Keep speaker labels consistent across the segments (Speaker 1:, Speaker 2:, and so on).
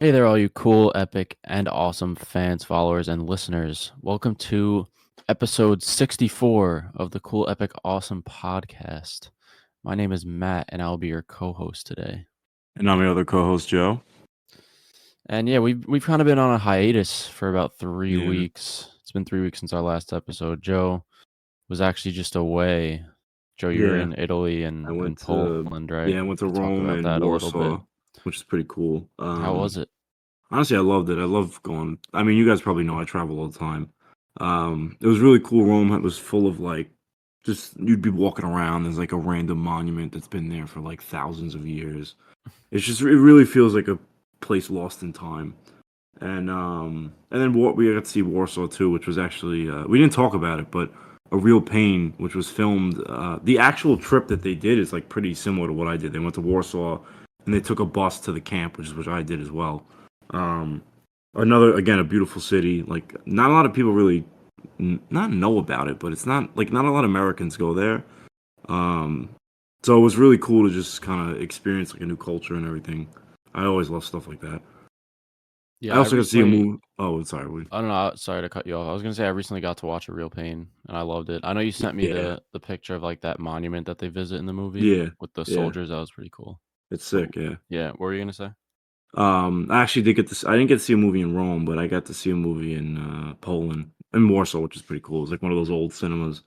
Speaker 1: Hey there, all you cool, epic, and awesome fans, followers, and listeners. Welcome to episode 64 of the Cool, Epic, Awesome podcast. My name is Matt, and I'll be your co host today.
Speaker 2: And I'm your other co-host, Joe.
Speaker 1: And yeah, we've kind of been on a hiatus for about 3 weeks.
Speaker 2: Yeah.
Speaker 1: It's been 3 weeks since our last episode. Joe was actually just away. Joe, you were
Speaker 2: Yeah.
Speaker 1: in Italy
Speaker 2: I
Speaker 1: and
Speaker 2: went to
Speaker 1: Poland, right?
Speaker 2: I went to
Speaker 1: Could talk
Speaker 2: Rome
Speaker 1: about
Speaker 2: and
Speaker 1: that a little bit.
Speaker 2: Warsaw, which is pretty cool.
Speaker 1: How was it?
Speaker 2: Honestly, I loved it. I love going. I mean, you guys probably know I travel all the time. It was really cool. Rome was full of just you'd be walking around. There's like a random monument that's been there for like thousands of years. It really feels like a place lost in time. And then we got to see Warsaw too, which was actually we didn't talk about it, but A Real Pain, which was filmed. The actual trip that they did is like pretty similar to what I did. They went to Warsaw and they took a bus to the camp, which is what I did as well. Um, again, a beautiful city. Like not a lot of people really not know about it, but it's not a lot of Americans go there. Um, so it was really cool to just kind of experience like a new culture and everything. I always love stuff like that. I
Speaker 1: Yeah, I
Speaker 2: also got to see a
Speaker 1: recently
Speaker 2: movie. Oh, sorry.
Speaker 1: I don't know. Sorry to cut you off. I was gonna say I recently got to watch A Real Pain, and I loved it. I know you sent me
Speaker 2: Yeah,
Speaker 1: the picture of like that monument that they visit in the movie
Speaker 2: yeah,
Speaker 1: with the
Speaker 2: yeah.
Speaker 1: soldiers. That was pretty cool.
Speaker 2: It's
Speaker 1: But
Speaker 2: sick. Yeah.
Speaker 1: yeah, what were you gonna say?
Speaker 2: I actually did get to. I didn't get to see a movie in Rome, but I got to see a movie in Poland, in Warsaw, which is pretty cool. It's like one of those old cinemas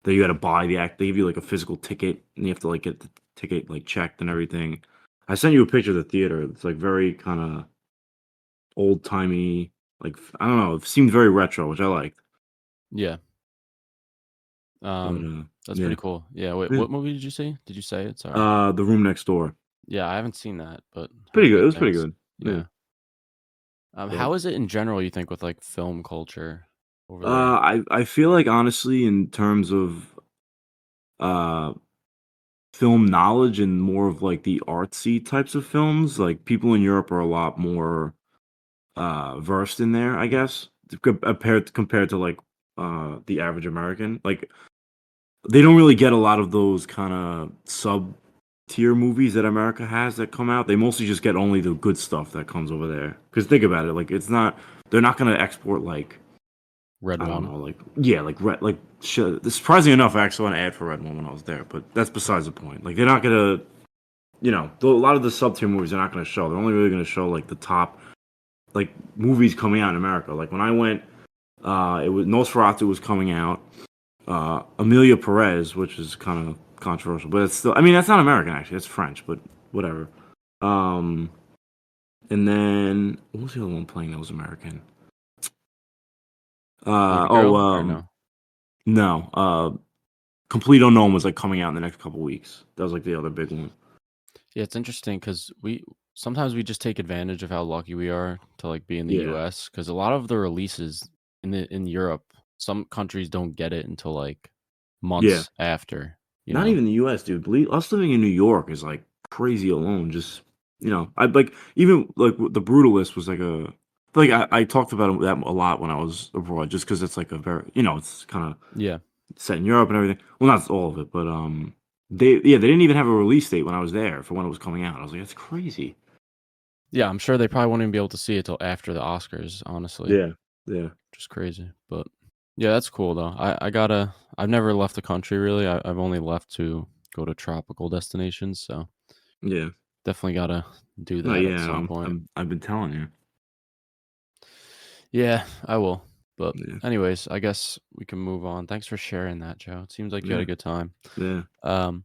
Speaker 2: that you got to buy the act. They give you like a physical ticket, and you have to like get the ticket like checked and everything. I sent you a picture of the theater. It's like very kind of old timey. Like I don't know. It seemed very retro, which I liked.
Speaker 1: Yeah,
Speaker 2: But
Speaker 1: that's
Speaker 2: yeah,
Speaker 1: pretty cool. Yeah, wait,
Speaker 2: yeah.
Speaker 1: what movie did you see? Did you say it? Sorry.
Speaker 2: The Room Next Door.
Speaker 1: Yeah, I haven't seen that, but
Speaker 2: Pretty
Speaker 1: heard
Speaker 2: good. It
Speaker 1: good
Speaker 2: was pretty
Speaker 1: things.
Speaker 2: good. Yeah.
Speaker 1: Yeah.
Speaker 2: But
Speaker 1: How is it in general? You think with like film culture over there?
Speaker 2: I feel like honestly, in terms of uh film knowledge and more of like the artsy types of films, like people in Europe are a lot more versed in there, I guess, compared to like the average American. Like they don't really get a lot of those kind of sub tier movies that America has that come out. They mostly just get only the good stuff that comes over there. Because think about it, like they're not gonna export like
Speaker 1: Red
Speaker 2: I don't
Speaker 1: One.
Speaker 2: know, like yeah, like red, like surprisingly enough, I actually saw an ad for Red One when I was there, but that's besides the point. Like they're not gonna, a lot of the sub tier movies they're not gonna show. They're only really gonna show like the top like movies coming out in America. Like when I went, it was Nosferatu was coming out. Amelia Perez, which is kind of controversial, but it's still. I mean, that's not American actually. It's French, but whatever. Um, and then what was the other one playing that was American? Uh,
Speaker 1: Baby
Speaker 2: oh,
Speaker 1: Girl or
Speaker 2: um,
Speaker 1: no?
Speaker 2: no. Complete Unknown was like coming out in the next couple weeks. That was like the other big one.
Speaker 1: Yeah, it's interesting because we sometimes we just take advantage of how lucky we are to like be in the
Speaker 2: Yeah,
Speaker 1: US because a lot of the releases in Europe, some countries don't get it until like
Speaker 2: yeah.
Speaker 1: months after, you
Speaker 2: Not
Speaker 1: know.
Speaker 2: even the U.S., dude. Us living in New York is like crazy alone. Just I like even like the Brutalist was like I talked about that a lot when I was abroad, just because it's like a very it's kind of
Speaker 1: Yeah.
Speaker 2: set in Europe and everything. Well, not all of it, but they didn't even have a release date when I was there for when it was coming out. I was like, that's crazy.
Speaker 1: Yeah, I'm sure they probably won't even be able to see it till after the Oscars, honestly.
Speaker 2: Yeah, yeah,
Speaker 1: Which is crazy. But yeah, that's cool though. I've never left the country really. I've only left to go to tropical destinations, so
Speaker 2: yeah.
Speaker 1: definitely gotta do
Speaker 2: No,
Speaker 1: that at
Speaker 2: yeah.
Speaker 1: some point.
Speaker 2: I've been telling you.
Speaker 1: Yeah, I will. But
Speaker 2: Yeah,
Speaker 1: anyways, I guess we can move on. Thanks for sharing that, Joe. It seems like you had
Speaker 2: yeah,
Speaker 1: a good time.
Speaker 2: yeah,
Speaker 1: Um,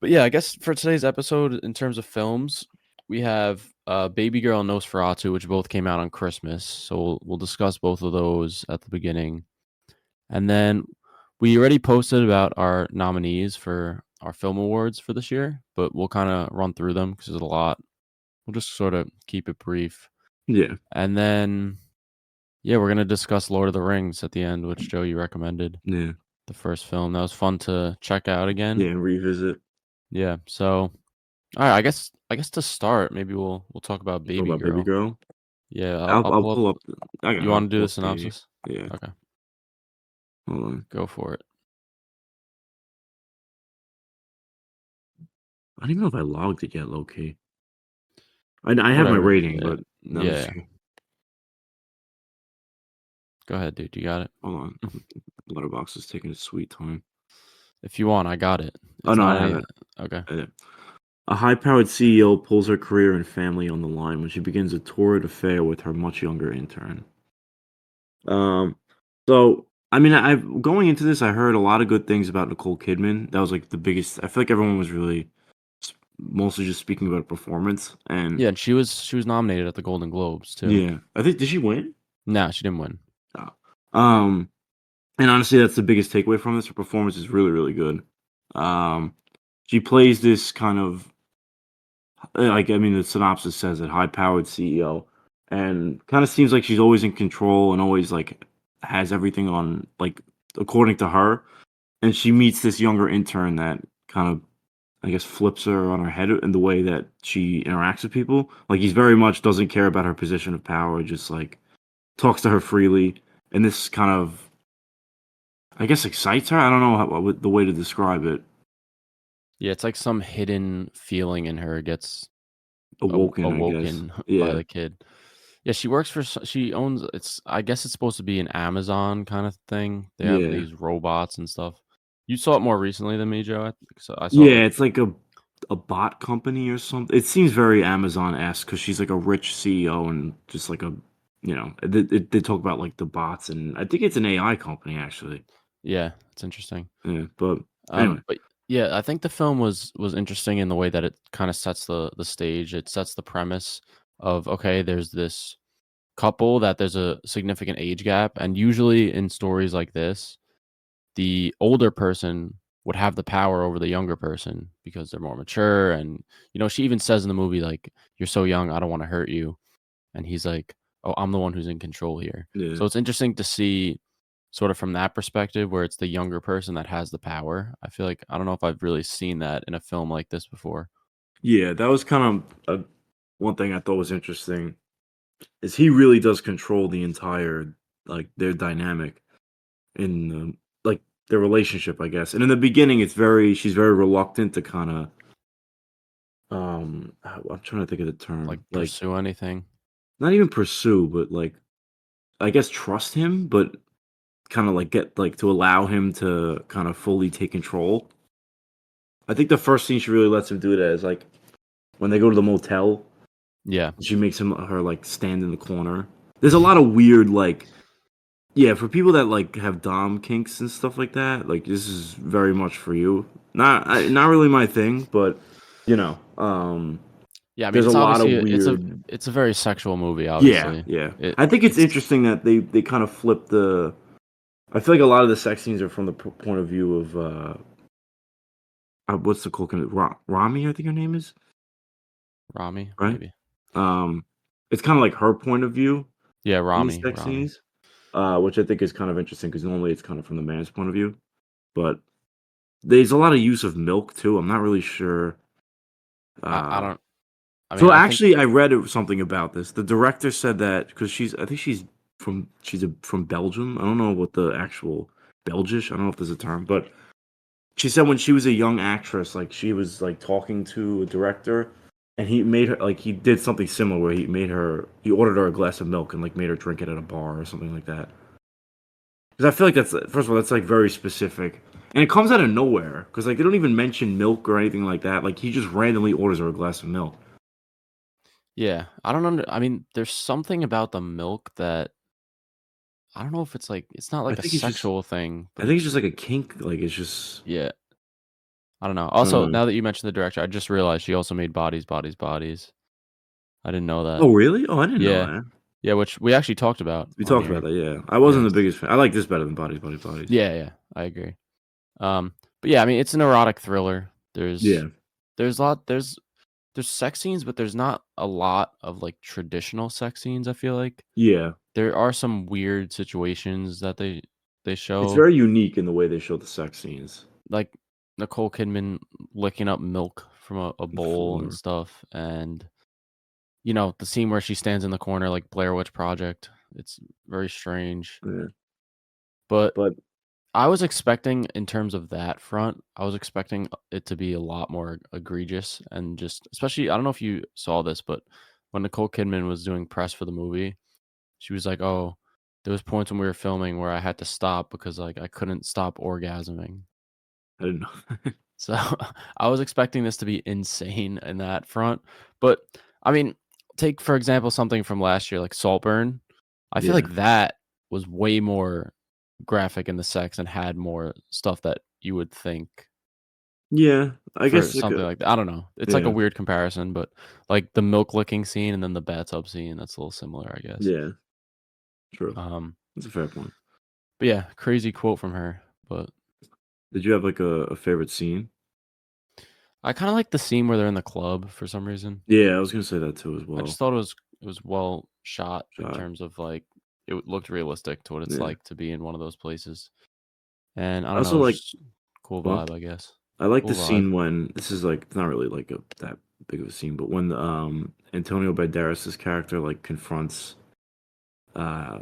Speaker 1: but yeah, I guess for today's episode, in terms of films, we have Babygirl and Nosferatu, which both came out on Christmas. So we'll discuss both of those at the beginning. And then we already posted about our nominees for our film awards for this year, but we'll kind of run through them because there's a lot. We'll just sort of keep it brief.
Speaker 2: yeah,
Speaker 1: And then yeah, we're gonna discuss Lord of the Rings at the end, which Joe you recommended
Speaker 2: yeah,
Speaker 1: the first film. That was fun to check out again.
Speaker 2: yeah. Revisit.
Speaker 1: Yeah. So, all right. I guess to start, maybe we'll talk about
Speaker 2: Talk
Speaker 1: Baby
Speaker 2: about Baby
Speaker 1: Girl.
Speaker 2: Girl.
Speaker 1: Yeah, I'll
Speaker 2: I'll
Speaker 1: pull up.
Speaker 2: pull up.
Speaker 1: You
Speaker 2: I'll
Speaker 1: want to do
Speaker 2: pull
Speaker 1: the
Speaker 2: up the
Speaker 1: synopsis?
Speaker 2: yeah.
Speaker 1: Okay,
Speaker 2: Hold on.
Speaker 1: go for it.
Speaker 2: I don't even know if I logged it yet, low key. I have my
Speaker 1: Whatever.
Speaker 2: rating,
Speaker 1: Yeah.
Speaker 2: but Let me
Speaker 1: Yeah.
Speaker 2: see.
Speaker 1: Go ahead, dude. You got it.
Speaker 2: Hold on. Letterbox is taking its sweet time.
Speaker 1: If you want, I got it.
Speaker 2: Oh
Speaker 1: It's
Speaker 2: no,
Speaker 1: not
Speaker 2: I have
Speaker 1: any.
Speaker 2: it.
Speaker 1: Okay.
Speaker 2: A high-powered CEO pulls her career and family on the line when she begins a torrid affair with her much younger intern. Um, so I mean, I've going into this, I heard a lot of good things about Nicole Kidman. That was like the biggest. I feel like everyone was really mostly just speaking about performance, and
Speaker 1: Yeah, and she was nominated at the Golden Globes too.
Speaker 2: yeah, I think did she win?
Speaker 1: No, she didn't win.
Speaker 2: Oh. Um, and honestly, that's the biggest takeaway from this. Her performance is really, really good. Um, she plays this kind of like I mean, the synopsis says it, high-powered CEO, and kind of seems like she's always in control and always like has everything on like according to her. And she meets this younger intern that kind of, I guess, flips her on her head in the way that she interacts with people. Like he's very much doesn't care about her position of power, just like talks to her freely, and this kind of, I guess, excites her. I don't know what the way to describe it.
Speaker 1: Yeah, it's like some hidden feeling in her gets
Speaker 2: Awoken, I guess.
Speaker 1: awoken by
Speaker 2: Yeah,
Speaker 1: the kid. Yeah, she works for. She owns. It's. I guess it's supposed to be an Amazon kind of thing. They have
Speaker 2: yeah,
Speaker 1: these robots and stuff. You saw it more recently than me, Joe. So I saw
Speaker 2: yeah.
Speaker 1: the.
Speaker 2: It's like a bot company or something. It seems very Amazon-esque because she's like a rich CEO and just like a, they talk about like the bots, and I think it's an AI company actually.
Speaker 1: Yeah, it's interesting.
Speaker 2: Yeah, but anyway,
Speaker 1: But yeah, I think the film was interesting in the way that it kind of sets the stage. It sets the premise of okay, there's this couple that there's a significant age gap, and usually in stories like this, the older person would have the power over the younger person because they're more mature. And she even says in the movie like, "You're so young, I don't want to hurt you," and he's like, "Oh, I'm the one who's in control here."
Speaker 2: yeah.
Speaker 1: So it's interesting to see sort of from that perspective where it's the younger person that has the power. I feel like I don't know if I've really seen that in a film like this before.
Speaker 2: Yeah, that was kind of one thing I thought was interesting is he really does control the entire like their dynamic in like their relationship, I guess. And in the beginning, she's very reluctant to kind of I'm trying to think of the
Speaker 1: Like
Speaker 2: term like
Speaker 1: pursue anything.
Speaker 2: not even pursue, but like I guess trust him, but kind of like get like to allow him to kind of fully take control. I think the first scene she really lets him do that is like when they go to the motel.
Speaker 1: Yeah.
Speaker 2: She makes her like stand in the corner. There's a lot of weird like yeah, for people that like have dom kinks and stuff like that, like this is very much for you. Not really my thing, but you know,
Speaker 1: Yeah, I mean
Speaker 2: there's a
Speaker 1: it's
Speaker 2: lot of
Speaker 1: obviously
Speaker 2: weird
Speaker 1: it's a very sexual movie,
Speaker 2: yeah,
Speaker 1: obviously.
Speaker 2: yeah.
Speaker 1: It
Speaker 2: I think it's
Speaker 1: it's
Speaker 2: interesting that they kind of flip the I feel like a lot of the sex scenes are from the point of view of what's the coconut Rami, I think her name is,
Speaker 1: Rami,
Speaker 2: right?
Speaker 1: maybe.
Speaker 2: Um it's kind of like her point of view
Speaker 1: Yeah,
Speaker 2: in these sex
Speaker 1: Rami.
Speaker 2: scenes. Which I think is kind of interesting because normally it's kind of from the man's point of view. But there's a lot of use of milk too. I'm not really sure.
Speaker 1: I
Speaker 2: Uh,
Speaker 1: don't I mean
Speaker 2: so
Speaker 1: I think
Speaker 2: actually, I read something about this. The director said that because I think from Belgium. I don't know what the actual Belgish. I don't know if there's a term, but she said when she was a young actress, like she was like talking to a director, and he made her like he did something similar where he ordered her a glass of milk and like made her drink it at a bar or something like that. Because I feel like that's first of all, that's like very specific, and it comes out of nowhere. Because like they don't even mention milk or anything like that. Like he just randomly orders her a glass of milk.
Speaker 1: yeah, I don't I mean there's something about the milk that I don't know if it's like it's not
Speaker 2: I
Speaker 1: like a
Speaker 2: think it's just,
Speaker 1: sexual thing,
Speaker 2: I
Speaker 1: but
Speaker 2: think it's just like a kink. Like it's just,
Speaker 1: yeah, I don't know.
Speaker 2: I don't
Speaker 1: Also,
Speaker 2: know.
Speaker 1: now that you mentioned the director, I just realized she also made Bodies. I didn't know that.
Speaker 2: Oh really? Oh, I didn't know
Speaker 1: Yeah.
Speaker 2: that.
Speaker 1: Yeah, which we actually talked about
Speaker 2: We
Speaker 1: on
Speaker 2: talked
Speaker 1: here.
Speaker 2: about that. Yeah, I wasn't the
Speaker 1: Yes.
Speaker 2: biggest fan. I like this better than Bodies.
Speaker 1: Yeah, I agree. But yeah, I mean, it's an erotic thriller.
Speaker 2: Yeah,
Speaker 1: There's a lot there's sex scenes, but there's not a lot of like traditional sex scenes, I feel like.
Speaker 2: yeah.
Speaker 1: There are some weird situations that they
Speaker 2: It's
Speaker 1: show,
Speaker 2: very unique in the way they show the sex scenes.
Speaker 1: like Nicole Kidman licking up milk from a
Speaker 2: The
Speaker 1: bowl and
Speaker 2: floor.
Speaker 1: stuff, and the scene where she stands in the corner like Blair Witch Project. It's very strange.
Speaker 2: Yeah.
Speaker 1: But
Speaker 2: But
Speaker 1: I was expecting in terms of that front, I was expecting it to be a lot more egregious and just especially I don't know if you saw this, but when Nicole Kidman was doing press for the movie, she was like, "Oh, there was points when we were filming where I had to stop because, like, I couldn't stop orgasming."
Speaker 2: I didn't know.
Speaker 1: So, I was expecting this to be insane in that front, but, I mean, take, for example, something from last year, like Saltburn. I feel
Speaker 2: Yeah.
Speaker 1: like that was way more graphic in the sex and had more stuff that you would think
Speaker 2: Yeah, I
Speaker 1: for
Speaker 2: guess, like,
Speaker 1: something
Speaker 2: a
Speaker 1: like that. I don't know. It's like a
Speaker 2: yeah,
Speaker 1: weird comparison, but, like, the milk licking scene and then the bathtub scene, that's a little similar, I guess.
Speaker 2: yeah, true.
Speaker 1: Um,
Speaker 2: That's a fair point.
Speaker 1: but yeah, crazy quote from her, but
Speaker 2: Did you have, like, a favorite scene?
Speaker 1: I kinda like the scene where they're in the club for some reason.
Speaker 2: Yeah, I was gonna say that too as
Speaker 1: I just
Speaker 2: well.
Speaker 1: thought it was well shot in
Speaker 2: Shot.
Speaker 1: terms of, like, looked realistic to what it's
Speaker 2: Yeah.
Speaker 1: like to be in one of those places, and I
Speaker 2: I
Speaker 1: don't know,
Speaker 2: also
Speaker 1: it was
Speaker 2: like
Speaker 1: just cool
Speaker 2: well,
Speaker 1: vibe, I guess.
Speaker 2: I like the
Speaker 1: Cool vibe.
Speaker 2: scene when this is, like, not really, like, that big of a scene, but when, Antonio Banderas's character, like, confronts, uh,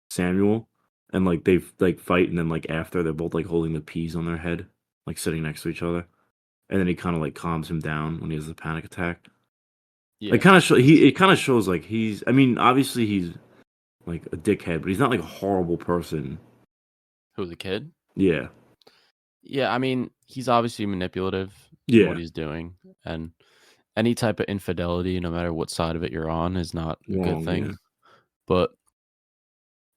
Speaker 2: Samuel, and, like, they like, fight, and then, like, after, they're both, like, holding the peas on their head, like, sitting next to each other, and then he kinda, like, calms him down when he has the panic attack. It
Speaker 1: Yeah.
Speaker 2: kinda it kinda shows, like, he's I mean, obviously, he's, like, a dickhead, but he's not, like, a horrible person.
Speaker 1: Who, the kid?
Speaker 2: Yeah.
Speaker 1: Yeah, I mean, he's obviously manipulative in what
Speaker 2: Yeah.
Speaker 1: he's doing, and any type of infidelity, no matter what side of it you're on, is not a good
Speaker 2: Wrong, yeah.
Speaker 1: thing, but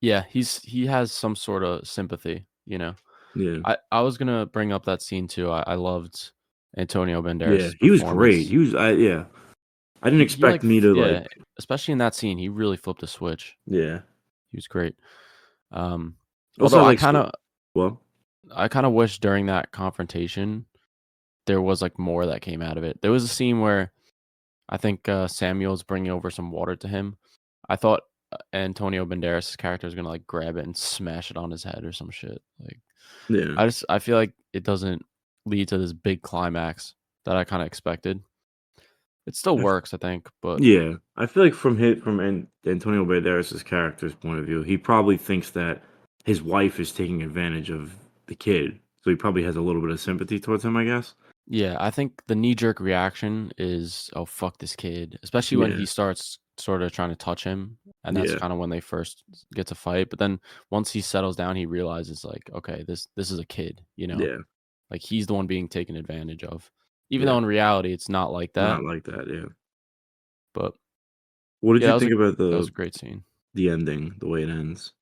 Speaker 1: yeah, he has some sorta sympathy, you know?
Speaker 2: Yeah.
Speaker 1: I was gonna bring up that scene too. I loved Antonio
Speaker 2: Yeah,
Speaker 1: Banderas's
Speaker 2: he was great.
Speaker 1: performance.
Speaker 2: He was yeah. I didn't
Speaker 1: He like
Speaker 2: expect me to, like
Speaker 1: yeah, especially in that scene, he really flipped a switch.
Speaker 2: yeah.
Speaker 1: He was great.
Speaker 2: Also,
Speaker 1: Although
Speaker 2: I like so well,
Speaker 1: I kinda wish during that confrontation, there was, like, more that came out of it. There was a scene where I think, Samuel's bringing over some water to him. I thought, Antonio Banderas's character was gonna, like, grab it and smash it on his head or some shit. Like,
Speaker 2: yeah.
Speaker 1: I feel like it doesn't lead to this big climax that I kinda expected. It still
Speaker 2: I f
Speaker 1: works, I think, but
Speaker 2: yeah. I feel like from Antonio Banderas's character's point of view, he probably thinks that his wife is taking advantage of the kid, so he probably has a little bit of sympathy towards him, I guess.
Speaker 1: yeah, I think the knee-jerk reaction is, "Oh, fuck this kid," especially when
Speaker 2: Yeah.
Speaker 1: he starts sorta trying to touch him, and that's
Speaker 2: Yeah.
Speaker 1: kinda when they first get to fight, but then once he settles down, he realizes, like, "Okay, this is a kid," you know?
Speaker 2: Yeah.
Speaker 1: Like, he's the one being taken advantage of. Even
Speaker 2: Yeah.
Speaker 1: though in reality, it's not like
Speaker 2: Not
Speaker 1: that,
Speaker 2: like that, yeah.
Speaker 1: but
Speaker 2: What did
Speaker 1: yeah,
Speaker 2: you think about
Speaker 1: that was a great scene.
Speaker 2: the ending, the way it ends?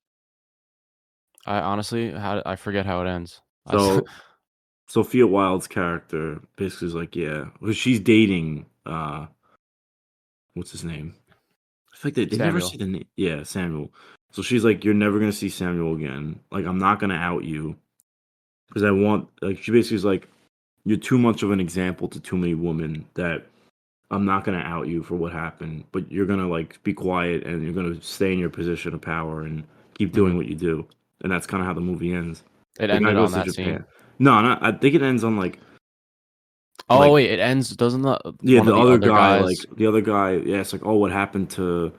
Speaker 1: I honestly I forget how it ends. I s
Speaker 2: So Sophia Wilde's character basically is like, yeah, well, she's dating, what's his name? I think they never
Speaker 1: Samuel.
Speaker 2: say the name. Yeah, Samuel. So she's like, "You're never gonna see Samuel again. Like, I'm not gonna out you because I want." Like, she basically is like, "You're too much of an example to too many women that I'm not gonna out you for what happened, but you're gonna like be quiet and you're gonna stay in your position of power and keep doing
Speaker 1: Mhm.
Speaker 2: what you do." And that's kind of how the movie ends.
Speaker 1: It
Speaker 2: The guy
Speaker 1: ended on
Speaker 2: goes to
Speaker 1: that scene.
Speaker 2: Japan. No, not. I think it ends on
Speaker 1: Oh,
Speaker 2: like
Speaker 1: wait, it ends doesn't
Speaker 2: yeah,
Speaker 1: one of the other guys.
Speaker 2: the other guy, yeah, it's like, "Oh, what happened to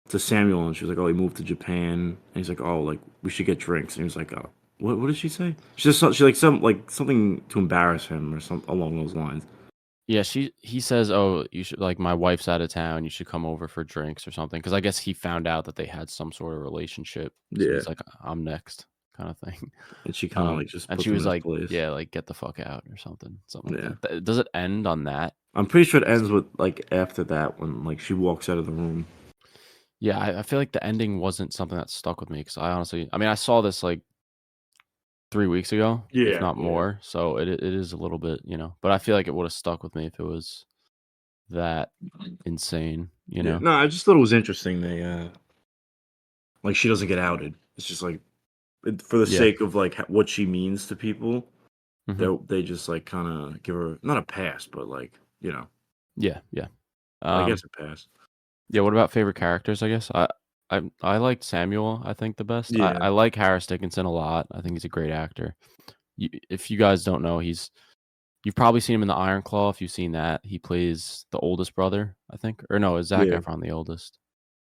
Speaker 2: Samuel?" And she was like, "Oh, he moved to Japan." And he's like, "Oh, like we should get drinks." And he was like, "Oh, what did she say?" She just she like something to embarrass him or some along those lines.
Speaker 1: Yeah, he says, "Oh, you should like, my wife's out of town, you should come over for drinks or something." Because I guess he found out that they had some sort of relationship, so
Speaker 2: Yeah,
Speaker 1: he's like, "I'm next," kinda thing.
Speaker 2: and she kind of like just
Speaker 1: And
Speaker 2: puts
Speaker 1: she
Speaker 2: him in
Speaker 1: was
Speaker 2: his
Speaker 1: like,
Speaker 2: place.
Speaker 1: "Yeah, like, get the fuck out," or something like
Speaker 2: Yeah,
Speaker 1: that. Does it end on that
Speaker 2: I'm pretty sure it ends
Speaker 1: scene?
Speaker 2: with like after that when like she walks out of the room.
Speaker 1: Yeah, I feel like the ending wasn't something that stuck with me because I mean, I saw this, like, 3 weeks ago, if
Speaker 2: Yeah,
Speaker 1: not
Speaker 2: yeah,
Speaker 1: more, so it is a little bit, but I feel like it would've stuck with me if it was that insane, you
Speaker 2: yeah.
Speaker 1: know?
Speaker 2: No, I just thought it was interesting. They like she doesn't get outed. It's just like for the
Speaker 1: Yeah.
Speaker 2: sake of like what she means to people.
Speaker 1: Mhm.
Speaker 2: They just like kind of give her not a pass, but like
Speaker 1: Yeah, yeah.
Speaker 2: I
Speaker 1: Um
Speaker 2: guess a pass.
Speaker 1: Yeah, what about favorite characters, I guess? I liked Samuel, I think, the best.
Speaker 2: Yeah,
Speaker 1: I like Harris Dickinson a lot. I think he's a great actor. If you guys don't know, you've probably seen him in The Iron Claw if you've seen that. He plays the oldest brother, I think. Or no, is Zac
Speaker 2: yeah.
Speaker 1: Efron the oldest?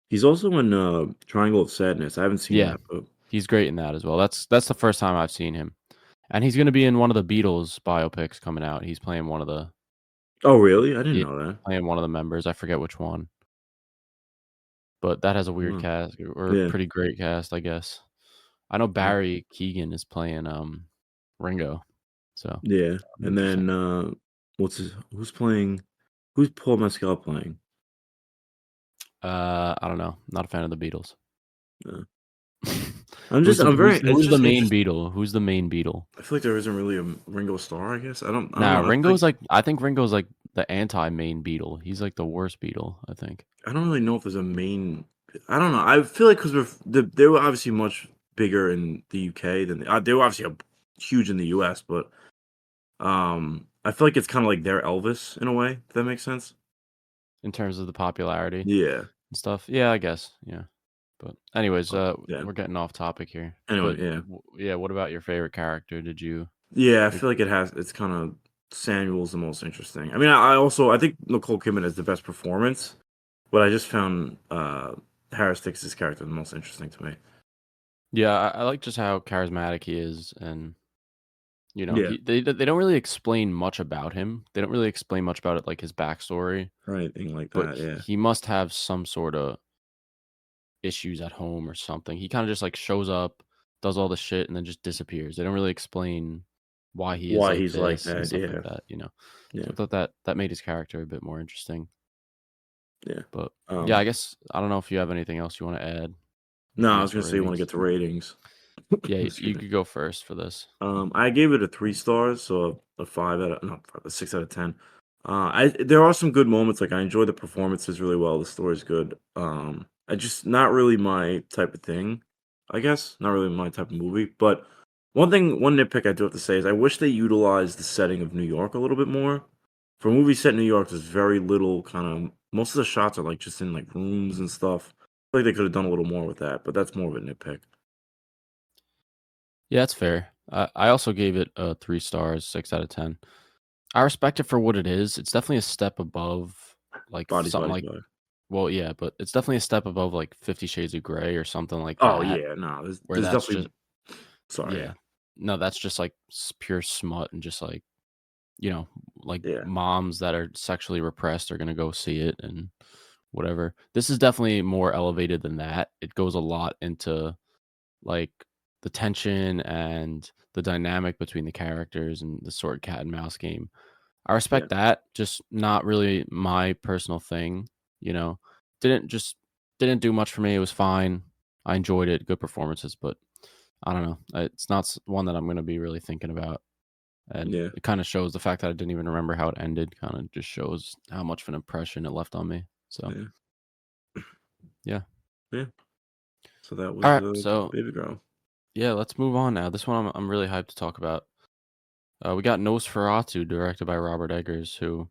Speaker 2: He's also in, Triangle of Sadness. I haven't seen
Speaker 1: Yeah,
Speaker 2: that, but
Speaker 1: he's great in that as well. That's the first time I've seen him. And he's gonna be in one of the Beatles biopics coming out. He's playing one of the
Speaker 2: oh, really? I didn't
Speaker 1: yeah,
Speaker 2: know that.
Speaker 1: playing one of the members. I forget which one. but that has a weird
Speaker 2: Mm.
Speaker 1: cast or a
Speaker 2: Yeah,
Speaker 1: pretty great cast, I guess. I know
Speaker 2: yeah,
Speaker 1: Barry Keoghan is playing Ringo, so
Speaker 2: yeah. And
Speaker 1: interesting.
Speaker 2: then who's Paul Mescal playing?
Speaker 1: I don't know. Not a fan of the Beatles.
Speaker 2: Uh,
Speaker 1: Who's the who's
Speaker 2: it's
Speaker 1: who's the
Speaker 2: just
Speaker 1: main
Speaker 2: interesting.
Speaker 1: Beatle? Who's the main Beatle?
Speaker 2: I feel like there isn't really a Ringo Starr, I guess. I don't
Speaker 1: Nah,
Speaker 2: know. I feel
Speaker 1: Ringo's
Speaker 2: like
Speaker 1: like I think Ringo's like the anti-main Beatle. He's like the worst Beatle, I think.
Speaker 2: I don't really know if there's a main. I don't know. I feel like because they were obviously much bigger in the UK than they were obviously huge in the US, but I feel like it's kind of like their Elvis in a way. If that makes sense.
Speaker 1: In terms of the popularity
Speaker 2: Yeah.
Speaker 1: and stuff. Yeah, I guess. Yeah. But anyways,
Speaker 2: Yeah.
Speaker 1: we're getting off topic here.
Speaker 2: Anyway,
Speaker 1: But
Speaker 2: yeah.
Speaker 1: yeah, what about your favorite character? Did you
Speaker 2: Yeah, I
Speaker 1: like
Speaker 2: feel like it's kind of Samuel's the most interesting. I mean, I think Nicole Kidman is the best performance, but I just found Harris Dix's character the most interesting to me.
Speaker 1: Yeah, I like just how charismatic he is and
Speaker 2: Yeah.
Speaker 1: they don't really explain much about him. They don't really explain much about it like his backstory,
Speaker 2: Or anything like
Speaker 1: but
Speaker 2: that. Yeah.
Speaker 1: he must have some sort of issues at home or something. He kind of just like shows up, does all the shit, and then just disappears. They don't really explain why he is
Speaker 2: Why
Speaker 1: like
Speaker 2: he's like
Speaker 1: this and
Speaker 2: that?
Speaker 1: stuff like
Speaker 2: Yeah.
Speaker 1: that. So
Speaker 2: Yeah.
Speaker 1: I thought that made his character a bit more interesting.
Speaker 2: Yeah.
Speaker 1: But yeah, I
Speaker 2: Um.
Speaker 1: guess I don't know if you have anything else you want to add
Speaker 2: No,
Speaker 1: when we
Speaker 2: I
Speaker 1: get
Speaker 2: was
Speaker 1: to
Speaker 2: gonna say you want to
Speaker 1: ratings.
Speaker 2: get to ratings.
Speaker 1: Yeah,
Speaker 2: Excuse
Speaker 1: you
Speaker 2: me.
Speaker 1: could go first for this.
Speaker 2: I gave it a 3 stars, so a five out of no, a 6 out of 10. I there are some good moments. Like I enjoy the performances really well. The story's good. I just not really my type of thing. I guess not really my type of movie. But one nitpick I do have to say is I wish they utilized the setting of New York a little bit more. For a movie set in New York, there's very little kind of. Most of the shots are like just in like rooms and stuff. I feel like they could have done a little more with that, but that's more of a nitpick.
Speaker 1: Yeah, that's fair. I also gave it 3 stars, 6 out of 10. I respect it for what it is. It's definitely a step above like something
Speaker 2: Bodies,
Speaker 1: like
Speaker 2: body.
Speaker 1: well, yeah, but it's definitely a step above like 50 Shades of Grey or something like
Speaker 2: Oh
Speaker 1: that,
Speaker 2: yeah, no,
Speaker 1: where
Speaker 2: there's
Speaker 1: that's just
Speaker 2: definitely sorry,
Speaker 1: yeah.
Speaker 2: yeah.
Speaker 1: No, that's just like pure smut and just you know, like
Speaker 2: Yeah,
Speaker 1: moms that are sexually repressed are gonna go see it and whatever. This is definitely more elevated than that. It goes a lot into like the tension and the dynamic between the characters and the sort of cat and mouse game. I
Speaker 2: yeah,
Speaker 1: respect that, just not really my personal thing, you know. Didn't just didn't do much for me. It was fine. I enjoyed it, good performances, but I don't know. It's not one that I'm going to be really thinking about. And
Speaker 2: yeah,
Speaker 1: it kind of shows the fact that I didn't even remember how it ended, kind of just shows how much of an impression it left on me. So,
Speaker 2: yeah,
Speaker 1: yeah.
Speaker 2: yeah. So that
Speaker 1: All
Speaker 2: was
Speaker 1: right. So,
Speaker 2: Baby Girl.
Speaker 1: yeah, let's move on now. This one I'm really hyped to talk about. We got Nosferatu, directed by Robert Eggers, who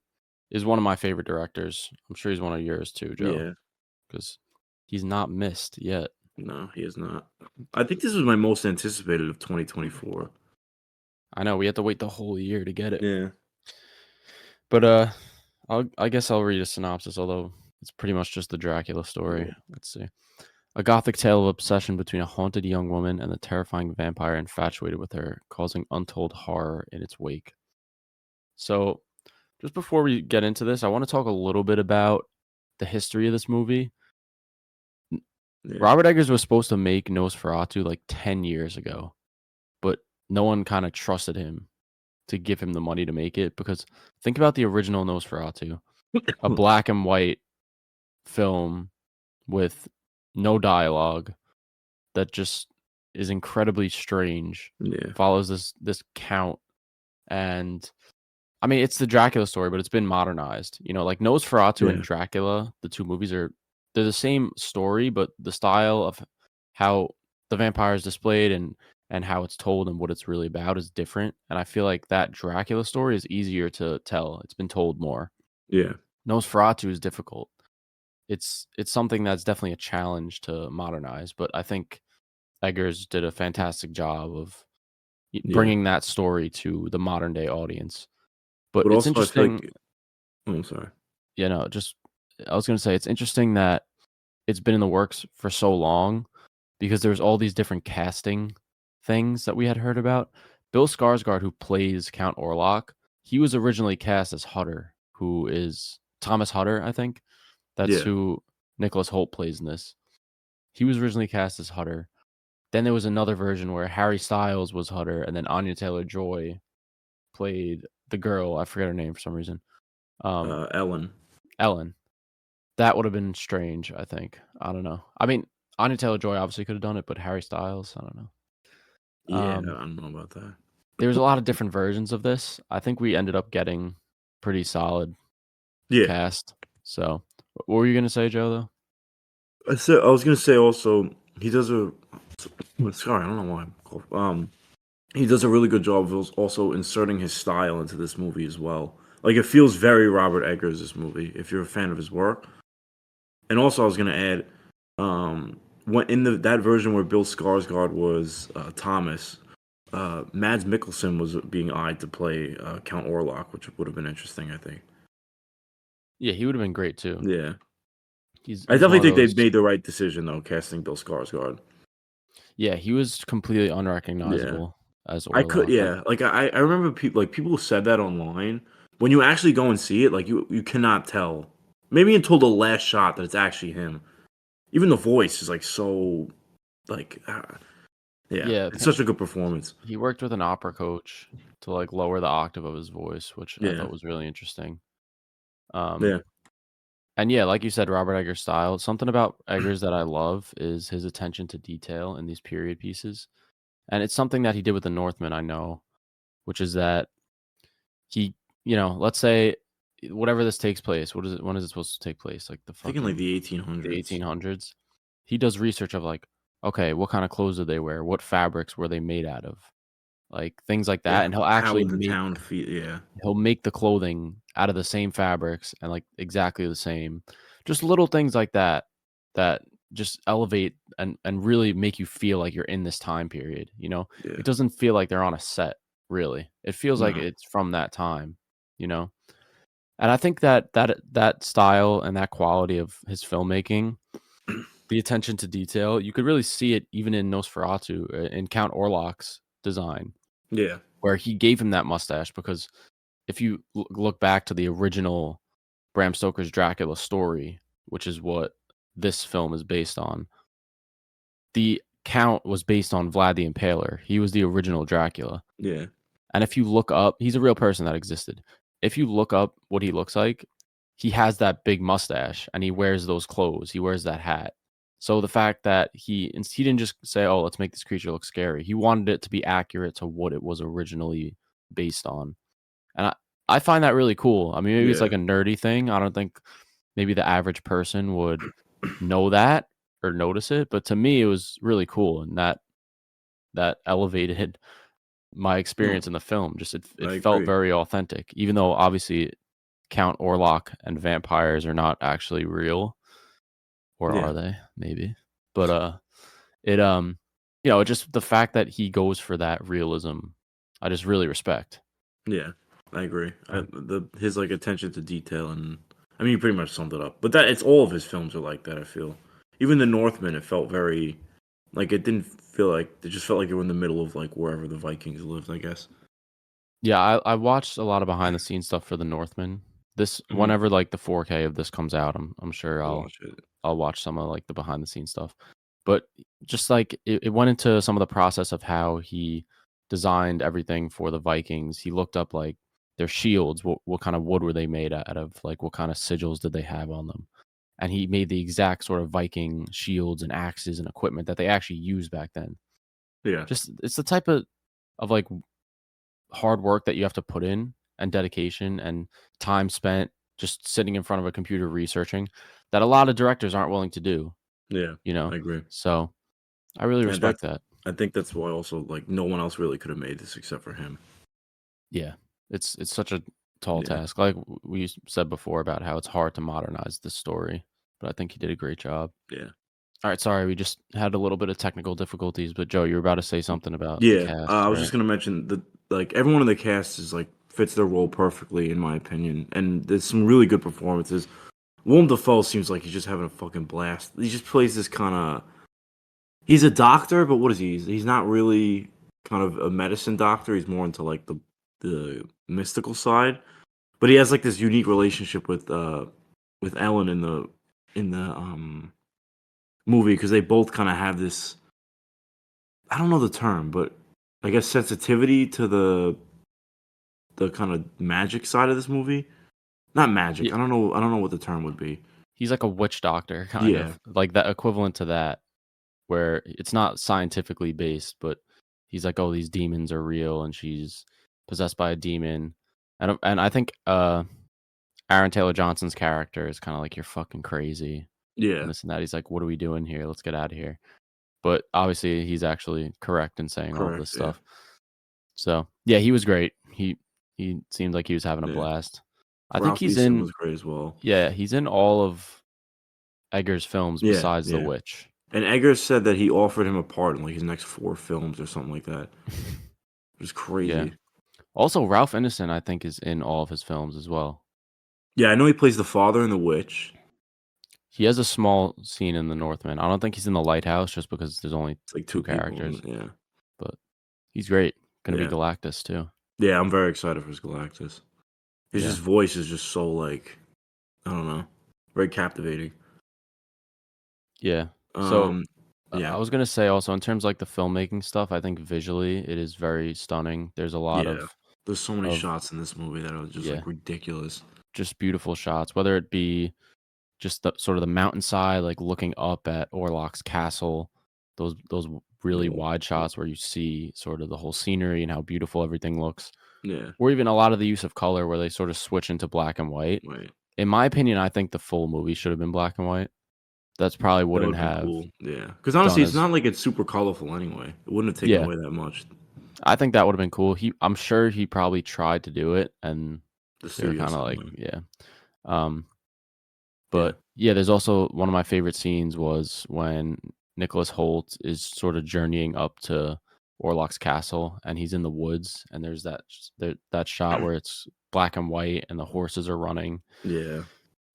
Speaker 1: is one of my favorite directors. I'm sure he's one of yours too, Joe,
Speaker 2: Yeah,
Speaker 1: because he's not missed yet.
Speaker 2: no, he is not. I think this was my most anticipated of 2024.
Speaker 1: I know we had to wait the whole year to get it,
Speaker 2: Yeah,
Speaker 1: but I guess I'll read a synopsis, although it's pretty much just the Dracula story.
Speaker 2: yeah,
Speaker 1: Let's see. A gothic tale of obsession between a haunted young woman and the terrifying vampire infatuated with her, causing untold horror in its wake. So, just before we get into this, I want to talk a little bit about the history of this movie.
Speaker 2: yeah,
Speaker 1: Robert Eggers was supposed to make Nosferatu like 10 years ago, but no one kind of trusted him to give him the money to make it because think about the original Nosferatu, a black and white film with no dialogue that just is incredibly strange,
Speaker 2: yeah,
Speaker 1: follows this count and I mean, it's the Dracula story, but it's been modernized. Like Nosferatu and
Speaker 2: yeah,
Speaker 1: Dracula, the two movies they're the same story, but the style of how the vampire is displayed and how it's told and what it's really about is different. And I feel like that Dracula story is easier to tell. It's been told more.
Speaker 2: yeah,
Speaker 1: Nosferatu is difficult. It's something that's definitely a challenge to modernize, but I think Eggers did a fantastic job of
Speaker 2: yeah.
Speaker 1: bringing that story to the modern day audience. But
Speaker 2: But
Speaker 1: it's
Speaker 2: also, I feel
Speaker 1: interesting.
Speaker 2: like oh, I'm sorry.
Speaker 1: Just I was gonna say it's interesting that it's been in the works for so long because there's all these different casting things that we had heard about. Bill Skarsgård, who plays Count Orlok, he was originally cast as Hutter, who is Thomas Hutter, I think. That's
Speaker 2: Yeah,
Speaker 1: who Nicholas Hoult plays in this. He was originally cast as Hutter. Then there was another version where Harry Styles was Hutter, and then Anya Taylor-Joy played the girl. I forget her name for some reason.
Speaker 2: Ellen.
Speaker 1: Ellen. That would have been strange, I think. I don't know. I mean, Anya Taylor-Joy obviously could have done it, but Harry Styles, I don't know.
Speaker 2: Yeah, I don't know about that.
Speaker 1: There was a lot of different versions of this. I think we ended up getting pretty solid
Speaker 2: Yeah.
Speaker 1: cast. So, what were you gonna say, Joe? Though
Speaker 2: I was gonna say also he does a. Sorry, I don't know why I'm cold. He does a really good job of also inserting his style into this movie as well. Like it feels very Robert Eggers, this movie, if you're a fan of his work. And also, I was gonna add, when in that version where Bill Skarsgård was Thomas, Mads Mikkelsen was being eyed to play Count Orlok, which would have been interesting, I think.
Speaker 1: yeah, he would have been great too.
Speaker 2: Yeah,
Speaker 1: He's
Speaker 2: I
Speaker 1: one
Speaker 2: definitely
Speaker 1: of
Speaker 2: think
Speaker 1: those.
Speaker 2: they made the right decision though, casting Bill Skarsgård.
Speaker 1: Yeah, he was completely unrecognizable as
Speaker 2: I could,
Speaker 1: Orlok.
Speaker 2: yeah. Like I remember people said that online. When you actually go and see it, like you cannot tell. Maybe until the last shot that it's actually him. Even the voice is like so, like, yeah,
Speaker 1: Yeah,
Speaker 2: it's such a good performance.
Speaker 1: he worked with an opera coach to like lower the octave of his voice, which I
Speaker 2: Yeah,
Speaker 1: thought was really interesting.
Speaker 2: yeah,
Speaker 1: And yeah, like you said, Robert Eggers' style. Something about Eggers that I love is his attention to detail in these period pieces, and it's something that he did with the Northman. I know, which is that he, let's say whatever this takes place. What is it? When is it supposed to take place? Like
Speaker 2: thinking like the
Speaker 1: the
Speaker 2: 1800s.
Speaker 1: 1800s. He does research of like, okay, what kind of clothes did they wear? What fabrics were they made out of? Like things like that,
Speaker 2: Yeah,
Speaker 1: and he'll
Speaker 2: how
Speaker 1: actually
Speaker 2: would the town feel? Yeah,
Speaker 1: he'll make the clothing out of the same fabrics and like exactly the same. Just little things like that that just elevate and really make you feel like you're in this time period, you know?
Speaker 2: yeah,
Speaker 1: It doesn't feel like they're on a set, really. It feels like
Speaker 2: no,
Speaker 1: it's from that time, you know? And I think that style and that quality of his filmmaking, the attention to detail, you could really see it even in Nosferatu, in Count Orlok's design,
Speaker 2: yeah,
Speaker 1: where he gave him that mustache because if you look back to the original Bram Stoker's Dracula story, which is what this film is based on, the Count was based on Vlad the Impaler. He was the original Dracula.
Speaker 2: yeah,
Speaker 1: And if you look up, he's a real person that existed. If you look up what he looks like, he has that big mustache and he wears those clothes. He wears that hat. So the fact that he didn't just say, "Oh, let's make this creature look scary." He wanted it to be accurate to what it was originally based on. And I find that really cool. I mean, maybe it's
Speaker 2: yeah,
Speaker 1: like a nerdy thing. I don't think maybe the average person would know that or notice it, but to me, it was really cool, and that elevated my
Speaker 2: no,
Speaker 1: experience in the film. Just it
Speaker 2: I
Speaker 1: felt
Speaker 2: agree.
Speaker 1: very authentic, even though obviously Count Orlok and vampires are not actually real, or
Speaker 2: Yeah,
Speaker 1: are they? Maybe, but it it just the fact that he goes for that realism, I just really respect.
Speaker 2: yeah, I agree.
Speaker 1: Uh,
Speaker 2: His like attention to detail, and I mean, you pretty much summed it up. But that it's all of his films are like that. I feel even the Northman, it felt very like it didn't feel like it just felt like you were in the middle of like wherever the Vikings lived. I guess.
Speaker 1: Yeah, I watched a lot of behind the scenes stuff for The Northman. This
Speaker 2: Hmm.
Speaker 1: whenever like the 4K of this comes out, I'm sure
Speaker 2: I'll watch it.
Speaker 1: I'll watch some of like the behind the scenes stuff. But just like it went into some of the process of how he designed everything for the Vikings. He looked up like their shields, what kind of wood were they made out of, like what kind of sigils did they have on them. And he made the exact sort of Viking shields and axes and equipment that they actually used back then.
Speaker 2: Yeah,
Speaker 1: Just it's the type of like hard work that you have to put in and dedication and time spent just sitting in front of a computer researching that a lot of directors aren't willing to do,
Speaker 2: yeah,
Speaker 1: you know?
Speaker 2: I agree.
Speaker 1: So I really
Speaker 2: And
Speaker 1: respect that.
Speaker 2: I think that's why also like no one else really could have made this except for him.
Speaker 1: Yeah. It's such a tall
Speaker 2: Yeah,
Speaker 1: task. Like we said before about how it's hard to modernize this story, but I think he did a great job.
Speaker 2: yeah,
Speaker 1: All right, sorry, we just had a little bit of technical difficulties, but Joe, you were about to say something about the
Speaker 2: yeah.
Speaker 1: cast,
Speaker 2: I was
Speaker 1: right?
Speaker 2: just gonna mention that like everyone in the cast is like fits their role perfectly in my opinion, and there's some really good performances. Willem Dafoe seems like he's just having a fucking blast. He just plays this kind of. He's a doctor, but what is he? He's not really kind of a medicine doctor. He's more into like the mystical side. But he has like this unique relationship with Ellen in the in the movie because they both kind of have this. I don't know the term, but I guess sensitivity to the kind of magic side of this movie. Not magic.
Speaker 1: Yeah,
Speaker 2: I don't know. I don't know what the term would be.
Speaker 1: he's like a witch doctor, kind
Speaker 2: Yeah,
Speaker 1: of like that equivalent to that, where it's not scientifically based, but he's like, oh, these demons are real, and she's possessed by a demon, and I think Aaron Taylor Johnson's character is kind of like, you're fucking crazy and
Speaker 2: yeah,
Speaker 1: this and that. He's like, what are we doing here? Let's get out of here. But obviously, he's actually correct in saying all of this
Speaker 2: correct. Yeah,
Speaker 1: stuff. So yeah, he was great. He seemed like he was having a
Speaker 2: yeah.
Speaker 1: blast. I think
Speaker 2: Ralph
Speaker 1: he's
Speaker 2: Easton was
Speaker 1: in
Speaker 2: great as well.
Speaker 1: yeah, he's in all of Egger's films
Speaker 2: Yeah,
Speaker 1: besides The
Speaker 2: yeah.
Speaker 1: Witch.
Speaker 2: And Eggers said that he offered him a part in like his next 4 films or something like that. It was
Speaker 1: Yeah.
Speaker 2: crazy.
Speaker 1: Also, Ralph Ineson, I think, is in all of his films as well.
Speaker 2: Yeah, I know he plays the father in The Witch.
Speaker 1: He has a small scene in The Northman. I don't think he's in The Lighthouse just because there's only
Speaker 2: It's like
Speaker 1: 2
Speaker 2: two people.
Speaker 1: characters,
Speaker 2: Yeah,
Speaker 1: but he's great. Gonna be
Speaker 2: yeah,
Speaker 1: Galactus too.
Speaker 2: yeah. I'm very excited for his Galactus. His
Speaker 1: Yeah.
Speaker 2: just voice is just so like I don't know, very captivating.
Speaker 1: Yeah. So,
Speaker 2: Um,
Speaker 1: I
Speaker 2: yeah,
Speaker 1: was gonna say also in terms of, like, the filmmaking stuff, I think visually it is very stunning. There's a lot
Speaker 2: yeah. There's so many
Speaker 1: of
Speaker 2: shots in this movie that are just
Speaker 1: yeah,
Speaker 2: like ridiculous.
Speaker 1: just beautiful shots, whether it be just the sort of the mountainside, like, looking up at Orlok's castle, those really
Speaker 2: Yeah,
Speaker 1: wide shots where you see sort of the whole scenery and how beautiful everything looks,
Speaker 2: yeah.
Speaker 1: or even a lot of the use of color where they sort of switch into black and white.
Speaker 2: Right.
Speaker 1: In my opinion, I think the full movie should have been black and white. That's probably
Speaker 2: That
Speaker 1: wouldn't
Speaker 2: would've been
Speaker 1: have
Speaker 2: cool, yeah. Because honestly,
Speaker 1: done
Speaker 2: it's
Speaker 1: as
Speaker 2: not like it's super colorful anyway. It wouldn't have taken
Speaker 1: yeah,
Speaker 2: away that much.
Speaker 1: I think that would've been cool. I'm sure he probably tried to do it, and
Speaker 2: The
Speaker 1: they were
Speaker 2: studio
Speaker 1: kinda
Speaker 2: said
Speaker 1: like,
Speaker 2: no.
Speaker 1: yeah. Um,
Speaker 2: Yeah.
Speaker 1: but, yeah, there's also one of my favorite scenes was when Nicholas Hoult is sort of journeying up to Orlok's castle, and he's in the woods, and there's that shot where it's black and white, and the horses are running.
Speaker 2: Yeah.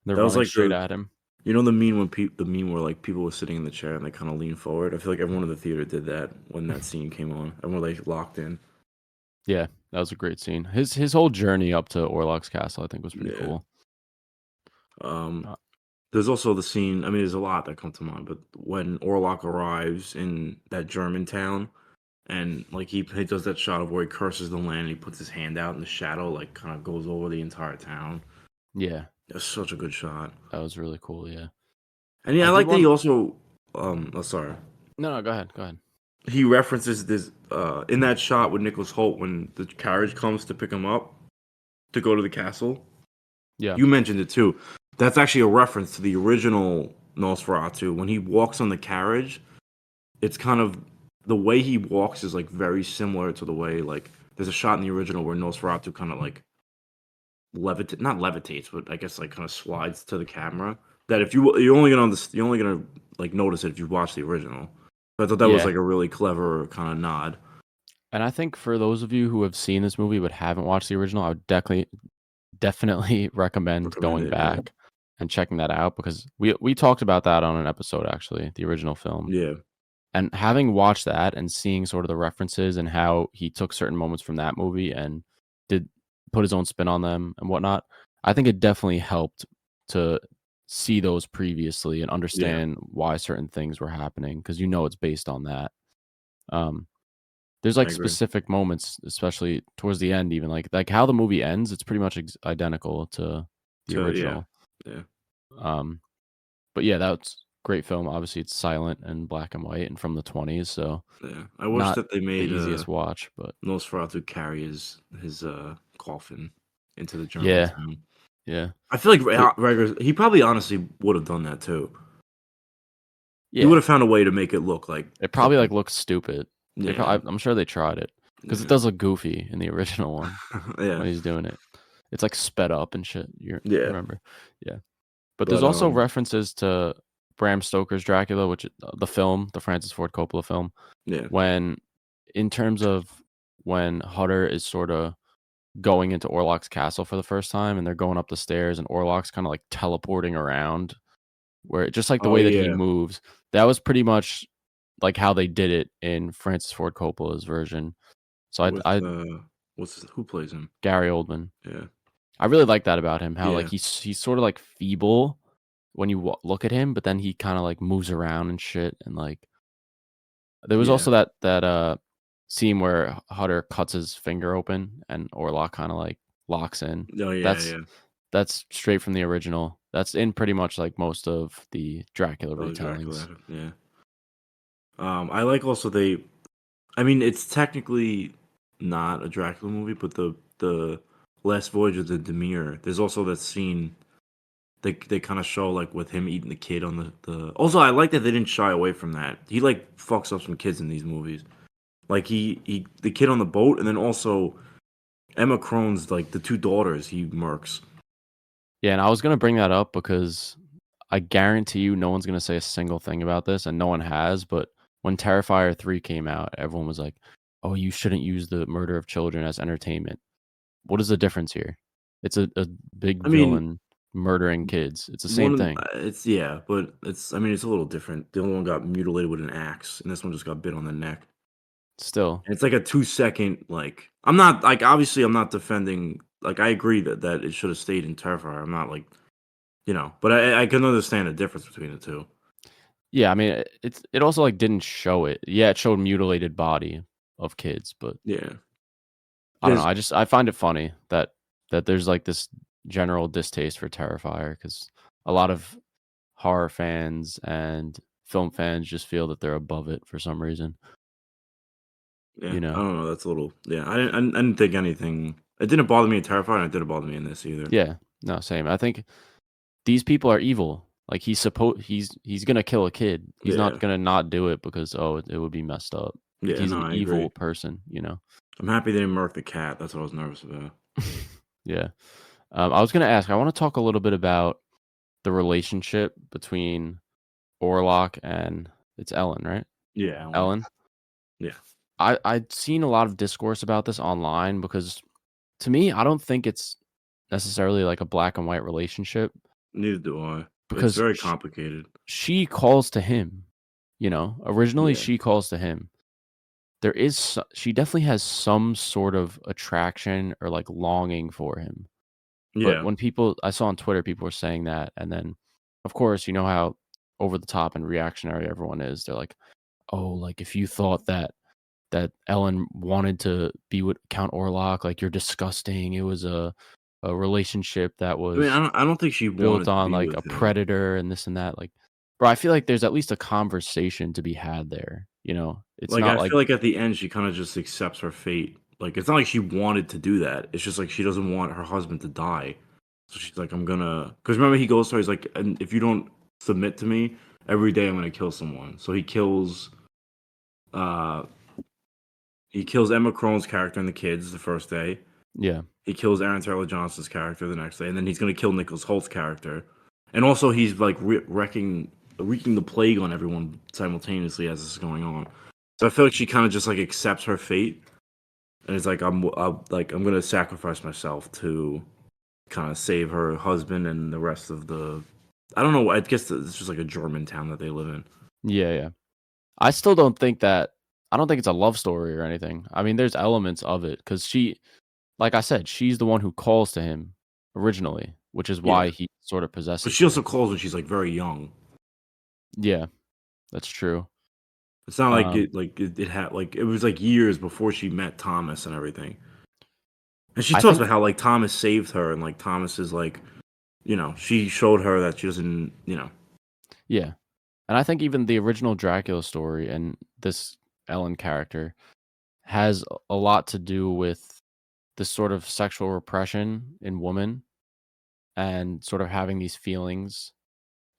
Speaker 1: They're
Speaker 2: That was
Speaker 1: running
Speaker 2: like
Speaker 1: straight
Speaker 2: the
Speaker 1: at him.
Speaker 2: you know the meme when the meme where, like, people were sitting in the chair and they kinda lean forward? I feel like everyone in the theater did that when that scene came on. Everyone, like, locked in.
Speaker 1: Yeah, that was a great scene. His whole journey up to Orlok's castle, I think, was pretty
Speaker 2: Yeah.
Speaker 1: cool.
Speaker 2: Um,
Speaker 1: Uh,
Speaker 2: there's also the scene I mean, there's a lot that come to mind, but when Orlok arrives in that German town and, like, he does that shot of where he curses the land and he puts his hand out and the shadow, like, kinda goes over the entire town.
Speaker 1: yeah,
Speaker 2: That's such a good shot.
Speaker 1: that was really cool, yeah.
Speaker 2: And yeah,
Speaker 1: I
Speaker 2: I
Speaker 1: did
Speaker 2: like that he
Speaker 1: want
Speaker 2: also oh, sorry.
Speaker 1: no, go ahead, go ahead.
Speaker 2: He references this in that shot with Nicholas Hoult when the carriage comes to pick him up to go to the castle.
Speaker 1: Yeah,
Speaker 2: You mentioned it too. That's actually a reference to the original Nosferatu. When he walks on the carriage, it's kind of the way he walks is like very similar to the way like there's a shot in the original where Nosferatu kind of like not levitates, but I guess like kind of slides to the camera. That if you're only gonna you're only gonna like notice it if you watch the original. But I thought that was
Speaker 1: yeah,
Speaker 2: like a really clever kind of nod.
Speaker 1: and I think for those of you who have seen this movie but haven't watched the original, I would definitely recommend
Speaker 2: Recommend
Speaker 1: going
Speaker 2: it. Yeah.
Speaker 1: back and checking that out because we talked about that on an episode actually, the original film.
Speaker 2: Yeah.
Speaker 1: And having watched that and seeing sort of the references and how he took certain moments from that movie and did put his own spin on them and whatnot, I think it definitely helped to see those previously and
Speaker 2: Yeah.
Speaker 1: understand why certain things were happening because you know it's based on that. Um, there's
Speaker 2: I
Speaker 1: like
Speaker 2: agree.
Speaker 1: specific moments, especially towards the end, even like how the movie ends. It's pretty much identical to the
Speaker 2: So yeah.
Speaker 1: original.
Speaker 2: Yeah.
Speaker 1: Um, but yeah, that's great film. Obviously, it's silent and black and white and from the 20s, so
Speaker 2: Yeah. I wish
Speaker 1: not
Speaker 2: that they
Speaker 1: the
Speaker 2: made
Speaker 1: easiest watch, but
Speaker 2: Nosferatu carry his coffin into the German
Speaker 1: yeah,
Speaker 2: town.
Speaker 1: yeah.
Speaker 2: I feel like
Speaker 1: There
Speaker 2: He probably honestly would have done that too. He would
Speaker 1: yeah,
Speaker 2: have found a way to make it look like
Speaker 1: it probably, like,
Speaker 2: something.
Speaker 1: looks stupid.
Speaker 2: Yeah.
Speaker 1: I'm sure they tried it because it
Speaker 2: Yeah.
Speaker 1: does look goofy in the original one
Speaker 2: Yeah.
Speaker 1: when he's doing it. It's, like, sped up and shit, you
Speaker 2: Yeah.
Speaker 1: remember? Yeah. But there's
Speaker 2: But
Speaker 1: also references to Bram Stoker's Dracula, which the film, the Francis Ford Coppola film,
Speaker 2: yeah.
Speaker 1: when in terms of when Hutter is sorta going into Orlok's castle for the first time, and they're going up the stairs, and Orlok's kinda, like, teleporting around, where just, like, the
Speaker 2: Oh
Speaker 1: way that he
Speaker 2: yeah.
Speaker 1: moves, that was pretty much, like, how they did it in Francis Ford Coppola's version. So
Speaker 2: With
Speaker 1: I
Speaker 2: who plays him?
Speaker 1: Gary Oldman.
Speaker 2: Yeah.
Speaker 1: I really like that about him, how, like,
Speaker 2: Yeah.
Speaker 1: he's sorta, like, feeble, when you look at him, but then he kind of like moves around and shit. And like there was
Speaker 2: Yeah.
Speaker 1: also that scene where Hutter cuts his finger open and Orlok kind of like locks in.
Speaker 2: Oh, yeah,
Speaker 1: That's
Speaker 2: yeah.
Speaker 1: that's straight from the original. That's in pretty much like most of the Dracula
Speaker 2: Oh,
Speaker 1: retellings.
Speaker 2: Dracula, yeah. I like also I mean, it's technically not a Dracula movie, but the Last Voyage of the Demir, there's also that scene they kind of show like with him eating the kid on the. Also, I like that they didn't shy away from that. He like fucks up some kids in these movies. Like he the kid on the boat, and then also Emma Crone's like the two daughters he murks.
Speaker 1: Yeah, and I was gonna bring that up because I guarantee you no one's gonna say a single thing about this, and no one has. But when Terrifier 3 came out, everyone was like, "Oh, you shouldn't use the murder of children as entertainment." What is the difference here? It's a big
Speaker 2: I mean,
Speaker 1: villain murdering kids. It's the
Speaker 2: one
Speaker 1: same
Speaker 2: of
Speaker 1: thing.
Speaker 2: it's yeah, but it's I mean it's a little different. The other one got mutilated with an axe, and this one just got bit on the neck.
Speaker 1: Still,
Speaker 2: And it's like a 2 second like I'm not like obviously I'm not defending like I agree that it should have stayed in Terrifier. I'm not like but I can understand the difference between the two.
Speaker 1: yeah. I mean, it also like didn't show it. Yeah, it showed mutilated body of kids, but
Speaker 2: Yeah.
Speaker 1: I don't know.
Speaker 2: Because
Speaker 1: I find it funny that there's like this general distaste for Terrifier because a lot of horror fans and film fans just feel that they're above it for some reason.
Speaker 2: yeah,
Speaker 1: You
Speaker 2: I
Speaker 1: know?
Speaker 2: don't know, that's a little yeah, I didn't think anything it didn't bother me in Terrifier, and it didn't bother me in this either.
Speaker 1: Yeah. No, same. I think these people are evil. Like he's gonna kill a kid. He's not
Speaker 2: Yeah.
Speaker 1: gonna not do it because it would be messed up. Like
Speaker 2: Yeah,
Speaker 1: he's
Speaker 2: no,
Speaker 1: an
Speaker 2: I agree.
Speaker 1: evil person. You know?
Speaker 2: I'm happy they didn't murk the cat, that's what I was nervous about.
Speaker 1: Yeah. I was gonna ask. I want to talk a little bit about the relationship between Orlok and it's Ellen, right?
Speaker 2: Yeah, Ellen.
Speaker 1: Ellen.
Speaker 2: Yeah.
Speaker 1: I'd seen a lot of discourse about this online because to me, I don't think it's necessarily like a black and white relationship
Speaker 2: Neither do I. It's
Speaker 1: because
Speaker 2: very complicated.
Speaker 1: she calls to him, originally
Speaker 2: Yeah.
Speaker 1: she calls to him. She definitely has some sort of attraction or like longing for him. But
Speaker 2: Yeah.
Speaker 1: when I saw on Twitter, people were saying that. And then, of course, you know how over the top and reactionary everyone is. They're like, oh, like if you thought that Ellen wanted to be with Count Orlok, like you're disgusting. It was a relationship that
Speaker 2: I mean,
Speaker 1: was
Speaker 2: I don't think she
Speaker 1: built
Speaker 2: wanted to
Speaker 1: on
Speaker 2: be
Speaker 1: like a
Speaker 2: with him.
Speaker 1: predator and this and that. Like, bro, I feel like there's at least a conversation to be had there. It's
Speaker 2: Like,
Speaker 1: not
Speaker 2: I
Speaker 1: like
Speaker 2: feel like at the end, she kinda just accepts her fate. Like, it's not like she wanted to do that. It's just like she doesn't want her husband to die. So she's like, "I'm gonna." Because remember he goes to her, he's like, "And if you don't submit to me, every day I'm gonna kill someone." So uh, he kills Emma Crone's character and the kids the first day.
Speaker 1: yeah,
Speaker 2: He kills Aaron Taylor Johnson's character the next day, and then he's gonna kill Nicholas Holt's character. And also he's like wreaking the plague on everyone simultaneously as this is going on. So I feel like she kind of just like accepts her fate, and it's like I'm gonna sacrifice myself to kind of save her husband and the rest of the. I don't know. I guess it's just like a German town that they live in.
Speaker 1: yeah, yeah. I still don't think that. I don't think it's a love story or anything. I mean, there's elements of it because like I said, she's the one who calls to him originally, which is
Speaker 2: Yeah,
Speaker 1: why he sort of
Speaker 2: but
Speaker 1: possesses
Speaker 2: she
Speaker 1: her.
Speaker 2: also calls when she's like very young.
Speaker 1: Yeah, that's true.
Speaker 2: It's not like
Speaker 1: Um,
Speaker 2: it had like it was like years before she met Thomas and everything. And she
Speaker 1: I
Speaker 2: talks about
Speaker 1: think
Speaker 2: how like Thomas saved her and like Thomas is like she showed her that she doesn't
Speaker 1: yeah, and I think even the original Dracula story and this Ellen character has a lot to do with this sort of sexual repression in women and sort of having these feelings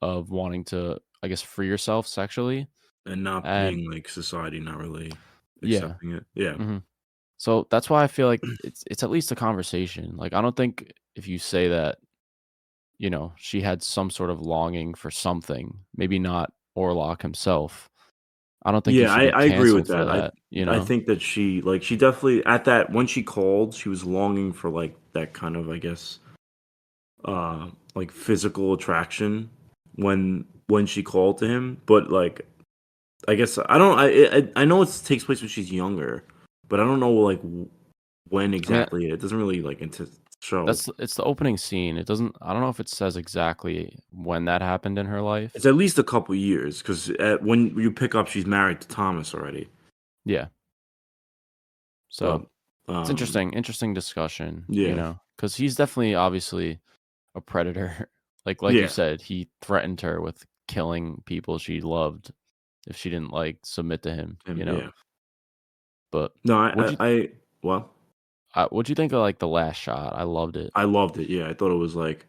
Speaker 1: of wanting to, I guess, free yourself sexually.
Speaker 2: and not
Speaker 1: And
Speaker 2: being like society not really
Speaker 1: yeah,
Speaker 2: accepting it. Yeah.
Speaker 1: mhm. So that's why I feel like it's at least a conversation. Like I don't think if you say that, she had some sort of longing for something, maybe not Orlok himself. I don't think you
Speaker 2: Yeah,
Speaker 1: should be
Speaker 2: I agree with
Speaker 1: canceled for
Speaker 2: that.
Speaker 1: that,
Speaker 2: I think that she definitely at that when she called, she was longing for like that kind of I guess like physical attraction when she called to him, but like I guess I don't I know it takes place when she's younger, but I don't know like when
Speaker 1: I mean,
Speaker 2: exactly it doesn't really like show.
Speaker 1: It's the opening scene. It doesn't I don't know if it says exactly when that happened in her life.
Speaker 2: It's at least a couple years because when you pick up, she's married to Thomas already.
Speaker 1: Yeah.
Speaker 2: But
Speaker 1: So, it's interesting discussion,
Speaker 2: yeah,
Speaker 1: because he's definitely obviously a predator. Like you
Speaker 2: yeah,
Speaker 1: said, he threatened her with killing people she loved if she didn't, like, submit to him,
Speaker 2: him, yeah.
Speaker 1: But
Speaker 2: No,
Speaker 1: what'd you
Speaker 2: well,
Speaker 1: what'd you think of, like, the last shot? I loved it.
Speaker 2: I loved it. Yeah, I thought it was like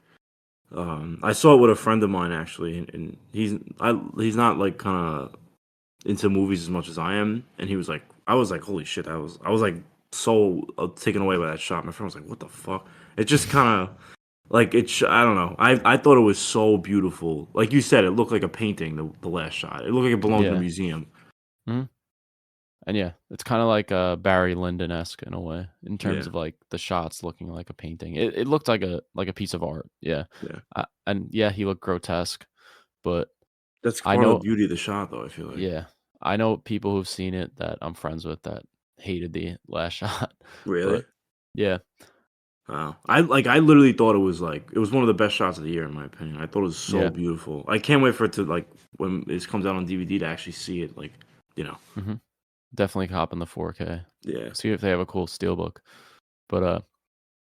Speaker 2: I saw it with a friend of mine actually, and he's not like kind of into movies as much as I am, and he was like, I was like, holy shit, I was like so taken away by that shot. My friend was like, what the fuck? It just kind of like I don't know. I thought it was so beautiful. Like you said, it looked like a painting. The last shot, it looked like it belonged in a
Speaker 1: Yeah.
Speaker 2: museum.
Speaker 1: Mhm. And yeah, it's kinda like, Barry Lyndon-esque in a way, in terms
Speaker 2: Yeah,
Speaker 1: of, like, the shots looking like a painting. It looked like a piece of art, yeah.
Speaker 2: yeah.
Speaker 1: And yeah, he looked grotesque, but
Speaker 2: That's
Speaker 1: I
Speaker 2: part of the
Speaker 1: know
Speaker 2: beauty of the shot, though. I feel like.
Speaker 1: yeah, I know people who've seen it that I'm friends with that hated the last shot,
Speaker 2: Really?
Speaker 1: but yeah,
Speaker 2: Wow. I literally thought it was one of the best shots of the year in my opinion. I thought it was so
Speaker 1: yeah,
Speaker 2: beautiful. I can't wait for it to like when it comes out on DVD to actually see it. Like, you know.
Speaker 1: mhm, definitely cop in the 4K.
Speaker 2: Yeah.
Speaker 1: See if they have a cool steelbook, but,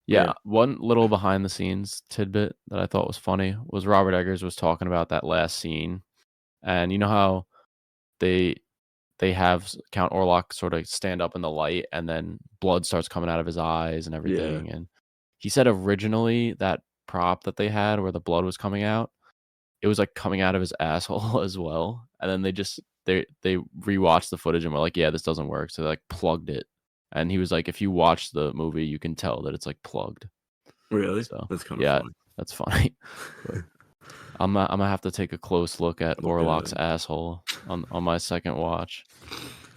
Speaker 2: Yeah.
Speaker 1: yeah, one little behind the scenes tidbit that I thought was funny was Robert Eggers was talking about that last scene, and you know how they they have Count Orlok sort of stand up in the light, and then blood starts coming out of his eyes and
Speaker 2: Yeah.
Speaker 1: everything, and he said originally that prop that they had where the blood was coming out, it was, like, coming out of his asshole as well, and then they rewatched the footage and were like, "Yeah, this doesn't work," so they, like, plugged it, and he was like, "If you watch the movie, you can tell that it's, like, plugged."
Speaker 2: Really?
Speaker 1: So,
Speaker 2: That's kind of
Speaker 1: yeah,
Speaker 2: funny.
Speaker 1: that's funny, but Imma have to take a close look at
Speaker 2: Look at
Speaker 1: Orlok's
Speaker 2: it.
Speaker 1: asshole on my second watch,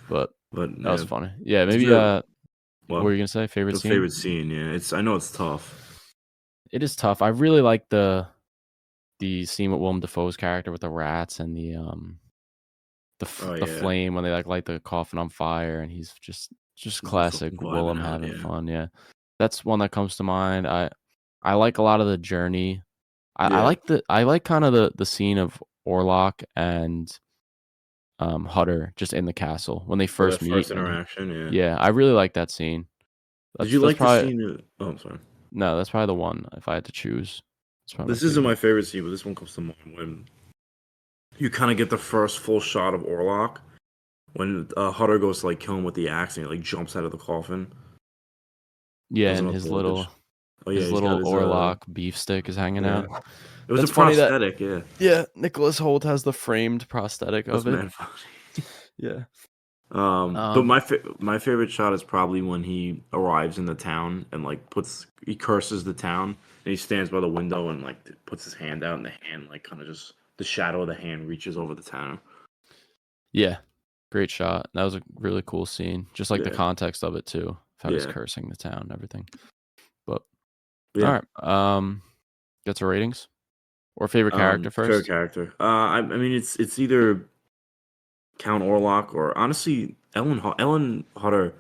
Speaker 1: but
Speaker 2: But
Speaker 1: that was
Speaker 2: yeah.
Speaker 1: funny. Yeah,
Speaker 2: Did
Speaker 1: maybe,
Speaker 2: you have
Speaker 1: what
Speaker 2: what?
Speaker 1: were you gonna say? Favorite
Speaker 2: The
Speaker 1: scene?
Speaker 2: favorite scene, yeah. I know it's tough.
Speaker 1: It is tough. I really like the scene with Willem Dafoe's character with the rats and
Speaker 2: Oh
Speaker 1: the
Speaker 2: yeah.
Speaker 1: flame when they, like, light the coffin on fire, and he's just
Speaker 2: Just
Speaker 1: classic
Speaker 2: fucking vibing
Speaker 1: Willem
Speaker 2: out,
Speaker 1: having
Speaker 2: yeah.
Speaker 1: fun, yeah. That's one that comes to mind. I like a lot of the journey.
Speaker 2: Yeah.
Speaker 1: I like kinda the scene of Orlok and, Hutter just in the castle when they
Speaker 2: For
Speaker 1: first
Speaker 2: that
Speaker 1: meet,
Speaker 2: first
Speaker 1: and
Speaker 2: interaction, yeah.
Speaker 1: yeah, I really like that scene.
Speaker 2: Did you
Speaker 1: That's
Speaker 2: like the
Speaker 1: probably
Speaker 2: scene oh, I'm sorry.
Speaker 1: no, that's probably the one if I had to choose. It's probably my
Speaker 2: This isn't
Speaker 1: favorite.
Speaker 2: my favorite scene, but this one comes to mind when you kinda get the first full shot of Orlok when, Hutter goes to, like, kill him with the axe and he, like, jumps out of the coffin. That
Speaker 1: Yeah,
Speaker 2: was
Speaker 1: and
Speaker 2: another village. Oh, yeah,
Speaker 1: his
Speaker 2: he's got
Speaker 1: little
Speaker 2: his,
Speaker 1: Orlok beef stick is hanging
Speaker 2: yeah.
Speaker 1: out.
Speaker 2: It was a
Speaker 1: That's funny that
Speaker 2: prosthetic, yeah.
Speaker 1: yeah, Nicholas Hoult has the framed prosthetic
Speaker 2: That's
Speaker 1: of it.
Speaker 2: mad funny.
Speaker 1: Yeah.
Speaker 2: But
Speaker 1: Um,
Speaker 2: my favorite shot is probably when he arrives in the town and, like, he curses the town, and he stands by the window and, like, puts his hand out, and the hand, like, kinda just the shadow of the hand reaches over the town.
Speaker 1: yeah, great shot. That was a really cool scene. Just like the
Speaker 2: Yeah,
Speaker 1: context of it too, of how he's
Speaker 2: yeah,
Speaker 1: cursing the town and everything. But
Speaker 2: yeah.
Speaker 1: all right, get to ratings or favorite character
Speaker 2: Favorite
Speaker 1: first.
Speaker 2: character. I mean, it's either Count Orlok or honestly Ellen Hutter.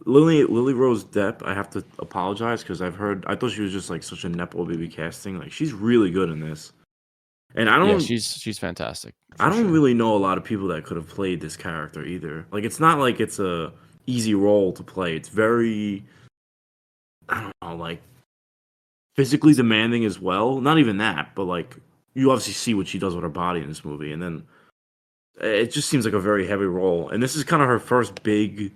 Speaker 2: Lily Rose Depp. I have to apologize because I thought she was just like such a nepo baby casting. Like she's really good in this, and
Speaker 1: Yeah, she's fantastic
Speaker 2: I
Speaker 1: for
Speaker 2: don't
Speaker 1: sure.
Speaker 2: really know a lot of people that could have played this character either. Like it's not like it's a easy role to play. It's very I don't know like physically demanding as well. Not even that, but like you obviously see what she does with her body in this movie, and then it just seems like a very heavy role. And this is kind of her first big,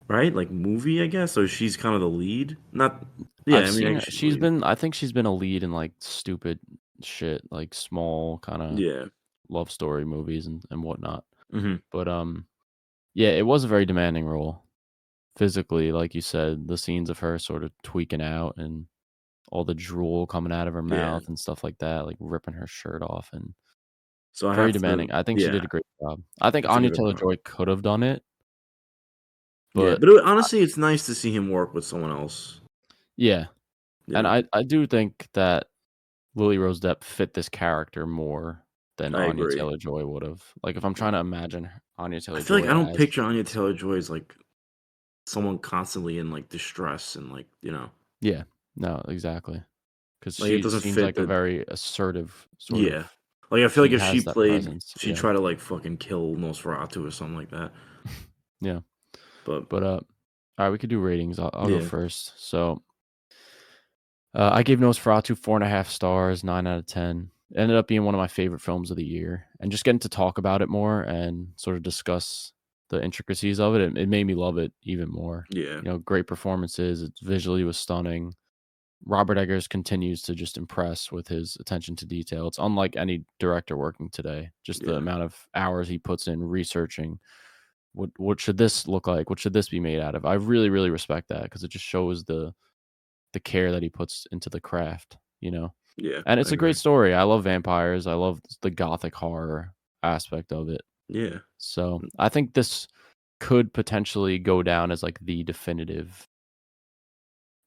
Speaker 2: right? Like movie, I guess. So she's kind of the lead. Not, yeah.
Speaker 1: I've
Speaker 2: I mean, I
Speaker 1: seen
Speaker 2: guess
Speaker 1: her.
Speaker 2: she's the lead.
Speaker 1: I think she's been a lead in like stupid shit, like small kind of
Speaker 2: Yeah.
Speaker 1: love story movies and whatnot.
Speaker 2: Hmm.
Speaker 1: But yeah, it was a very demanding role physically, like you said. The scenes of her sort of tweaking out and all the drool coming out of her
Speaker 2: Yeah.
Speaker 1: mouth and stuff like that, like ripping her shirt off, and
Speaker 2: So I
Speaker 1: very
Speaker 2: have to.
Speaker 1: demanding. I think she
Speaker 2: Yeah,
Speaker 1: did a great job. I think
Speaker 2: it's a
Speaker 1: Anya
Speaker 2: good part.
Speaker 1: Taylor-Joy could have done it,
Speaker 2: Yeah,
Speaker 1: but
Speaker 2: but honestly, it's nice to see him work with someone else.
Speaker 1: yeah,
Speaker 2: You
Speaker 1: and
Speaker 2: know,
Speaker 1: I do think that Lily Rose Depp fit this character more than
Speaker 2: I
Speaker 1: Anya
Speaker 2: agree.
Speaker 1: Taylor-Joy would have. Like, if I'm trying to imagine Anya
Speaker 2: I feel like
Speaker 1: Taylor-Joy
Speaker 2: I don't
Speaker 1: as
Speaker 2: picture Anya Taylor Joy as like someone constantly in like distress and like you know.
Speaker 1: Yeah. No, exactly. Because
Speaker 2: Like, it
Speaker 1: she
Speaker 2: doesn't
Speaker 1: seems
Speaker 2: fit
Speaker 1: like a
Speaker 2: the
Speaker 1: very assertive sort of.
Speaker 2: yeah. Like, I feel like
Speaker 1: She
Speaker 2: if she
Speaker 1: has that
Speaker 2: played,
Speaker 1: presence.
Speaker 2: she'd
Speaker 1: Yeah.
Speaker 2: try to, like, fucking kill Nosferatu or something like that.
Speaker 1: Yeah.
Speaker 2: But
Speaker 1: But all right, we could do ratings. I'll go
Speaker 2: yeah,
Speaker 1: first. So I gave Nosferatu 4.5 stars, 9 out of 10. It ended up being one of my favorite films of the year, and just getting to talk about it more and sort of discuss the intricacies of it, it made me love it even more.
Speaker 2: yeah,
Speaker 1: Great performances. It visually was stunning. Robert Eggers continues to just impress with his attention to detail. It's unlike any director working today. Just the
Speaker 2: yeah,
Speaker 1: amount of hours he puts in researching what should this look like? What should this be made out of? I really, really respect that because it just shows the care that he puts into the craft.
Speaker 2: yeah,
Speaker 1: And
Speaker 2: I
Speaker 1: it's a great
Speaker 2: agree.
Speaker 1: story. I love vampires. I love the gothic horror aspect of it.
Speaker 2: Yeah,
Speaker 1: So I think this could potentially go down as like the definitive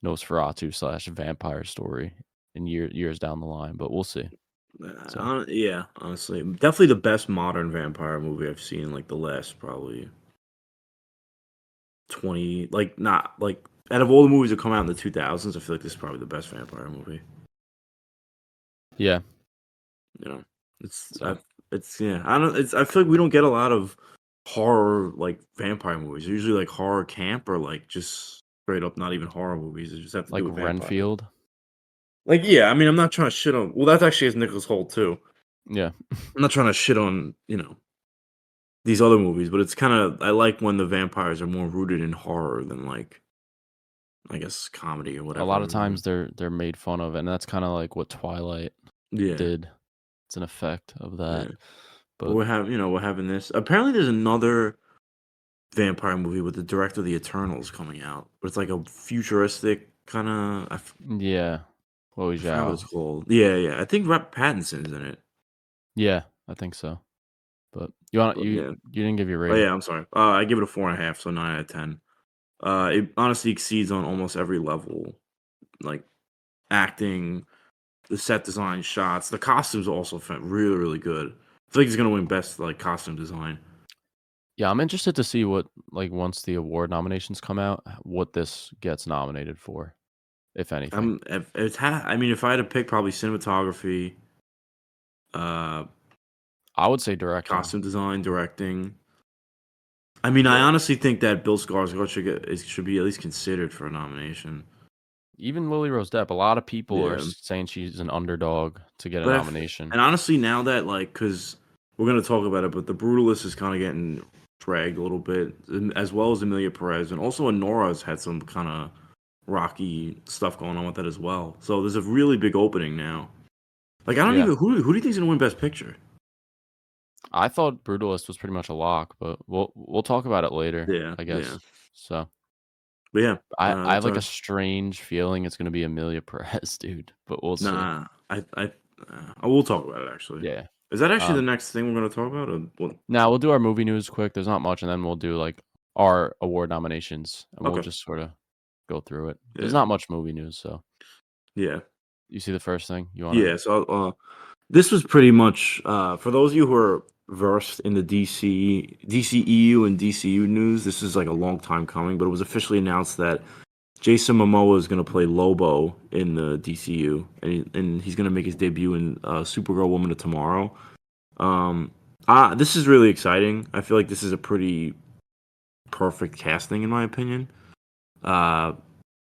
Speaker 1: Nosferatu slash vampire story in years down the line, but we'll see. So
Speaker 2: yeah, honestly, definitely the best modern vampire movie I've seen, like, the last probably 20, like, not like, out of all the movies that come out in the 2000s, I feel like this is probably the best vampire movie.
Speaker 1: yeah,
Speaker 2: You know, it's
Speaker 1: so
Speaker 2: yeah. I don't. It's I feel like we don't get a lot of horror like vampire movies. They're usually like horror camp or like just straight up not even horror movies. They just have to do
Speaker 1: like
Speaker 2: with vampires.
Speaker 1: Renfield.
Speaker 2: Like, yeah, I mean, I'm not trying to shit on. Well, that's actually is Nicholas Hoult too.
Speaker 1: Yeah,
Speaker 2: I'm not trying to shit on these other movies, but it's kind of I like when the vampires are more rooted in horror than like I guess comedy or
Speaker 1: a lot of
Speaker 2: whatever.
Speaker 1: times they're made fun of, and that's kind of like what Twilight
Speaker 2: Yeah,
Speaker 1: did. It's an effect of that.
Speaker 2: yeah. But
Speaker 1: But
Speaker 2: we're having this. Apparently, there's another vampire movie with the director of the Eternals coming out. But it's like a futuristic kind of.
Speaker 1: yeah, Chloe
Speaker 2: I forgot what it's
Speaker 1: Zhao.
Speaker 2: called. Yeah, yeah. I think Rep Pattinson's in it.
Speaker 1: Yeah, I think so. But you want
Speaker 2: But yeah.
Speaker 1: you didn't give your
Speaker 2: Oh
Speaker 1: rating.
Speaker 2: yeah. I'm sorry. I give it a 4.5, so 9 out of 10. It honestly exceeds on almost every level, like acting, the set design, shots, the costumes also really, really good. I feel like he's gonna win best like costume design.
Speaker 1: Yeah, I'm interested to see what like once the award nominations come out, what this gets nominated for, if anything.
Speaker 2: If I mean, if I had to pick, probably cinematography, uh,
Speaker 1: I would say directing.
Speaker 2: costume design, directing. I mean, I
Speaker 1: Yeah.
Speaker 2: honestly think that Bill Skarsgård should be at least considered for a nomination.
Speaker 1: Even Lily Rose Depp, a lot of people are
Speaker 2: Yeah,
Speaker 1: saying she's an underdog to get a
Speaker 2: but
Speaker 1: nomination.
Speaker 2: and honestly, now that like, because we're gonna talk about it, but the Brutalist is kind of getting dragged a little bit, as well as Amelia Perez, and also Nora's had some kind of rocky stuff going on with that as well. So there's a really big opening now. Like, I don't
Speaker 1: Yeah.
Speaker 2: even who do you think's gonna win Best Picture?
Speaker 1: I thought Brutalist was pretty much a lock, but we'll talk about it later,
Speaker 2: Yeah,
Speaker 1: I
Speaker 2: yeah,
Speaker 1: guess. So
Speaker 2: but yeah,
Speaker 1: I have
Speaker 2: that's
Speaker 1: like a
Speaker 2: our
Speaker 1: strange feeling it's gonna be Amelia Perez, dude, but we'll see.
Speaker 2: nah. I will talk about it actually.
Speaker 1: Yeah.
Speaker 2: Is that actually the
Speaker 1: Um,
Speaker 2: next thing we're gonna talk about? Or what?
Speaker 1: Now we'll do our movie news quick. There's not much, and then we'll do like our award nominations, and we'll
Speaker 2: Okay,
Speaker 1: just sort of go through it. There's
Speaker 2: yeah,
Speaker 1: not much movie news, so
Speaker 2: yeah,
Speaker 1: you see the first thing you wanna.
Speaker 2: yeah. So this was pretty much for those of you who are versed in the DCEU and DCU news. This is like a long time coming, but it was officially announced that Jason Momoa is going to play Lobo in the DCU, and he's going to make his debut in Supergirl Woman of Tomorrow. Um, this is really exciting. I feel like this is a pretty perfect casting, in my opinion. I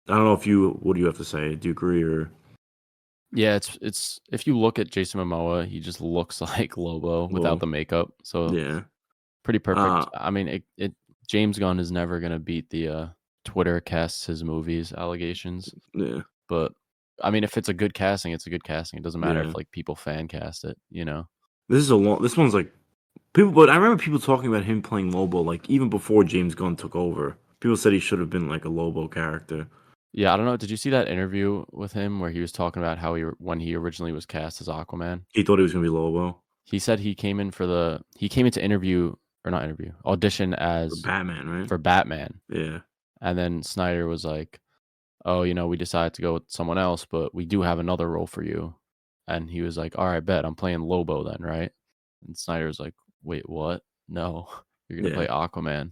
Speaker 2: don't know if what do you have to say? Do you agree or
Speaker 1: Yeah, it's if you look at Jason Momoa, he just looks like Lobo without
Speaker 2: well,
Speaker 1: the makeup, so
Speaker 2: yeah,
Speaker 1: pretty
Speaker 2: uh,
Speaker 1: perfect. I mean, it James Gunn is never gonna beat the, Twitter casts his movies allegations,
Speaker 2: yeah,
Speaker 1: but, I mean, if it's a good casting, it's a good casting. It doesn't matter
Speaker 2: yeah.
Speaker 1: if, like, people fan cast it?
Speaker 2: This is a long. This one's like people, but I remember people talking about him playing Lobo like even before James Gunn took over. People said he should have been like a Lobo character.
Speaker 1: Yeah, I don't know, did you see that interview with him where he was talking about how when he originally was cast as Aquaman?
Speaker 2: He thought he was gonna be Lobo
Speaker 1: He said he came into interview or not interview, audition
Speaker 2: for
Speaker 1: as
Speaker 2: Batman, right?
Speaker 1: for Batman,
Speaker 2: Yeah,
Speaker 1: and then Snyder was like, "Oh, we decided to go with someone else, but we do have another role for you." And he was like, "Alright, bet, I'm playing Lobo then, right?" And Snyder was like, "Wait, what? No, you're gonna
Speaker 2: yeah,
Speaker 1: play Aquaman."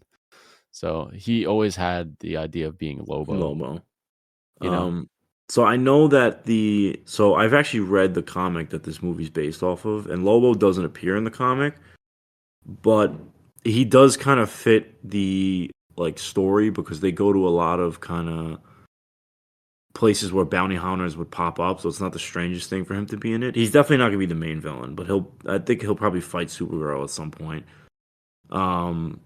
Speaker 1: So, he always had the idea of being Lobo,
Speaker 2: Lobo.
Speaker 1: you know?
Speaker 2: So I know that so I've actually read the comic that this movie's based off of, and Lobo doesn't appear in the comic, but he does kind of fit the like story because they go to a lot of kind of places where bounty hunters would pop up, so it's not the strangest thing for him to be in it. He's definitely not gonna be the main villain, but I think he'll probably fight Supergirl at some point. Um,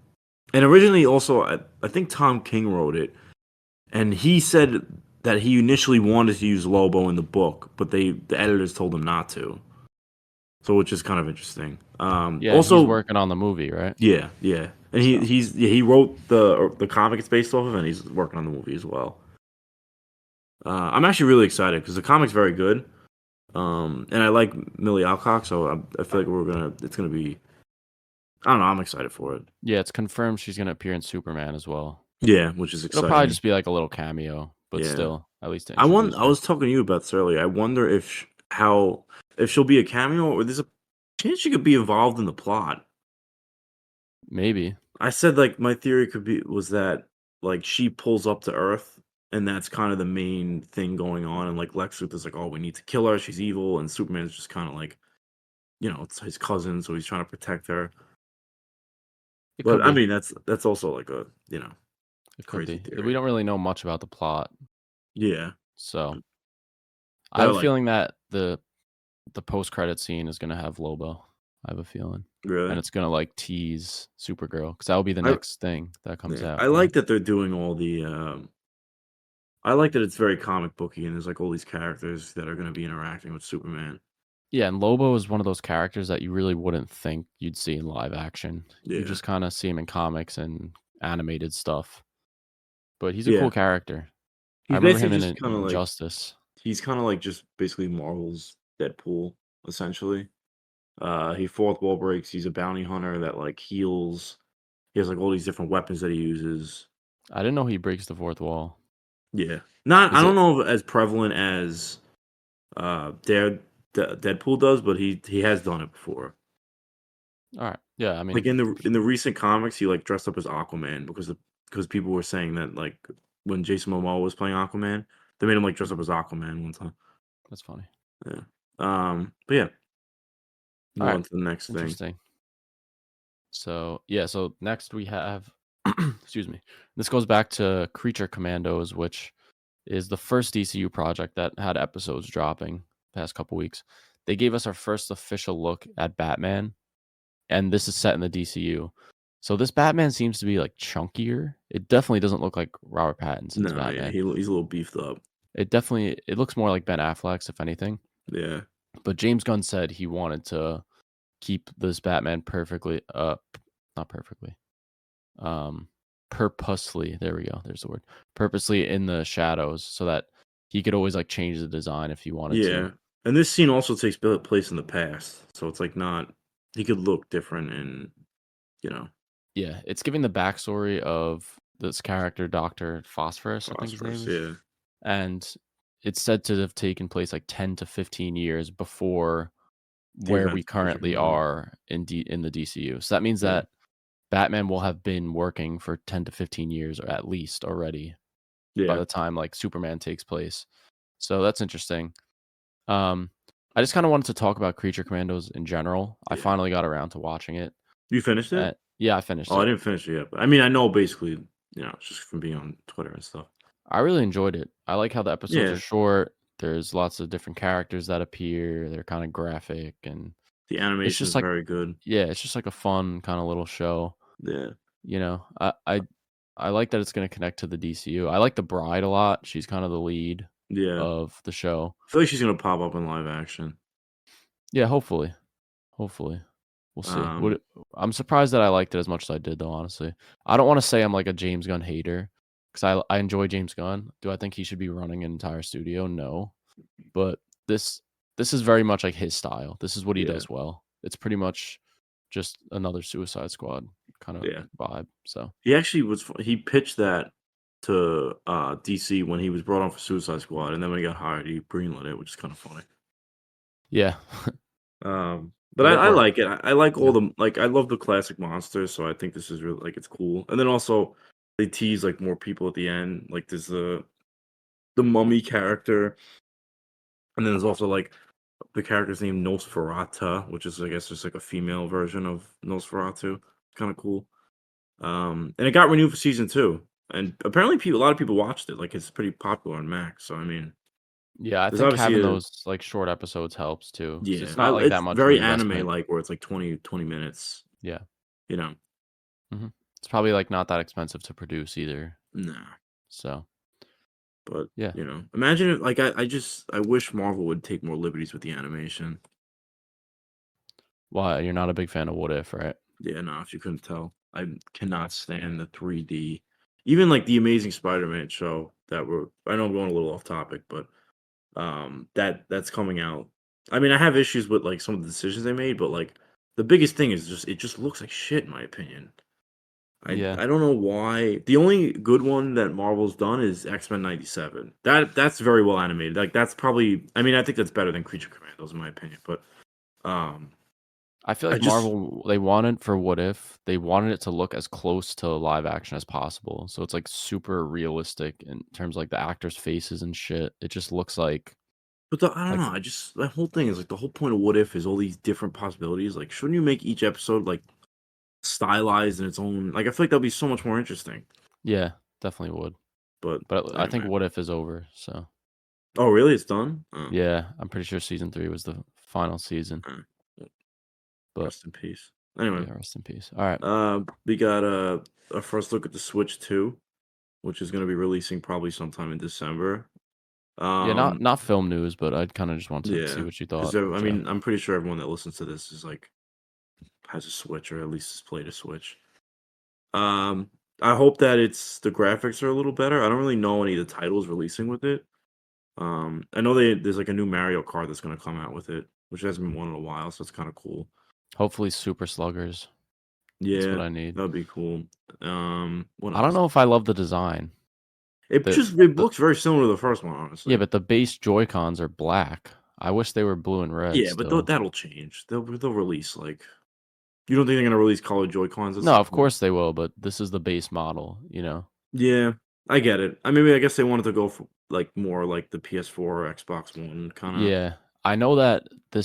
Speaker 2: and originally also I think Tom King wrote it, and he said that he initially wanted to use Lobo in the book, but the editors told him not to. So which is kind of interesting.
Speaker 1: Yeah, and he's
Speaker 2: Also,
Speaker 1: working on the movie, right?
Speaker 2: yeah, and
Speaker 1: So
Speaker 2: he wrote the comic it's based off of, and he's working on the movie as well. I'm actually really excited because the comic's very good, and I like Millie Alcock, so I feel like it's gonna be. I don't know. I'm excited for it.
Speaker 1: yeah, it's confirmed she's gonna appear in Superman as well.
Speaker 2: Yeah, which is
Speaker 1: It'll probably
Speaker 2: exciting.
Speaker 1: just be like a little cameo, but
Speaker 2: Yeah,
Speaker 1: still, at least to introduce
Speaker 2: I
Speaker 1: her.
Speaker 2: was talking to you about this earlier. I wonder if she'll be a cameo or there's a chance she could be involved in the plot.
Speaker 1: Maybe.
Speaker 2: I said like my theory was that like she pulls up to Earth and that's kind of the main thing going on, and like Lex Luthor's like, oh, we need to kill her, she's evil, and Superman's just kind of like, it's his cousin, so he's trying to protect her.
Speaker 1: It could
Speaker 2: But I
Speaker 1: be.
Speaker 2: mean, that's also like a
Speaker 1: It could
Speaker 2: crazy
Speaker 1: be. We
Speaker 2: theory.
Speaker 1: don't really know much about the plot,
Speaker 2: Yeah,
Speaker 1: so I
Speaker 2: but
Speaker 1: have
Speaker 2: I
Speaker 1: a
Speaker 2: like
Speaker 1: feeling that the post-credit scene is gonna have Lobo. I have a feeling. And
Speaker 2: really.
Speaker 1: it's gonna, like, tease Supergirl because that will be the
Speaker 2: I
Speaker 1: next thing that comes
Speaker 2: Yeah,
Speaker 1: out,
Speaker 2: I
Speaker 1: you know?
Speaker 2: like that they're doing all the. I like that it's very comic booky and there's like all these characters that are going to be interacting with Superman.
Speaker 1: Yeah, and Lobo is one of those characters that you really wouldn't think you'd see in live action. You
Speaker 2: Yeah,
Speaker 1: just kinda see him in comics and animated stuff, but he's a cool
Speaker 2: yeah.
Speaker 1: character. I
Speaker 2: He's
Speaker 1: remember
Speaker 2: basically
Speaker 1: him in
Speaker 2: just kind of like
Speaker 1: Injustice.
Speaker 2: he's kind of like just basically Marvel's Deadpool, essentially. He fourth wall breaks. He's a bounty hunter that like heals. He has like all these different weapons that he uses.
Speaker 1: I didn't know he breaks the fourth wall.
Speaker 2: Yeah, not I
Speaker 1: Is
Speaker 2: don't
Speaker 1: it
Speaker 2: know if as prevalent as Deadpool does, but he has done it before.
Speaker 1: alright. Yeah, I mean,
Speaker 2: Like in the recent comics, he like dressed up as Aquaman because people were saying that like when Jason Momoa was playing Aquaman, they made him like dress up as Aquaman one time.
Speaker 1: that's funny.
Speaker 2: Yeah. But yeah, move
Speaker 1: Alright,
Speaker 2: on to the next thing.
Speaker 1: interesting. So, yeah, so next we have excuse me. This goes back to Creature Commandos, which is the first DCU project that had episodes dropping past couple weeks. They gave us our first official look at Batman, and this is set in the DCU. So this Batman seems to be like chunkier. It definitely doesn't look like Robert Pattinson's
Speaker 2: No, yeah,
Speaker 1: Batman.
Speaker 2: he's a little beefed up.
Speaker 1: It looks more like Ben Affleck's, if anything.
Speaker 2: Yeah,
Speaker 1: But James Gunn said he wanted to keep this Batman not perfectly, um, purposely, there we go, there's the word, purposely in the shadows so that he could always, like, change the design if he wanted to.
Speaker 2: yeah. And this scene also takes place in the past, so it's like not. He could look different, and you know,
Speaker 1: Yeah, it's giving the backstory of this character, Dr. Phosphorus, I think his name
Speaker 2: phosphorus.
Speaker 1: is,
Speaker 2: Yeah,
Speaker 1: and it's said to have taken place, like, 10 to 15 years before
Speaker 2: the
Speaker 1: where we
Speaker 2: events of Creature
Speaker 1: currently
Speaker 2: Commandos.
Speaker 1: are in the DCU. So that means
Speaker 2: Yeah,
Speaker 1: that Batman will have been working for 10 to 15 years or at least already by
Speaker 2: yeah,
Speaker 1: the time, like, Superman takes place. So that's interesting. Um, I just kinda wanted to talk about Creature Commandos in general. I
Speaker 2: yeah.
Speaker 1: finally got around to watching it.
Speaker 2: You finished it?
Speaker 1: Yeah, I finished
Speaker 2: Oh, I
Speaker 1: it.
Speaker 2: didn't finish it yet. But I mean, I know basically, just from being on Twitter and stuff.
Speaker 1: I really enjoyed it. I like how the episodes are
Speaker 2: Yeah,
Speaker 1: short. There's lots of different characters that appear. They're kinda graphic, and
Speaker 2: the
Speaker 1: it's
Speaker 2: animation
Speaker 1: just
Speaker 2: is
Speaker 1: like
Speaker 2: very good.
Speaker 1: yeah, it's just like a fun kinda little show,
Speaker 2: Yeah,
Speaker 1: you know? I like that it's gonna connect to the DCU. I like the Bride a lot. She's kind of the lead
Speaker 2: yeah.
Speaker 1: of the show.
Speaker 2: I feel like she's gonna pop up in live action.
Speaker 1: Yeah, hopefully. Hopefully. We'll see.
Speaker 2: Um,
Speaker 1: I'm surprised that I liked it as much as I did, though, honestly. I don't wanna say I'm like a James Gunn hater, 'cause I enjoy James Gunn. Do I think he should be running an entire studio? No. But this this is very much like his style. This is what he
Speaker 2: yeah,
Speaker 1: does well. It's pretty much just another Suicide Squad kinda
Speaker 2: yeah.
Speaker 1: vibe, so
Speaker 2: He pitched that to DC when he was brought on for Suicide Squad, and then when he got hired, he greenlit it, which is kind of funny.
Speaker 1: yeah.
Speaker 2: But
Speaker 1: But it
Speaker 2: I
Speaker 1: worked,
Speaker 2: like it. I like
Speaker 1: you
Speaker 2: all
Speaker 1: know?
Speaker 2: the like. I love the classic monsters, so I think this is really like it's cool. And then also they tease like more people at the end. Like there's the mummy character, and then there's also like the character's name Nosferatu, which is I guess just like a female version of Nosferatu. Kind of cool. And it got renewed for season 2, and apparently a lot of people watched it. Like it's pretty popular on Max. So I mean,
Speaker 1: Yeah, I
Speaker 2: there's
Speaker 1: think
Speaker 2: obviously
Speaker 1: having
Speaker 2: a
Speaker 1: those, like, short episodes helps too, because
Speaker 2: yeah,
Speaker 1: it's not, like, that
Speaker 2: it's
Speaker 1: much of an
Speaker 2: very anime
Speaker 1: investment.
Speaker 2: like where it's like 20 minutes.
Speaker 1: Yeah.
Speaker 2: You know,
Speaker 1: Mhm. It's probably, like, not that expensive to produce either,
Speaker 2: nah.
Speaker 1: so,
Speaker 2: But
Speaker 1: yeah.
Speaker 2: imagine it. Like I wish Marvel would take more liberties with the animation.
Speaker 1: Why, you're not a big fan of What If, right?
Speaker 2: Yeah, no, if you couldn't tell, I cannot stand the 3D. Even like the Amazing Spider-Man show that we're I know I'm going a little off topic, but that's coming out. I mean, I have issues with like some of the decisions they made, but like the biggest thing is just it just looks like shit in my opinion.
Speaker 1: Yeah.
Speaker 2: I don't know why. The only good one that Marvel's done is X-Men 97. That's very well animated. Like that's probably I mean, I think that's better than Creature Commandos in my opinion, but um
Speaker 1: I feel
Speaker 2: I
Speaker 1: like
Speaker 2: just
Speaker 1: Marvel, they wanted for What If, they wanted it to look as close to live action as possible, so it's, like, super realistic in terms of, like, the actors' faces and shit. It just looks
Speaker 2: but I don't
Speaker 1: like
Speaker 2: know. I just that whole thing is like the whole point of What If is all these different possibilities. Like, shouldn't you make each episode like stylized in its own? Like, I feel like that'd be so much more interesting.
Speaker 1: yeah, definitely would.
Speaker 2: But
Speaker 1: But I think
Speaker 2: anyway,
Speaker 1: What If is over, so,
Speaker 2: oh really? It's done? Oh,
Speaker 1: yeah, I'm pretty sure season 3 was the final season,
Speaker 2: uh, well,
Speaker 1: but
Speaker 2: rest in peace. Anyway,
Speaker 1: yeah, rest in peace. Alright.
Speaker 2: we got a first look at the Switch 2, which is going to be releasing probably sometime in December.
Speaker 1: Yeah,
Speaker 2: Um,
Speaker 1: not film news, but I kinda just wanted to see
Speaker 2: yeah,
Speaker 1: what you
Speaker 2: because
Speaker 1: thought in
Speaker 2: I
Speaker 1: general.
Speaker 2: mean, I'm pretty sure everyone that listens to this is like has a Switch or at least has played a Switch. Um, I hope that it's the graphics are a little better. I don't really know any of the titles releasing with it. I know there's like a new Mario Kart that's gonna come out with it, which hasn't been one in a while, so it's kind of cool.
Speaker 1: Hopefully Super Sluggers. That's what
Speaker 2: Yeah,
Speaker 1: I need.
Speaker 2: that'd be cool. What
Speaker 1: I don't
Speaker 2: else?
Speaker 1: know if I love the design.
Speaker 2: It
Speaker 1: The
Speaker 2: looks very similar to the first one,
Speaker 1: Yeah,
Speaker 2: honestly.
Speaker 1: but the base Joy-Cons are black. I wish they were blue and red
Speaker 2: Yeah, but
Speaker 1: still.
Speaker 2: that'll change. They'll release like you don't think they're gonna release colored Joy Cons at
Speaker 1: No,
Speaker 2: some
Speaker 1: of
Speaker 2: point?
Speaker 1: course they will, but this is the base model, you know?
Speaker 2: Yeah, I get it. I guess they wanted to go for like more like the PS4 or Xbox One kind of.
Speaker 1: Yeah. I know that the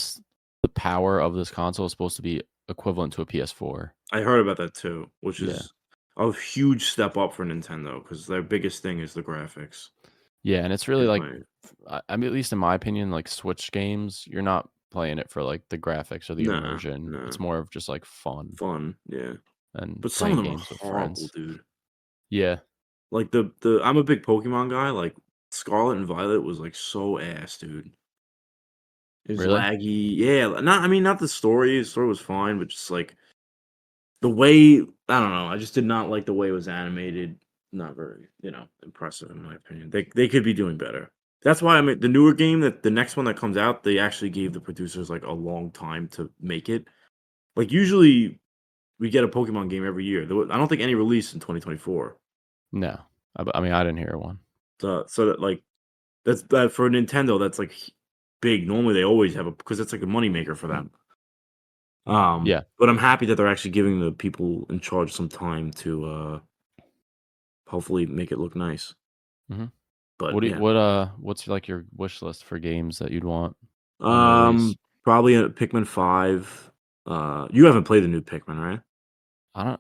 Speaker 1: power of this console is supposed to be equivalent to a PS4.
Speaker 2: I heard about that too, which
Speaker 1: Yeah.
Speaker 2: is a huge step up for Nintendo because their biggest thing is the graphics.
Speaker 1: Yeah, and it's really
Speaker 2: Is
Speaker 1: like
Speaker 2: my
Speaker 1: I mean, at least in my opinion, like Switch games, you're not playing it for like the graphics or the
Speaker 2: nah,
Speaker 1: immersion.
Speaker 2: nah,
Speaker 1: It's more of just like fun
Speaker 2: fun, yeah.
Speaker 1: and
Speaker 2: But some of
Speaker 1: playing
Speaker 2: them are
Speaker 1: games with
Speaker 2: horrible,
Speaker 1: friends.
Speaker 2: dude.
Speaker 1: Yeah.
Speaker 2: Like the I'm a big Pokemon guy. Like Scarlet and Violet was like so ass, dude. It was
Speaker 1: Really?
Speaker 2: laggy. Yeah, not I mean not the story. The story was fine, but just like the way I don't know. I just did not like the way it was animated. Not very, impressive in my opinion. They could be doing better. That's why I mean the newer game that the next one that comes out, they actually gave the producers like a long time to make it. Like usually we get a Pokemon game every year. I don't think any released in 2024.
Speaker 1: No. I mean, I didn't hear one.
Speaker 2: So that like that for Nintendo, that's like big. Normally they always have a because it's like a moneymaker for them.
Speaker 1: Yeah.
Speaker 2: But I'm happy that they're actually giving the people in charge some time to hopefully make it look nice.
Speaker 1: Mhm.
Speaker 2: But yeah.
Speaker 1: What's like your wish list for games that you'd want on release?
Speaker 2: Um Probably a Pikmin 5. You haven't played the new Pikmin, right?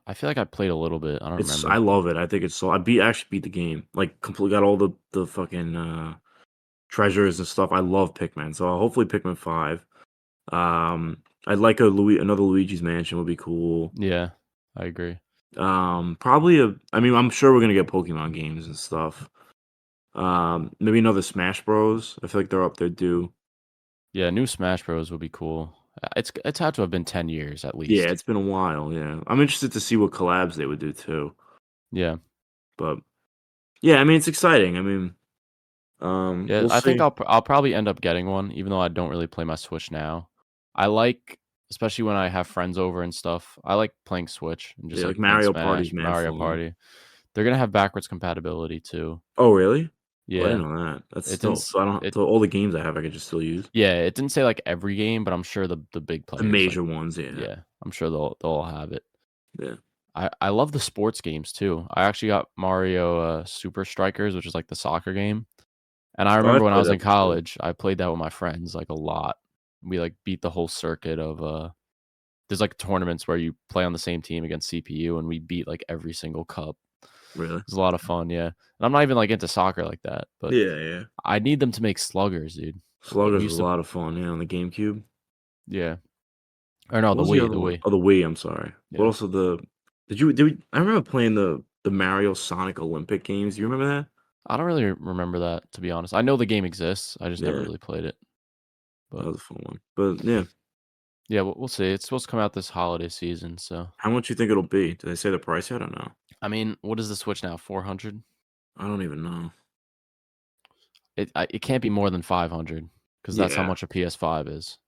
Speaker 1: I feel like I played a little bit. I don't
Speaker 2: I
Speaker 1: remember.
Speaker 2: love it. I think it's so I actually beat the game. Like completely got all the fucking treasures and stuff. I love Pikmin. So hopefully Pikmin 5. I'd like another Luigi's Mansion would be cool.
Speaker 1: Yeah. I agree.
Speaker 2: Probably I mean, I'm sure we're gonna get Pokemon games and stuff. Maybe another Smash Bros. I feel like they're up there due.
Speaker 1: Yeah, new Smash Bros would be cool. It's had to have been 10 years at
Speaker 2: Yeah,
Speaker 1: least.
Speaker 2: it's been a while. Yeah, I'm interested to see what collabs they would do too.
Speaker 1: Yeah.
Speaker 2: But yeah, I mean, it's exciting. I mean,
Speaker 1: Yeah,
Speaker 2: we'll
Speaker 1: I think
Speaker 2: see.
Speaker 1: I'll probably end up getting one even though I don't really play my Switch now. I like especially when I have friends over and stuff, I like playing Switch and just,
Speaker 2: Yeah,
Speaker 1: like,
Speaker 2: like
Speaker 1: playing
Speaker 2: Mario Party's
Speaker 1: Smash,
Speaker 2: mad
Speaker 1: Mario
Speaker 2: fun.
Speaker 1: Party. They're gonna have backwards compatibility too.
Speaker 2: Oh, really? Oh, I
Speaker 1: Yeah.
Speaker 2: didn't know that. That's
Speaker 1: It didn't
Speaker 2: still
Speaker 1: s
Speaker 2: so I don't.
Speaker 1: it
Speaker 2: So all the games I have, I could just still use
Speaker 1: Yeah, it didn't say, like, every game, but I'm sure the big
Speaker 2: the
Speaker 1: players, like
Speaker 2: major ones. Yeah,
Speaker 1: yeah, I'm sure they'll all have it.
Speaker 2: yeah.
Speaker 1: I love the sports games too. I actually got Mario, Super Strikers, which is like the soccer game. And I
Speaker 2: Oh, I
Speaker 1: remember when I
Speaker 2: played
Speaker 1: was
Speaker 2: that
Speaker 1: in
Speaker 2: before.
Speaker 1: college, I played that with my friends, like, a lot. We, like, beat the whole circuit of, there's, like, tournaments where you play on the same team against CPU, and we beat, like, every single cup.
Speaker 2: Really?
Speaker 1: It was a lot of fun, yeah. And I'm not even, like, into soccer like that, but
Speaker 2: Yeah, yeah.
Speaker 1: I need them to make sluggers, dude. We
Speaker 2: Sluggers was
Speaker 1: used
Speaker 2: a
Speaker 1: to
Speaker 2: lot of fun, yeah, on the GameCube.
Speaker 1: yeah. Or no,
Speaker 2: What
Speaker 1: the
Speaker 2: was the
Speaker 1: Wii,
Speaker 2: other
Speaker 1: the
Speaker 2: one?
Speaker 1: Wii.
Speaker 2: Oh, the Wii, I'm sorry. But
Speaker 1: Yeah.
Speaker 2: also I remember playing the Mario Sonic Olympic games. Do you remember that?
Speaker 1: I don't really remember that, to be honest. I know the game exists, I just never
Speaker 2: Yeah,
Speaker 1: really played it,
Speaker 2: that
Speaker 1: but
Speaker 2: was a fun one. But yeah,
Speaker 1: yeah, we'll see. It's supposed to come out this holiday season, so
Speaker 2: how much you think it'll be? Did they say the price yet or no?
Speaker 1: I mean, what is the Switch now, 400?
Speaker 2: I don't even know.
Speaker 1: It can't be more than 500 because that's how
Speaker 2: Yeah.
Speaker 1: much a PS5 is,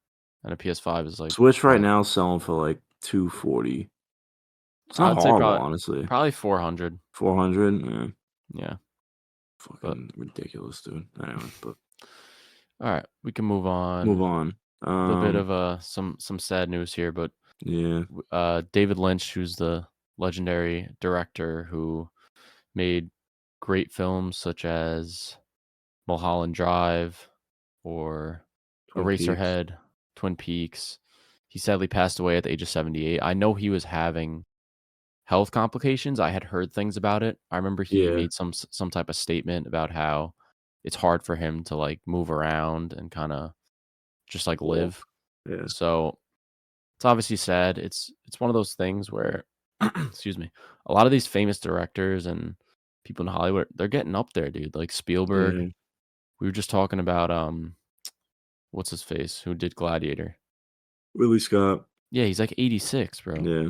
Speaker 1: and a PS5 is, like,
Speaker 2: Switch right
Speaker 1: five
Speaker 2: now is selling for like 240. It's not
Speaker 1: I'd say
Speaker 2: horrible, honestly.
Speaker 1: probably 400.
Speaker 2: 400, yeah,
Speaker 1: Yeah, but
Speaker 2: fucking ridiculous, dude. Anyway, but
Speaker 1: alright, we can move on.
Speaker 2: move on.
Speaker 1: A little bit of, some sad news here, but
Speaker 2: Yeah,
Speaker 1: David Lynch, who's the legendary director who made great films such as Mulholland Drive or
Speaker 2: Twin Peaks.
Speaker 1: Eraserhead, Twin Peaks. He sadly passed away at the age of 78. I know he was having health complications. I had heard things about it. I remember he
Speaker 2: Yeah,
Speaker 1: made some type of statement about how it's hard for him to, like, move around and kinda just, like,
Speaker 2: walk.
Speaker 1: live.
Speaker 2: Yeah,
Speaker 1: So, it's obviously sad. It's one of those things where excuse me, a lot of these famous directors and people in Hollywood, they're getting up there, dude. Like Spielberg.
Speaker 2: yeah.
Speaker 1: We were just talking about what's his face, who did Gladiator.
Speaker 2: Ridley Scott.
Speaker 1: Yeah, he's like 86, bro.
Speaker 2: Yeah.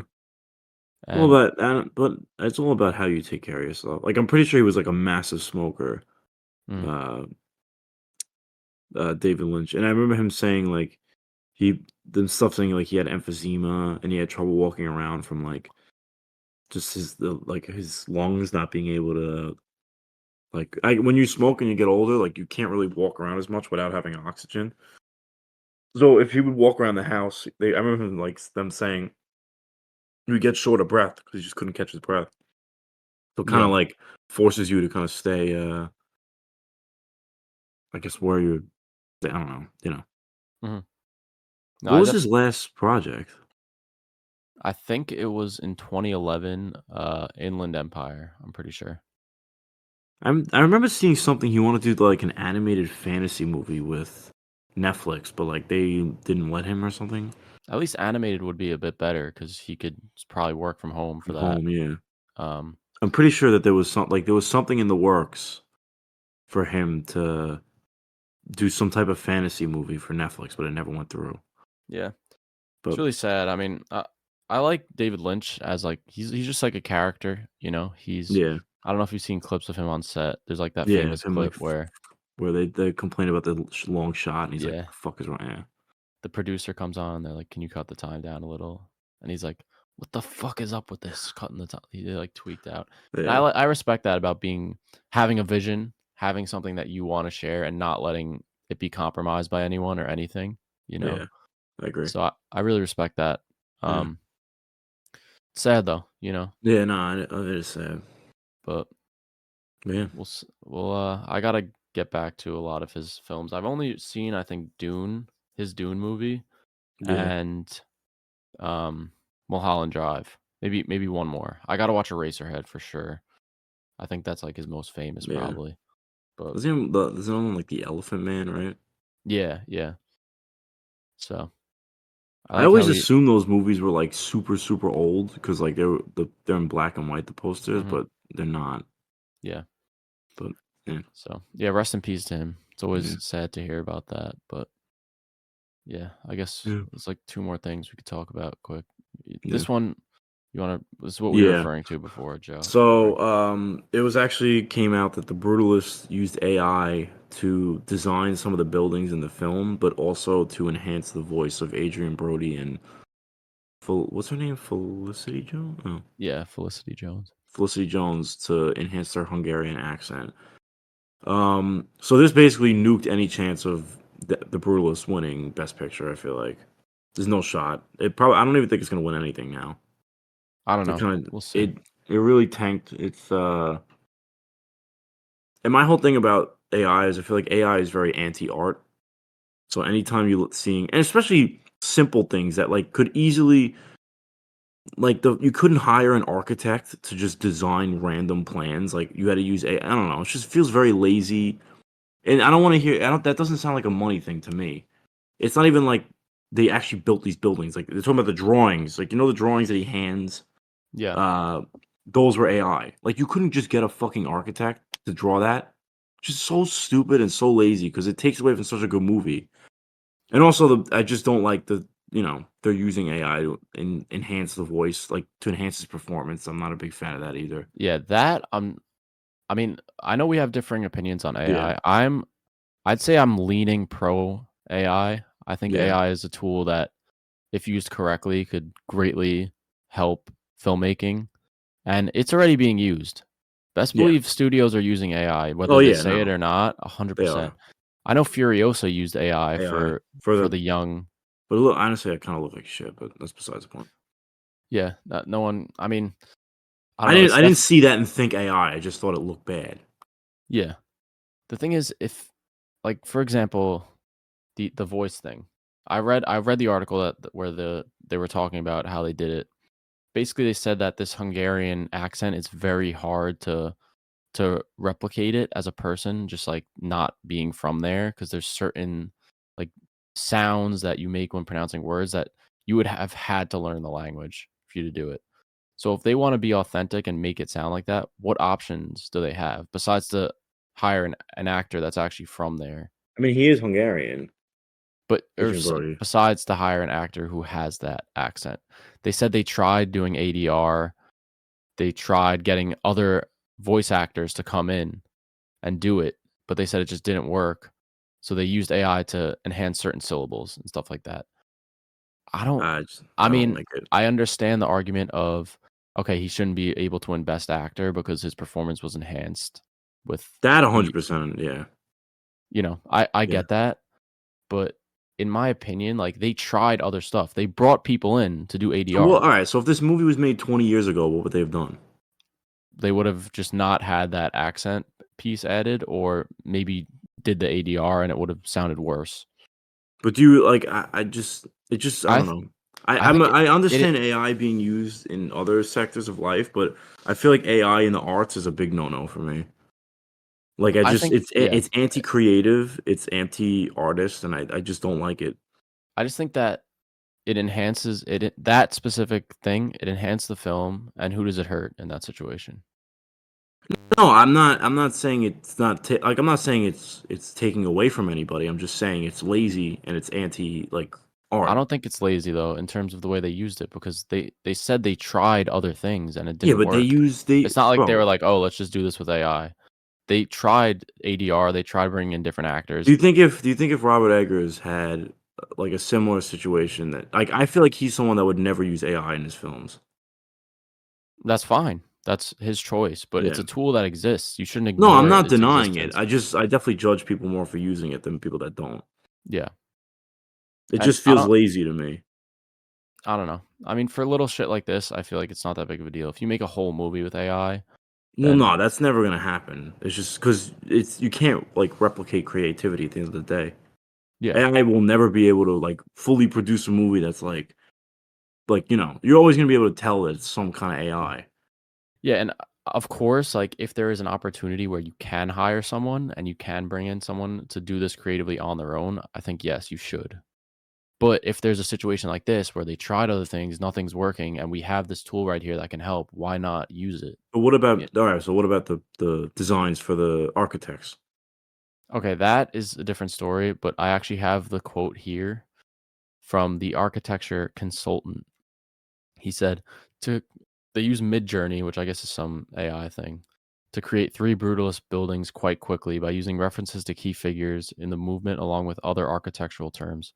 Speaker 2: Well,
Speaker 1: And
Speaker 2: but it's all about how you take care of yourself. Like, I'm pretty sure he was like a massive smoker,
Speaker 1: mm,
Speaker 2: uh, David Lynch, and I remember him saying like the stuff saying like he had emphysema and he had trouble walking around from like just his lungs not being able to when you smoke and you get older, like you can't really walk around as much without having oxygen. So if he would walk around the house, I remember them saying he would get short of breath because he just couldn't catch his breath. So kind of
Speaker 1: yeah.
Speaker 2: like forces you to kind of stay, I guess where you, I don't know, you know.
Speaker 1: Mhm. No,
Speaker 2: What was his last project?
Speaker 1: I think it was in 2011, Inland Empire, I'm pretty sure.
Speaker 2: I remember seeing something he wanted to do like an animated fantasy movie with Netflix, but like they didn't let him or something.
Speaker 1: At least animated would be a bit better because he could probably work from home for
Speaker 2: From
Speaker 1: that.
Speaker 2: home, yeah.
Speaker 1: Um,
Speaker 2: I'm pretty sure that there was something in the works for him to do some type of fantasy movie for Netflix, but it never went through.
Speaker 1: yeah. It's
Speaker 2: But
Speaker 1: really sad. I mean, I like David Lynch as, like, he's just like a character, you know?
Speaker 2: yeah,
Speaker 1: I don't know if you've seen clips of him on set. There's, like, that
Speaker 2: yeah,
Speaker 1: famous
Speaker 2: him like
Speaker 1: clip where
Speaker 2: where they complain about the long shot, and he's like,
Speaker 1: yeah,
Speaker 2: "Fuck is wrong?" Yeah,
Speaker 1: the producer comes on and they're like, "Can you cut the time down a little?" And he's like, "What the fuck is up with this cutting the time?" He, like, tweaked out. And
Speaker 2: yeah,
Speaker 1: I respect that about having a vision, having something that you wanna share and not letting it be compromised by anyone or anything, you know?
Speaker 2: yeah. I agree.
Speaker 1: So I really respect that.
Speaker 2: Yeah,
Speaker 1: Um, Sad though, you know?
Speaker 2: yeah. No, it is sad.
Speaker 1: But
Speaker 2: But yeah,
Speaker 1: I gotta get back to a lot of his films. I've only seen, I think, his Dune movie,
Speaker 2: yeah,
Speaker 1: and um, Mulholland Drive. Maybe one more. I gotta watch Eraserhead for sure. I think that's like his most famous,
Speaker 2: yeah.
Speaker 1: probably. But
Speaker 2: Was him the there's another one like the Elephant Man, right?
Speaker 1: yeah, yeah. So I
Speaker 2: I
Speaker 1: like
Speaker 2: always
Speaker 1: how he.
Speaker 2: assumed those movies were like super super old because like they're in black and white the posters,
Speaker 1: Mhm,
Speaker 2: but they're not.
Speaker 1: yeah.
Speaker 2: But yeah,
Speaker 1: So yeah, rest in peace to him. It's
Speaker 2: yeah,
Speaker 1: always sad to hear about that, but yeah, I guess
Speaker 2: yeah,
Speaker 1: there's like two more things we could talk about quick.
Speaker 2: yeah.
Speaker 1: This one, this is what we were
Speaker 2: Yeah.
Speaker 1: referring to before, Joe.
Speaker 2: So, it was actually came out that the Brutalist used AI to design some of the buildings in the film, but also to enhance the voice of Adrian Brody and what's her name? Felicity Jones? Oh,
Speaker 1: Yeah, Felicity Jones.
Speaker 2: Felicity Jones to enhance their Hungarian accent. So this basically nuked any chance of the Brutalist winning Best Picture. I feel like there's no shot. I don't even think it's gonna win anything now.
Speaker 1: I don't
Speaker 2: It
Speaker 1: know.
Speaker 2: kind of
Speaker 1: We'll see.
Speaker 2: it really tanked. And my whole thing about AI is I feel like AI is very anti-art. So anytime you seeing, and especially simple things that like could easily like the you couldn't hire an architect to just design random plans. Like you had to use AI. I don't know. It just feels very lazy. And I don't want to hear. I don't. That doesn't sound like a money thing to me. It's not even like they actually built these buildings. Like they're talking about the drawings. Like the drawings that he hands.
Speaker 1: Yeah.
Speaker 2: Uh, those were AI. Like you couldn't just get a fucking architect to draw that. Just so stupid and so lazy because it takes away from such a good movie. And also, I just don't like they're using AI to enhance the voice, like to enhance his performance. I'm not a big fan of that either.
Speaker 1: Yeah, that I mean, I know we have differing opinions on
Speaker 2: Yeah,
Speaker 1: AI. I'd say I'm leaning pro AI. I think
Speaker 2: yeah,
Speaker 1: AI is a tool that, if used correctly, could greatly help filmmaking, and it's already being used. Best
Speaker 2: yeah.
Speaker 1: believe studios are using AI,
Speaker 2: Oh
Speaker 1: whether they
Speaker 2: yeah,
Speaker 1: say it
Speaker 2: no,
Speaker 1: or not,
Speaker 2: they
Speaker 1: 100%.
Speaker 2: are
Speaker 1: I know Furiosa used AI
Speaker 2: AI for
Speaker 1: for
Speaker 2: the,
Speaker 1: the young.
Speaker 2: but look, honestly, I kind of look like shit, but that's besides the point.
Speaker 1: Yeah, no one. I mean, I don't know. It's
Speaker 2: I didn't see that and think AI. I just thought it looked bad.
Speaker 1: yeah. The thing is, if like for example, the voice thing. I read the article where they were talking about how they did it. Basically, they said that this Hungarian accent is very hard to replicate it as a person, just like not being from there, because there's certain like sounds that you make when pronouncing words that you would have had to learn the language for you to do it. So if they want to be authentic and make it sound like that, what options do they have besides to hire an actor that's actually from there?
Speaker 2: I mean, he is Hungarian,
Speaker 1: But
Speaker 2: Adrian Brody.
Speaker 1: besides to hire an actor who has that accent. They said they tried doing ADR, they tried getting other voice actors to come in and do it, but they said it just didn't work. So they used AI to enhance certain syllables and stuff like that. I don't I
Speaker 2: I don't
Speaker 1: mean,
Speaker 2: like it.
Speaker 1: I understand the argument of, okay, he shouldn't be able to win Best Actor because his performance was enhanced with
Speaker 2: That
Speaker 1: the
Speaker 2: 100%. Yeah,
Speaker 1: I
Speaker 2: yeah.
Speaker 1: get that, but in my opinion, like, they tried other stuff. They brought people in to do
Speaker 2: So, well,
Speaker 1: ADR.
Speaker 2: all right. So if this movie was made 20 years ago, what would they have done?
Speaker 1: They would have just not had that accent piece added, or maybe did the ADR and it would have sounded worse.
Speaker 2: But do you like? I just it just I
Speaker 1: I
Speaker 2: don't
Speaker 1: th
Speaker 2: know.
Speaker 1: I think
Speaker 2: I
Speaker 1: it
Speaker 2: understand AI being used in other sectors of life, but I feel like AI in the arts is a big no no for me. Like I
Speaker 1: I
Speaker 2: just
Speaker 1: think yeah.
Speaker 2: it's anti creative, it's anti artist, and I just don't like it.
Speaker 1: I just think that it enhances that specific thing, it enhanced the film, and who does it hurt in that situation?
Speaker 2: No, I'm not saying it's not like I'm not saying it's taking away from anybody. I'm just saying it's lazy and it's anti like
Speaker 1: I
Speaker 2: art.
Speaker 1: don't think it's lazy though in terms of the way they used it, because they said they tried other things and it
Speaker 2: Yeah,
Speaker 1: didn't
Speaker 2: but they
Speaker 1: work.
Speaker 2: use they
Speaker 1: It's not like they
Speaker 2: bro.
Speaker 1: were like, "Oh, let's just do this with AI." They tried ADR, they tried bringing in different
Speaker 2: Do
Speaker 1: actors.
Speaker 2: you think if Robert Eggers had like a similar situation that like I feel like he's someone that would never use AI in his films.
Speaker 1: That's fine. That's his choice, but it's
Speaker 2: Yeah.
Speaker 1: a tool that exists. You shouldn't
Speaker 2: No, I'm
Speaker 1: ignore
Speaker 2: not
Speaker 1: its
Speaker 2: denying it.
Speaker 1: existence.
Speaker 2: I definitely judge people more for using it than people that don't.
Speaker 1: Yeah.
Speaker 2: It
Speaker 1: And
Speaker 2: just feels lazy to me.
Speaker 1: I don't know. I mean, for little shit like this, I feel like it's not that big of a deal. If you make a whole movie with AI,
Speaker 2: Well,
Speaker 1: then
Speaker 2: no, that's never gonna happen. It's just because it's you can't like replicate creativity at the end of the day.
Speaker 1: yeah.
Speaker 2: AI will never be able to like fully produce a movie that's you're always gonna be able to tell that it's some kind of AI.
Speaker 1: Yeah, and of course, like if there is an opportunity where you can hire someone and you can bring in someone to do this creatively on their own, I think yes, you should. But if there's a situation like this where they tried other things, nothing's working, and we have this tool right here that can help, why not use it?
Speaker 2: But what
Speaker 1: Yeah.
Speaker 2: about all right? So what about the designs for the architects?
Speaker 1: Okay, that is a different story, but I actually have the quote here from the architecture consultant. He said to they use Midjourney, which I guess is some AI thing, to create three brutalist buildings quite quickly by using references to key figures in the movement along with other architectural terms.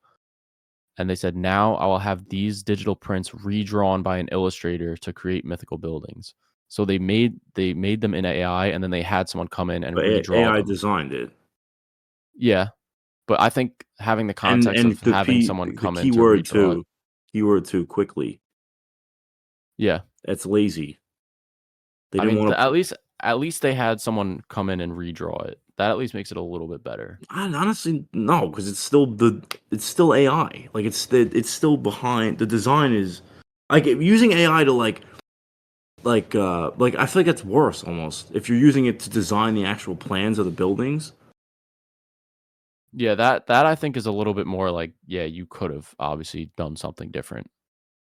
Speaker 1: And they said, now I will have these digital prints redrawn by an illustrator to create mythical buildings. So they made them in AI, and then they had someone come in and
Speaker 2: But
Speaker 1: redraw
Speaker 2: AI
Speaker 1: them.
Speaker 2: designed it,
Speaker 1: Yeah, but I think having the context
Speaker 2: and
Speaker 1: of having someone
Speaker 2: the
Speaker 1: come in to
Speaker 2: keyword
Speaker 1: redraw it.
Speaker 2: too, keyword too quickly.
Speaker 1: Yeah.
Speaker 2: That's lazy. They
Speaker 1: I
Speaker 2: didn't
Speaker 1: mean,
Speaker 2: want to.
Speaker 1: at least they had someone come in and redraw it. that at least makes it a little bit better.
Speaker 2: Honestly, no, because it's still AI. Like it's still behind the design is like using AI to like I feel like that's worse almost if you're using it to design the actual plans of the buildings.
Speaker 1: Yeah, that I think is a little bit more like, yeah, you could have obviously done something different.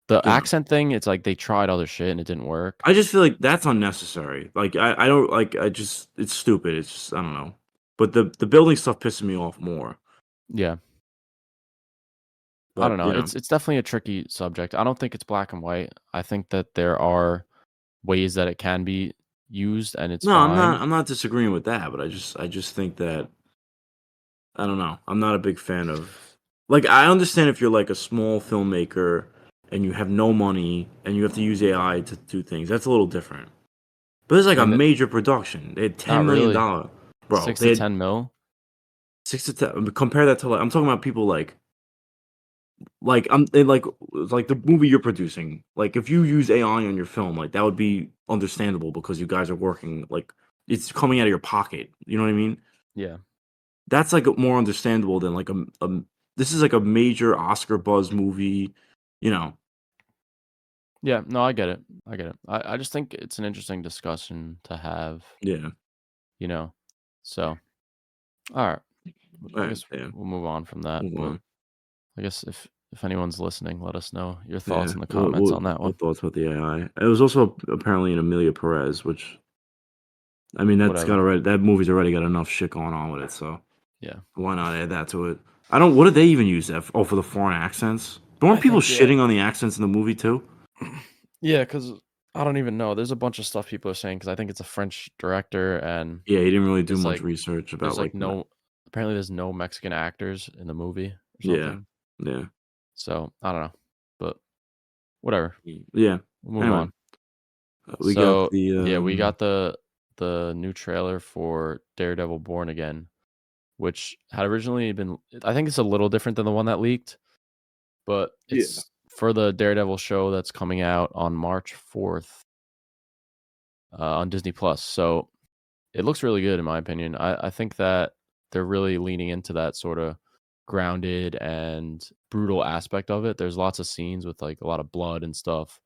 Speaker 1: The
Speaker 2: You know,
Speaker 1: accent thing, it's like they tried other shit and it didn't work.
Speaker 2: I just feel like that's unnecessary. Like I don't like I just it's stupid. It's just I don't know. But the building stuff pisses me off more.
Speaker 1: Yeah. I
Speaker 2: But
Speaker 1: don't know.
Speaker 2: you know,
Speaker 1: It's definitely a tricky subject. I don't think it's black and white. I think that there are ways that it can be used and it's
Speaker 2: no,
Speaker 1: fine.
Speaker 2: I'm not disagreeing with that. But I just think that I don't know. I'm not a big fan of like I understand if you're like a small filmmaker and you have no money and you have to use AI to do things. That's a little different. But it's
Speaker 1: I
Speaker 2: like a
Speaker 1: mean,
Speaker 2: major production. They had
Speaker 1: not really.
Speaker 2: $10 million. Bro,
Speaker 1: 6
Speaker 2: they
Speaker 1: to
Speaker 2: had
Speaker 1: 10 mil.
Speaker 2: 6 to 10. Compare that to like I'm talking about people like I'm they like the movie you're producing. Like if you use AI on your film, like that would be understandable because you guys are working like it's coming out of your pocket. You know what I mean?
Speaker 1: Yeah.
Speaker 2: That's like more understandable than like a this is like a major Oscar buzz movie. You know?
Speaker 1: Yeah, no, I get it. I get it. I just think it's an interesting discussion to have,
Speaker 2: Yeah.
Speaker 1: you know. So, all right.
Speaker 2: All
Speaker 1: I
Speaker 2: right.
Speaker 1: guess
Speaker 2: Yeah.
Speaker 1: we'll move on from that,
Speaker 2: Move
Speaker 1: but
Speaker 2: on.
Speaker 1: I guess if anyone's listening, let us know your thoughts
Speaker 2: Yeah.
Speaker 1: in the comments on that
Speaker 2: What
Speaker 1: one.
Speaker 2: thoughts about the AI? It was also apparently an Amelia Perez, which I mean
Speaker 1: Whatever.
Speaker 2: that movie's already got enough shit going on with it, so
Speaker 1: Yeah.
Speaker 2: why not add that to it? I don't. What did they even use that? For? Oh, for the foreign accents. But
Speaker 1: I
Speaker 2: weren't people
Speaker 1: think yeah.
Speaker 2: shitting on the accents in the movie too?
Speaker 1: Yeah, cuz I don't even know. There's a bunch of stuff people are saying cuz I think it's a French director and
Speaker 2: Yeah, he didn't really do
Speaker 1: there's
Speaker 2: much
Speaker 1: like
Speaker 2: research
Speaker 1: there's
Speaker 2: about
Speaker 1: like
Speaker 2: like the.
Speaker 1: no apparently there's no Mexican actors in the movie or
Speaker 2: Yeah,
Speaker 1: something.
Speaker 2: yeah,
Speaker 1: So, I don't know. But whatever.
Speaker 2: yeah.
Speaker 1: We'll move
Speaker 2: Anyway,
Speaker 1: on.
Speaker 2: we got
Speaker 1: So,
Speaker 2: the.
Speaker 1: yeah, we got the new trailer for Daredevil Born Again, which had originally been I think it's a little different than the one that leaked, but
Speaker 2: Yeah,
Speaker 1: it's for the Daredevil show that's coming out on March 4th, on Disney Plus. So, it looks really good in my opinion. I think that they're really leaning into that sorta grounded and brutal aspect of it. There's lots of scenes with, like, a lot of blood and stuff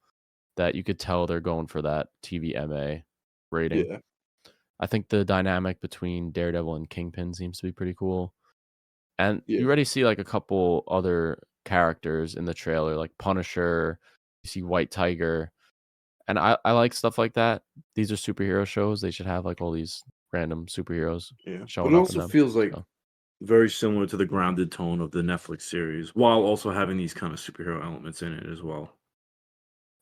Speaker 1: that you could tell they're going for that TVMA rating.
Speaker 2: yeah,
Speaker 1: I think the dynamic between Daredevil and Kingpin seems to be pretty cool. And
Speaker 2: yeah,
Speaker 1: you already see like a couple other characters in the trailer, like Punisher, you see White Tiger. And I like stuff like that. These are superhero shows. They should have like all these random superheroes
Speaker 2: yeah. But
Speaker 1: showing
Speaker 2: it
Speaker 1: up in
Speaker 2: also
Speaker 1: them.
Speaker 2: feels like
Speaker 1: So
Speaker 2: very similar to the grounded tone of the Netflix series, while also having these kind of superhero elements in it as well,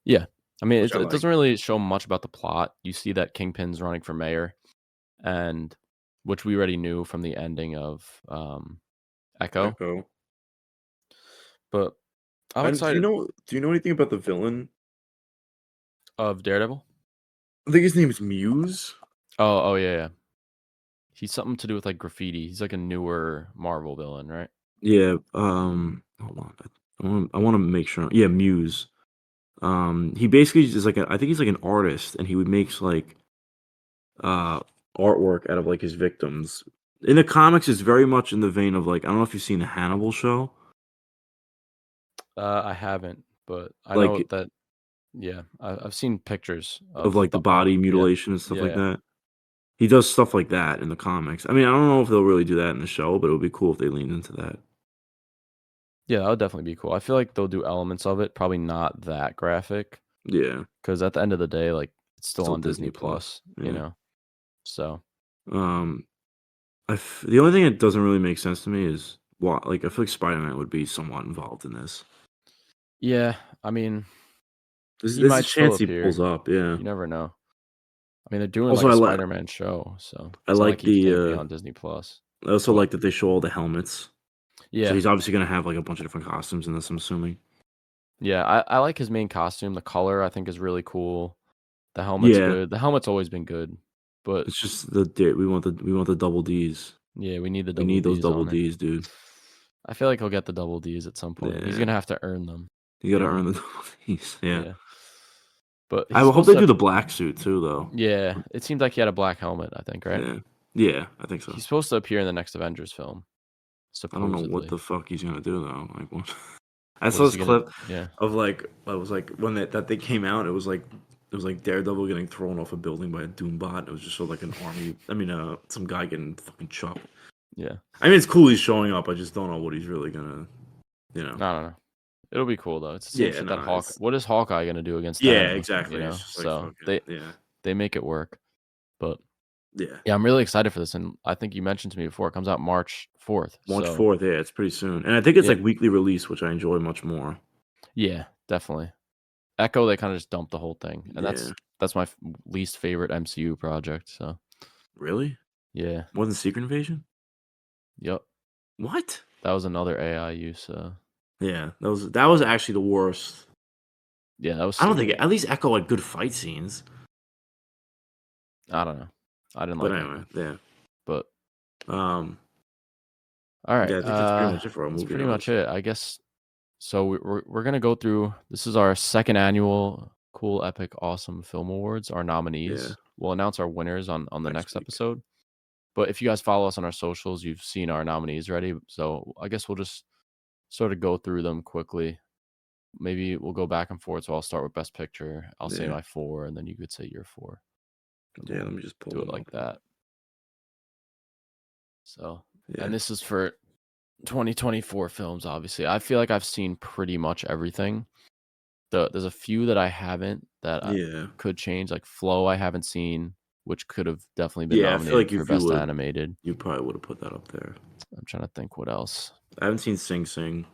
Speaker 1: yeah. I mean,
Speaker 2: which I
Speaker 1: it
Speaker 2: like.
Speaker 1: doesn't really show much about the plot. You see that Kingpin's running for mayor, and which we already knew from the ending of Echo.
Speaker 2: Echo.
Speaker 1: But I'm
Speaker 2: And
Speaker 1: excited
Speaker 2: do you know anything about the villain?
Speaker 1: of Daredevil.
Speaker 2: I think his name is Muse.
Speaker 1: Oh, yeah, yeah. He's something to do with, like, graffiti. He's, like, a newer Marvel villain, right?
Speaker 2: Yeah, hold on. I wanna make sure. Yeah, Muse. He basically is like I think he's like an artist, and he would makes like uh artwork out of like his victims. In the comics, it's very much in the vein of like I don't know if you've seen the Hannibal show,
Speaker 1: I haven't, but I know
Speaker 2: like
Speaker 1: that yeah, I've seen pictures
Speaker 2: of
Speaker 1: of
Speaker 2: like the
Speaker 1: the art.
Speaker 2: body
Speaker 1: Yeah.
Speaker 2: mutilation and stuff
Speaker 1: Yeah,
Speaker 2: like
Speaker 1: yeah.
Speaker 2: that. He does stuff like that in the comics. I mean, I don't know if they'll really do that in the show, but it would be cool if they leaned into that.
Speaker 1: Yeah, that would definitely be cool. I feel like they'll do elements of it, probably not that graphic,
Speaker 2: Yeah,
Speaker 1: because at the end of the day, like, it's still
Speaker 2: still
Speaker 1: on
Speaker 2: Disney
Speaker 1: Disney
Speaker 2: Plus.
Speaker 1: Plus, you
Speaker 2: Yeah.
Speaker 1: know? So,
Speaker 2: Um, the only thing that doesn't really make sense to me is what like I feel like Spider-Man would be somewhat involved in this.
Speaker 1: yeah, I mean, he
Speaker 2: There's a
Speaker 1: might still
Speaker 2: chance he pulls
Speaker 1: appear.
Speaker 2: up, yeah.
Speaker 1: You never know. I mean, they're doing, like,
Speaker 2: Also,
Speaker 1: a Spider-Man show, so
Speaker 2: I
Speaker 1: it's not like
Speaker 2: like
Speaker 1: he can't be on Disney Plus.
Speaker 2: I also
Speaker 1: But
Speaker 2: like that they show all the helmets. So
Speaker 1: yeah.
Speaker 2: he's obviously gonna have, like, a bunch of different costumes in this, I'm assuming.
Speaker 1: Yeah, I like his main costume. The color I think is really cool. The helmet's
Speaker 2: Yeah,
Speaker 1: good. The helmet's always been good, but
Speaker 2: it's just we want the double Ds.
Speaker 1: yeah, we need the
Speaker 2: We
Speaker 1: double
Speaker 2: need those
Speaker 1: Ds
Speaker 2: double
Speaker 1: on it.
Speaker 2: Ds, dude.
Speaker 1: I feel like he'll get the double Ds at some point. He's
Speaker 2: Yeah,
Speaker 1: gonna have to earn them,
Speaker 2: you
Speaker 1: you
Speaker 2: gotta
Speaker 1: know?
Speaker 2: earn the double Ds, yeah.
Speaker 1: Yeah, but
Speaker 2: I
Speaker 1: he's
Speaker 2: hope
Speaker 1: supposed
Speaker 2: they
Speaker 1: to
Speaker 2: do
Speaker 1: have
Speaker 2: the black suit too, though.
Speaker 1: yeah, it seemed like he had a black helmet, I think, right?
Speaker 2: Yeah. Yeah, I think so.
Speaker 1: He's supposed to appear in the next Avengers film,
Speaker 2: I don't know what
Speaker 1: supposedly.
Speaker 2: the fuck he's gonna do though. Like, what? I
Speaker 1: What
Speaker 2: saw
Speaker 1: is
Speaker 2: this
Speaker 1: he gonna?
Speaker 2: clip
Speaker 1: Yeah,
Speaker 2: of like I was like when that they came out, it was like Daredevil getting thrown off a building by a Doombot. It was just sort of like an army. I mean, some guy getting fucking chopped.
Speaker 1: yeah.
Speaker 2: I mean, it's cool he's showing up. I just don't know what he's really gonna, you know.
Speaker 1: I don't know. It'll be cool though. It's the same
Speaker 2: Yeah,
Speaker 1: shit that
Speaker 2: no,
Speaker 1: Hawk.
Speaker 2: it's
Speaker 1: What is Hawkeye gonna do against
Speaker 2: yeah,
Speaker 1: Thanos? You
Speaker 2: exactly. It's
Speaker 1: know,
Speaker 2: just like
Speaker 1: so
Speaker 2: fucking yeah,
Speaker 1: they make it work. But
Speaker 2: yeah.
Speaker 1: yeah, I'm really excited for this, and I think you mentioned to me before it comes out March 4th.
Speaker 2: March
Speaker 1: So
Speaker 2: 4th, yeah, it's pretty soon, and I think it's
Speaker 1: yeah,
Speaker 2: like weekly release, which I enjoy much more.
Speaker 1: yeah, definitely. Echo, they kind of just dumped the whole thing, and
Speaker 2: Yeah,
Speaker 1: that's my least favorite MCU project. So
Speaker 2: really?
Speaker 1: yeah,
Speaker 2: More than Secret Invasion?
Speaker 1: yep,
Speaker 2: What?
Speaker 1: that was another AI use.
Speaker 2: Yeah, that was actually the worst.
Speaker 1: Yeah, that was
Speaker 2: I don't think
Speaker 1: stupid.
Speaker 2: at least Echo had good fight scenes,
Speaker 1: I don't know. I didn't
Speaker 2: but
Speaker 1: like
Speaker 2: anyway,
Speaker 1: Echo,
Speaker 2: yeah.
Speaker 1: but
Speaker 2: Um,
Speaker 1: all right.
Speaker 2: yeah, I think that's pretty much it for our
Speaker 1: That's
Speaker 2: movie
Speaker 1: pretty much
Speaker 2: notes.
Speaker 1: it, I guess. So we're gonna go through. This is our second annual Cool Epic Awesome Film Awards. Our
Speaker 2: Yeah,
Speaker 1: nominees. We'll announce our winners on the
Speaker 2: next
Speaker 1: next
Speaker 2: week.
Speaker 1: episode. But if you guys follow us on our socials, you've seen our nominees already. So I guess we'll just sort of go through them quickly. Maybe we'll go back and forth. So I'll start with Best Picture. I'll say
Speaker 2: Yeah,
Speaker 1: my four, and then you could say your four, and
Speaker 2: yeah.
Speaker 1: we'll
Speaker 2: Let me just pull
Speaker 1: do it
Speaker 2: them
Speaker 1: like
Speaker 2: up.
Speaker 1: that. So,
Speaker 2: Yeah,
Speaker 1: and this is for 2024 films. Obviously, I feel like I've seen pretty much everything. There's a few that I haven't that
Speaker 2: yeah,
Speaker 1: could change. Like Flow, I haven't seen, which could have definitely been
Speaker 2: yeah. I feel like
Speaker 1: nominated for
Speaker 2: if you
Speaker 1: Best
Speaker 2: would,
Speaker 1: Animated.
Speaker 2: you probably would have put that up there.
Speaker 1: I'm trying to think what else.
Speaker 2: I haven't seen Sing Sing,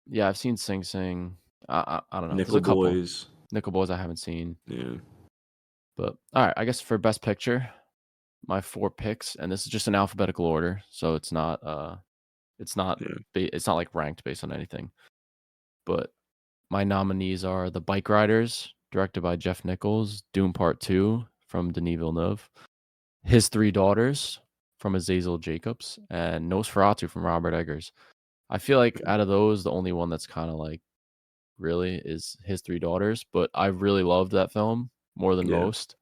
Speaker 1: Yeah, I've seen Sing Sing. I don't know. There's
Speaker 2: Nickel
Speaker 1: a couple.
Speaker 2: Boys.
Speaker 1: Nickel Boys I haven't seen,
Speaker 2: Yeah,
Speaker 1: but all right. I guess for Best Picture, my four picks, and this is just in alphabetical order, so it's not
Speaker 2: yeah.
Speaker 1: it's not like ranked based on anything. But my nominees are The Bike Riders, directed by Jeff Nichols, Doom Part 2 from Denis Villeneuve, His Three Daughters from Azazel Jacobs, and Nosferatu from Robert Eggers. I feel like out of those, the only one that's kind of like really is His Three Daughters, but I really loved that film more than
Speaker 2: Yeah.
Speaker 1: most.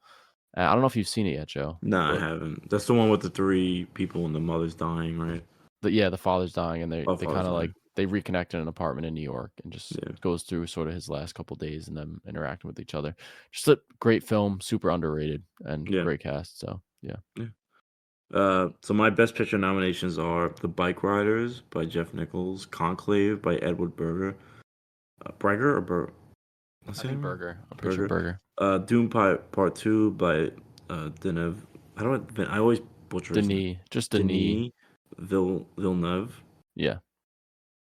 Speaker 1: I don't know if you've seen it yet, Joe,
Speaker 2: Nah, I
Speaker 1: but
Speaker 2: haven't. That's the one with the three people and the mother's dying, right?
Speaker 1: yeah, the father's dying, and
Speaker 2: Oh,
Speaker 1: they
Speaker 2: father's
Speaker 1: kind of like
Speaker 2: dying.
Speaker 1: they reconnect in an apartment in New York, and just
Speaker 2: Yeah,
Speaker 1: goes through sort of his last couple days and them interacting with each other. Just a great film, super underrated, and
Speaker 2: yeah,
Speaker 1: great cast. So yeah,
Speaker 2: yeah. So my best picture nominations are The Bike Riders by Jeff Nichols, Conclave by Edward Berger, Breger or what's
Speaker 1: I
Speaker 2: his
Speaker 1: think
Speaker 2: name?
Speaker 1: Burger. I'm pretty sure
Speaker 2: Berger.
Speaker 1: Burger.
Speaker 2: Doom Part Two by Denev. I always butcher his name.
Speaker 1: Denis, just Denis.
Speaker 2: Denis Villeneuve,
Speaker 1: Yeah,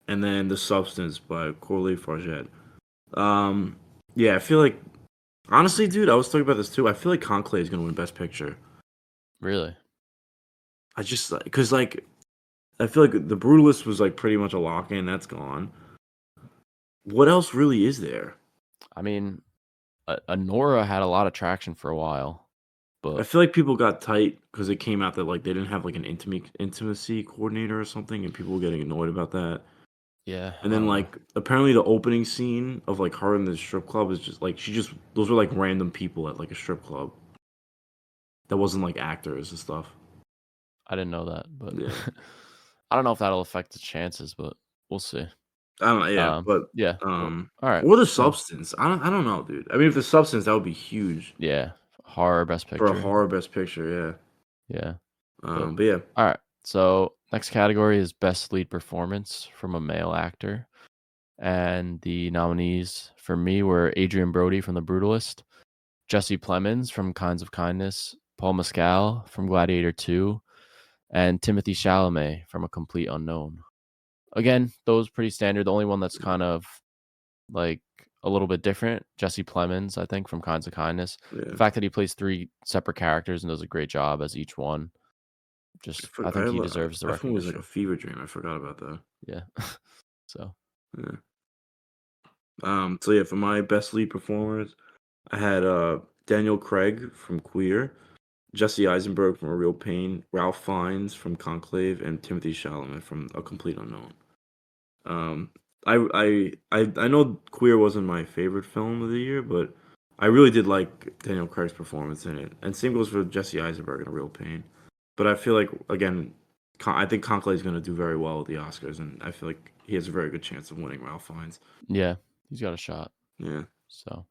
Speaker 2: and then The Substance by Corley Farget. Um, yeah, I feel like honestly, dude, I was talking about this too. I feel like Conclave is gonna win Best Picture.
Speaker 1: really.
Speaker 2: I just because like I feel like the Brutalist was like pretty much a lock in. That's gone. What else really is there?
Speaker 1: I mean, Nora had a lot of traction for a while,
Speaker 2: I
Speaker 1: but
Speaker 2: feel like people got tight because it came out that like they didn't have like an intimacy coordinator or something, and people were getting annoyed about that.
Speaker 1: yeah,
Speaker 2: And
Speaker 1: I
Speaker 2: then
Speaker 1: don't know.
Speaker 2: like apparently the opening scene of like her in the strip club is just like those were like random people at like a strip club that wasn't like actors and stuff.
Speaker 1: I didn't know that, but
Speaker 2: Yeah,
Speaker 1: I don't know if that'll affect the chances, but we'll see.
Speaker 2: I don't know. Yeah, but
Speaker 1: Yeah. Well, all right.
Speaker 2: or the
Speaker 1: So
Speaker 2: Substance. I don't know, dude. I mean, if the Substance, that would be huge
Speaker 1: yeah, horror Best
Speaker 2: for a
Speaker 1: Picture.
Speaker 2: horror Best Picture. Yeah.
Speaker 1: Yeah, but
Speaker 2: But yeah,
Speaker 1: all right. So next category is Best Lead Performance from a Male Actor, and the nominees for me were Adrian Brody from The Brutalist, Jesse Plemons from Kinds of Kindness, Paul Mescal from Gladiator 2, and Timothy Chalamet from A Complete Unknown. Again, those pretty standard. The only one that's kind of like a little bit different, Jesse Plemons, I think, from Kinds of Kindness. The
Speaker 2: yeah.
Speaker 1: fact that he plays three separate characters and does a great job as each one, I think he deserves the
Speaker 2: That film was like a
Speaker 1: recognition.
Speaker 2: fever dream. I forgot about that.
Speaker 1: Yeah. So
Speaker 2: Yeah. So yeah, for my best lead performers, I had Daniel Craig from Queer, Jesse Eisenberg from A Real Pain, Ralph Fiennes from Conclave, and Timothy Chalamet from A Complete Unknown. Um, I know Queer wasn't my favorite film of the year, but I really did like Daniel Craig's performance in it, and same goes for Jesse Eisenberg in A Real Pain. But I feel like again, I think Conkle is going to do very well at the Oscars, and I feel like he has a very good chance of winning Ralph Fiennes.
Speaker 1: Yeah, he's got a shot.
Speaker 2: Yeah.
Speaker 1: So,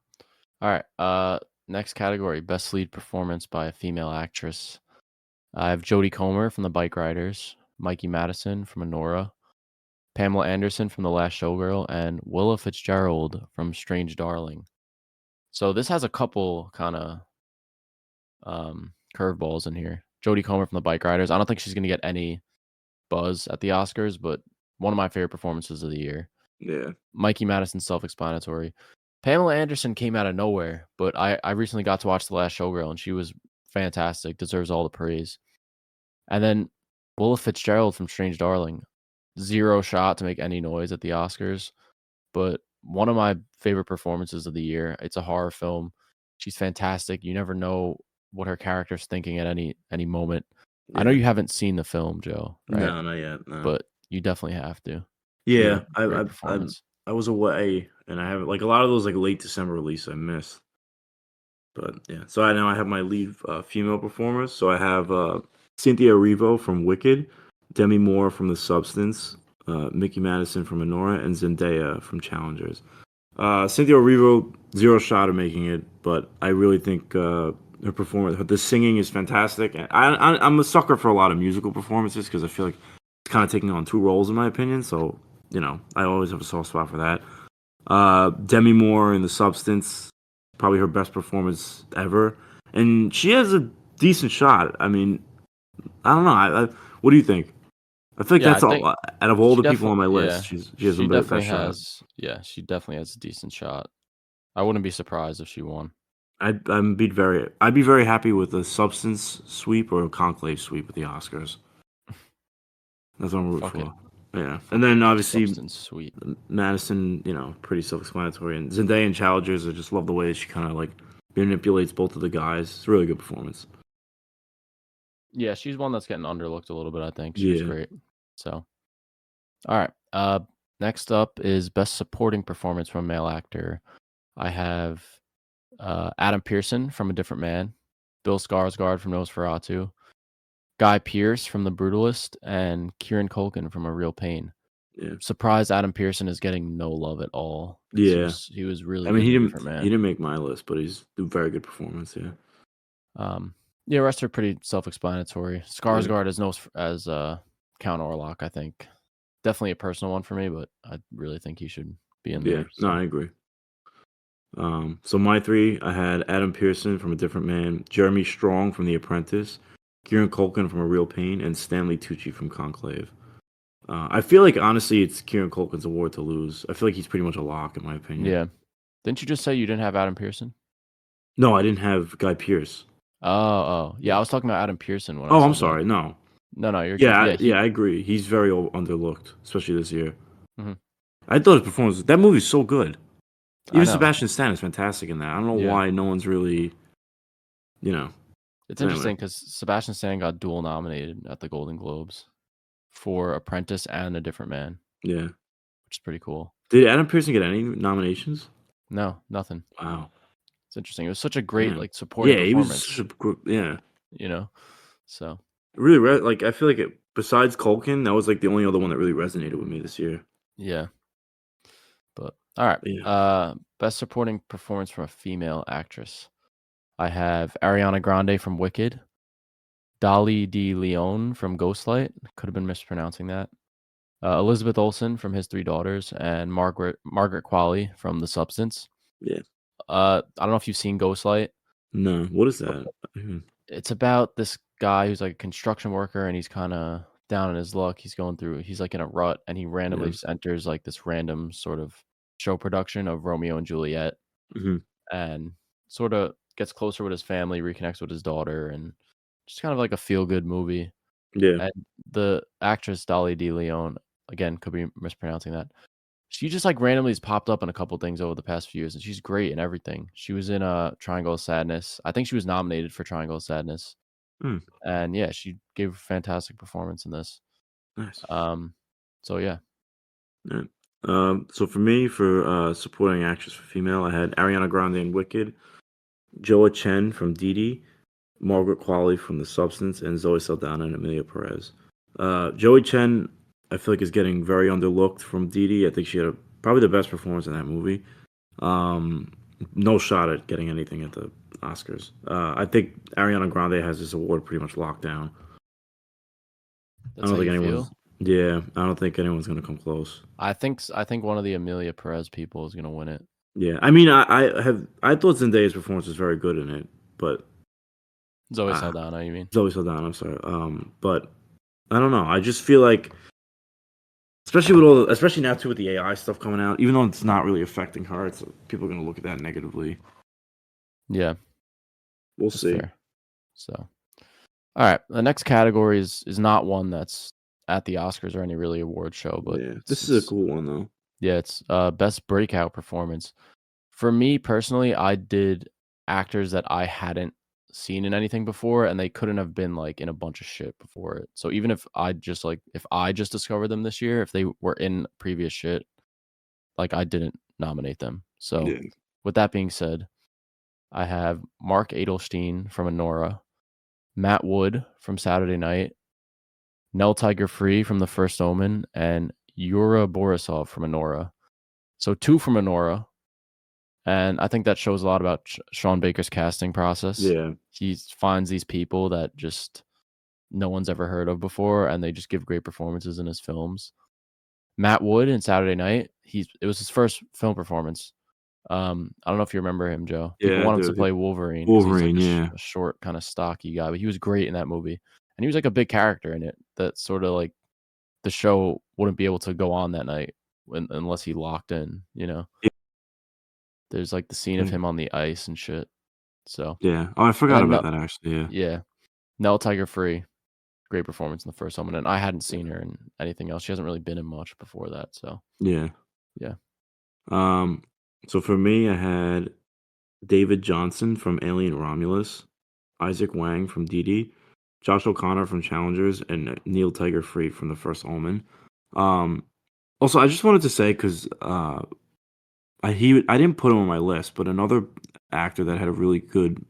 Speaker 1: all right. Next category: best lead performance by a female actress. I have Jodie Comer from The Bike Riders, Mikey Madison from Anora, Pamela Anderson from The Last Showgirl, and Willa Fitzgerald from Strange Darling. So this has a couple kind of curveballs in here. Jodie Comer from The Bike Riders. I don't think she's going to get any buzz at the Oscars, but one of my favorite performances of the year.
Speaker 2: Yeah.
Speaker 1: Mikey Madison, self-explanatory. Pamela Anderson came out of nowhere, but I recently got to watch The Last Showgirl, and she was fantastic. Deserves all the praise. And then Willa Fitzgerald from Strange Darling. Zero shot to make any noise at the Oscars, but one of my favorite performances of the year. It's a horror film. She's fantastic. You never know what her character's thinking at any moment. I know
Speaker 2: Yeah.
Speaker 1: you haven't seen the film, Joe, right?
Speaker 2: No, not yet. No.
Speaker 1: But you definitely have to.
Speaker 2: Yeah,
Speaker 1: Great performance.
Speaker 2: I was away, and I have like a lot of those like late December releases I missed. But yeah, so I have my lead female performers. So I have Cynthia Erivo from Wicked, Demi Moore from The Substance, Mickey Madison from Anora, and Zendaya from Challengers. Cynthia Erivo, zero shot of making it, but I really think her performance, the singing is fantastic. And I'm a sucker for a lot of musical performances because I feel like it's kind of taking on two roles in my opinion. So I always have a soft spot for that. Demi Moore in The Substance, probably her best performance ever, and she has a decent shot. I mean, I don't know. What do you think? I feel like
Speaker 1: Yeah,
Speaker 2: that's all. Out of all the people on my
Speaker 1: yeah,
Speaker 2: list, she has the
Speaker 1: definitely
Speaker 2: best shot.
Speaker 1: has. Yeah, she definitely has a decent shot. I wouldn't be surprised if she won.
Speaker 2: I'd be very happy with a Substance sweep or a Conclave sweep with the Oscars. That's what I'm rooting
Speaker 1: Fuck it.
Speaker 2: for. Yeah, and then obviously
Speaker 1: Substance sweet.
Speaker 2: Madison, pretty self-explanatory, and Zendaya and Challengers. I just love the way she kind of like manipulates both of the guys. It's a really good performance.
Speaker 1: Yeah, she's one that's getting underlooked a little bit, I think. She was
Speaker 2: Yeah.
Speaker 1: great. So, all right. Next up is best supporting performance from a male actor. I have Adam Pearson from A Different Man, Bill Skarsgård from Nosferatu, Guy Pearce from The Brutalist, and Kieran Culkin from A Real Pain.
Speaker 2: Yeah.
Speaker 1: Surprised Adam Pearson is getting no love at all.
Speaker 2: Yeah.
Speaker 1: He was really
Speaker 2: I mean,
Speaker 1: good in A Different Man.
Speaker 2: he didn't make my list, but he's a very good performance. Yeah.
Speaker 1: Yeah, the rest are pretty self-explanatory. Skarsgård as Count Orlok, I think. Definitely a personal one for me, but I really think he should be in there.
Speaker 2: No, I agree. So my three, I had Adam Pearson from A Different Man, Jeremy Strong from The Apprentice, Kieran Culkin from A Real Pain, and Stanley Tucci from Conclave. I feel like honestly, it's Kieran Culkin's award to lose. I feel like he's pretty much a lock in my opinion.
Speaker 1: Yeah. Didn't you just say you didn't have Adam Pearson?
Speaker 2: No, I didn't have Guy Pearce.
Speaker 1: Oh. Yeah, I was talking about Adam Pearson when I
Speaker 2: Oh,
Speaker 1: said
Speaker 2: I'm
Speaker 1: that.
Speaker 2: sorry. No.
Speaker 1: No, you're
Speaker 2: Yeah,
Speaker 1: good. Yeah,
Speaker 2: I agree. He's very underlooked, especially this year.
Speaker 1: Mhm.
Speaker 2: I thought his performance. That movie's so good.
Speaker 1: I
Speaker 2: Even
Speaker 1: know.
Speaker 2: Sebastian Stan is fantastic in that. I don't know
Speaker 1: Yeah.
Speaker 2: why no one's really,
Speaker 1: It's interesting because Sebastian Stan got dual nominated at the Golden Globes for Apprentice and A Different Man.
Speaker 2: Yeah.
Speaker 1: Which is pretty cool.
Speaker 2: Did Adam Pearson get any nominations?
Speaker 1: No, nothing.
Speaker 2: Wow.
Speaker 1: It's interesting. It was such a great supporting performance.
Speaker 2: Yeah, he was such a good,
Speaker 1: So
Speaker 2: really I feel like besides Culkin, that was like the only other one that really resonated with me this year.
Speaker 1: yeah. But all right.
Speaker 2: Yeah.
Speaker 1: Best supporting performance from a female actress. I have Ariana Grande from Wicked, Dolly De Leon from Ghostlight. Could have been mispronouncing that. Elizabeth Olsen from His Three Daughters, and Margaret Qualley from The Substance.
Speaker 2: Yeah.
Speaker 1: I don't know if you've seen Ghostlight.
Speaker 2: No, what is that?
Speaker 1: It's about this guy who's like a construction worker, and he's kind of down in his luck. He's like in a rut, and he randomly just enters like this random sort of show production of Romeo and Juliet, and sort of gets closer with his family, reconnects with his daughter, and just kind of like a feel good movie.
Speaker 2: Yeah.
Speaker 1: And the actress Dolly De Leon, again, could be mispronouncing that. She just like randomly has popped up in a couple things over the past few years, and she's great in everything. She was in Triangle of Sadness. I think she was nominated for Triangle of Sadness. And yeah, she gave a fantastic performance in this.
Speaker 2: Nice.
Speaker 1: So yeah.
Speaker 2: So for me, for supporting actress for female, I had Ariana Grande in Wicked, Joa Chen from Didi, Margaret Qualley from The Substance, and Zoe Saldana and Amelia Perez. Joey Chen, I feel like, is getting very underlooked from Dee Dee. I think she had probably the best performance in that movie. No shot at getting anything at the Oscars. I think Ariana Grande has this award pretty much locked down.
Speaker 1: That's how you feel?
Speaker 2: Yeah, I don't think anyone's gonna come close.
Speaker 1: I think one of the Amelia Perez people is gonna win it.
Speaker 2: Yeah, I mean, I thought Zendaya's performance was very good in it, but
Speaker 1: Zoe Saldana, you mean?
Speaker 2: Zoe Saldana, I'm sorry. But I don't know. I just feel like, especially now too with the AI stuff coming out, even though it's not really affecting her, people are gonna look at that negatively.
Speaker 1: Yeah,
Speaker 2: We'll
Speaker 1: that's
Speaker 2: see.
Speaker 1: fair. So, all right, the next category is not one that's at the Oscars or any really award show, but
Speaker 2: Yeah, this is a cool one though.
Speaker 1: Yeah, it's best breakout performance. For me personally, I did actors that I hadn't seen in anything before, and they couldn't have been like in a bunch of shit before it. So even if I just discovered them this year, if they were in previous shit, like I didn't nominate them. So
Speaker 2: Yeah.
Speaker 1: with that being said, I have Mark Adelstein from Anora, Matt Wood from Saturday Night, Nell Tiger Free from The First Omen, and Yura Borisov from Anora. So 2 from Anora, and I think that shows a lot about Sean Baker's casting process.
Speaker 2: Yeah.
Speaker 1: He finds these people that just no one's ever heard of before, and they just give great performances in his films. Matt Wood in Saturday Night, it was his first film performance. I don't know if you remember him, Joe. People
Speaker 2: Yeah,
Speaker 1: wanted to
Speaker 2: dude.
Speaker 1: play Wolverine because he's like
Speaker 2: Wolverine, yeah.
Speaker 1: a short, kind of stocky guy, but he was great in that movie, and he was like a big character in it. That sort of like the show wouldn't be able to go on that night unless he locked in. You know,
Speaker 2: Yeah.
Speaker 1: there's like the scene of him on the ice and shit. So
Speaker 2: Yeah. Oh, I forgot
Speaker 1: and
Speaker 2: about
Speaker 1: then
Speaker 2: that actually. Yeah.
Speaker 1: yeah, Nell Tiger Free, great performance in The First Omen, and I hadn't seen her in anything else. She hasn't really been in much before that, so
Speaker 2: Yeah.
Speaker 1: yeah.
Speaker 2: So for me, I had David Johnson from Alien Romulus, Isaac Wang from DD, Josh O'Connor from Challengers, and Neil Tiger Free from The First Omen. Also, I just wanted to say because I didn't put him on my list, but another actor that had a really good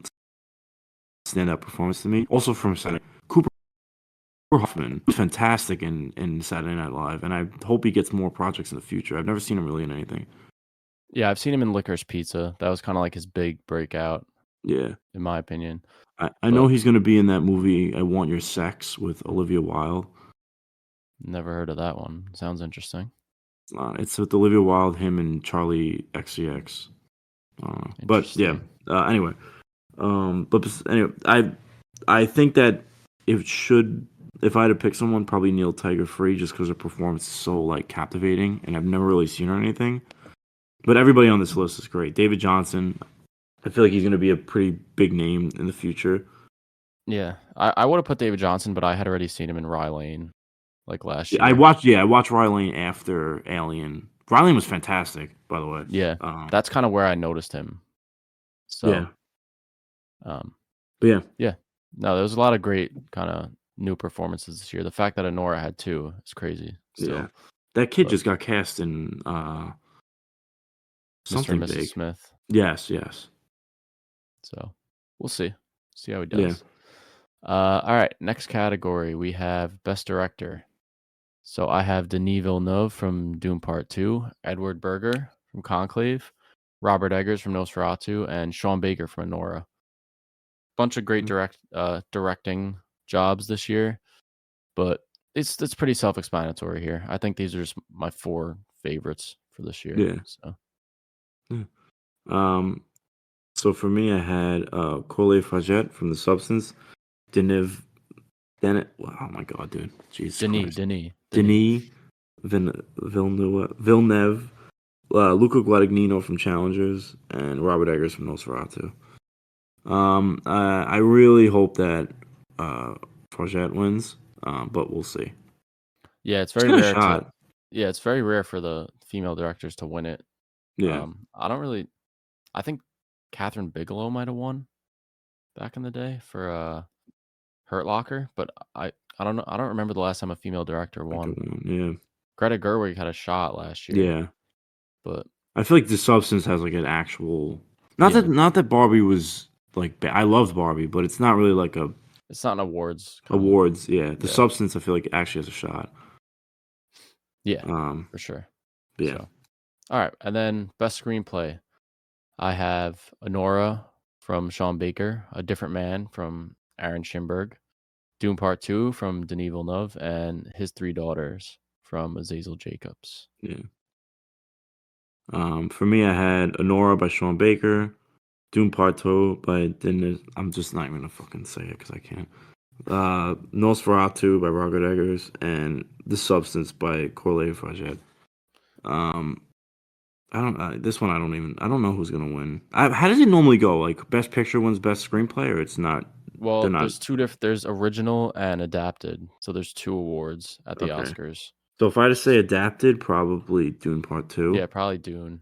Speaker 2: stand-up performance to me, also from Saturday, Cooper Hoffman, was fantastic in Saturday Night Live, and I hope he gets more projects in the future. I've never seen him really in anything.
Speaker 1: Yeah, I've seen him in Licorice Pizza. That was kinda like his big breakout,
Speaker 2: Yeah.
Speaker 1: in my opinion.
Speaker 2: I know he's gonna be in that movie, I Want Your Sex, with Olivia Wilde.
Speaker 1: Never heard of that one. Sounds interesting.
Speaker 2: It's with Olivia Wilde, him, and Charlie XCX. But yeah.
Speaker 1: Interesting.
Speaker 2: Anyway, anyway, I think that if I had to pick someone, probably Neil Tiger Free, just because her performance is so like captivating, and I've never really seen her in anything. But everybody on this list is great. David Johnson, I feel like he's gonna be a pretty big name in the future.
Speaker 1: Yeah. I would've put David Johnson, but I had already seen him in Rye Lane, like, last year.
Speaker 2: I watched Riley after Alien. Riley was fantastic, by the way.
Speaker 1: Yeah. That's kinda where I noticed him. So,
Speaker 2: Yeah.
Speaker 1: But
Speaker 2: yeah.
Speaker 1: Yeah. No, there was a lot of great kinda new performances this year. The fact that Anora had 2 is crazy still.
Speaker 2: Yeah. That kid just got cast in
Speaker 1: Mr.
Speaker 2: something
Speaker 1: and Mrs.
Speaker 2: big.
Speaker 1: Smith.
Speaker 2: Yes.
Speaker 1: So, we'll see. See how he
Speaker 2: Yeah.
Speaker 1: does. Alright, next category, we have Best Director. So, I have Denis Villeneuve from Dune Part 2, Edward Berger from Conclave, Robert Eggers from Nosferatu, and Sean Baker from Anora. Bunch of great directing jobs this year, but it's pretty self-explanatory here. I think these are just my 4 favorites for this year.
Speaker 2: Yeah.
Speaker 1: So
Speaker 2: So for me, I had Cole Fajette from The Substance, Denis. Oh my god, dude, Jesus Christ. Denis Villeneuve, Luca Guadagnino from Challengers, and Robert Eggers from Nosferatu. I really hope that Fajette wins, but we'll see.
Speaker 1: Yeah, it's very rare to. Yeah, it's very rare for the female directors to win it.
Speaker 2: Yeah.
Speaker 1: I think Catherine Bigelow might have won back in the day for Hurt Locker, but I don't know. I don't remember the last time a female director won.
Speaker 2: Yeah.
Speaker 1: Greta Gerwig had a shot last year.
Speaker 2: Yeah.
Speaker 1: But
Speaker 2: I feel like The Substance has like an actual not that Barbie was like I loved Barbie, but it's not really like a
Speaker 1: It's not an awards kind of.
Speaker 2: awards. Yeah, the
Speaker 1: Yeah.
Speaker 2: substance I feel like actually has a shot.
Speaker 1: Yeah,
Speaker 2: Um,
Speaker 1: for sure.
Speaker 2: yeah,
Speaker 1: So, all right. And then best screenplay. I have Honora from Sean Baker, A Different Man from Aaron Schimberg, Dune Part 2 from Denis Villeneuve, and His Three Daughters from Azazel Jacobs.
Speaker 2: yeah. For me, I had Honora by Sean Baker, Doom Part 2 by Dennis. I'm just not even gonna fucking say it because I can't. Nosferatu by Robert Eggers, and The Substance by Corley Fajet. Um, I don't. This one, I don't know who's gonna win. How does it normally go? Like, best picture wins best screenplay, or it's not? They're
Speaker 1: Well,
Speaker 2: not.
Speaker 1: there's two different. There's original and adapted. So there's two awards at the
Speaker 2: Okay.
Speaker 1: Oscars.
Speaker 2: So if I had to say adapted, probably Dune Part
Speaker 1: Yeah,
Speaker 2: 2.
Speaker 1: probably Dune.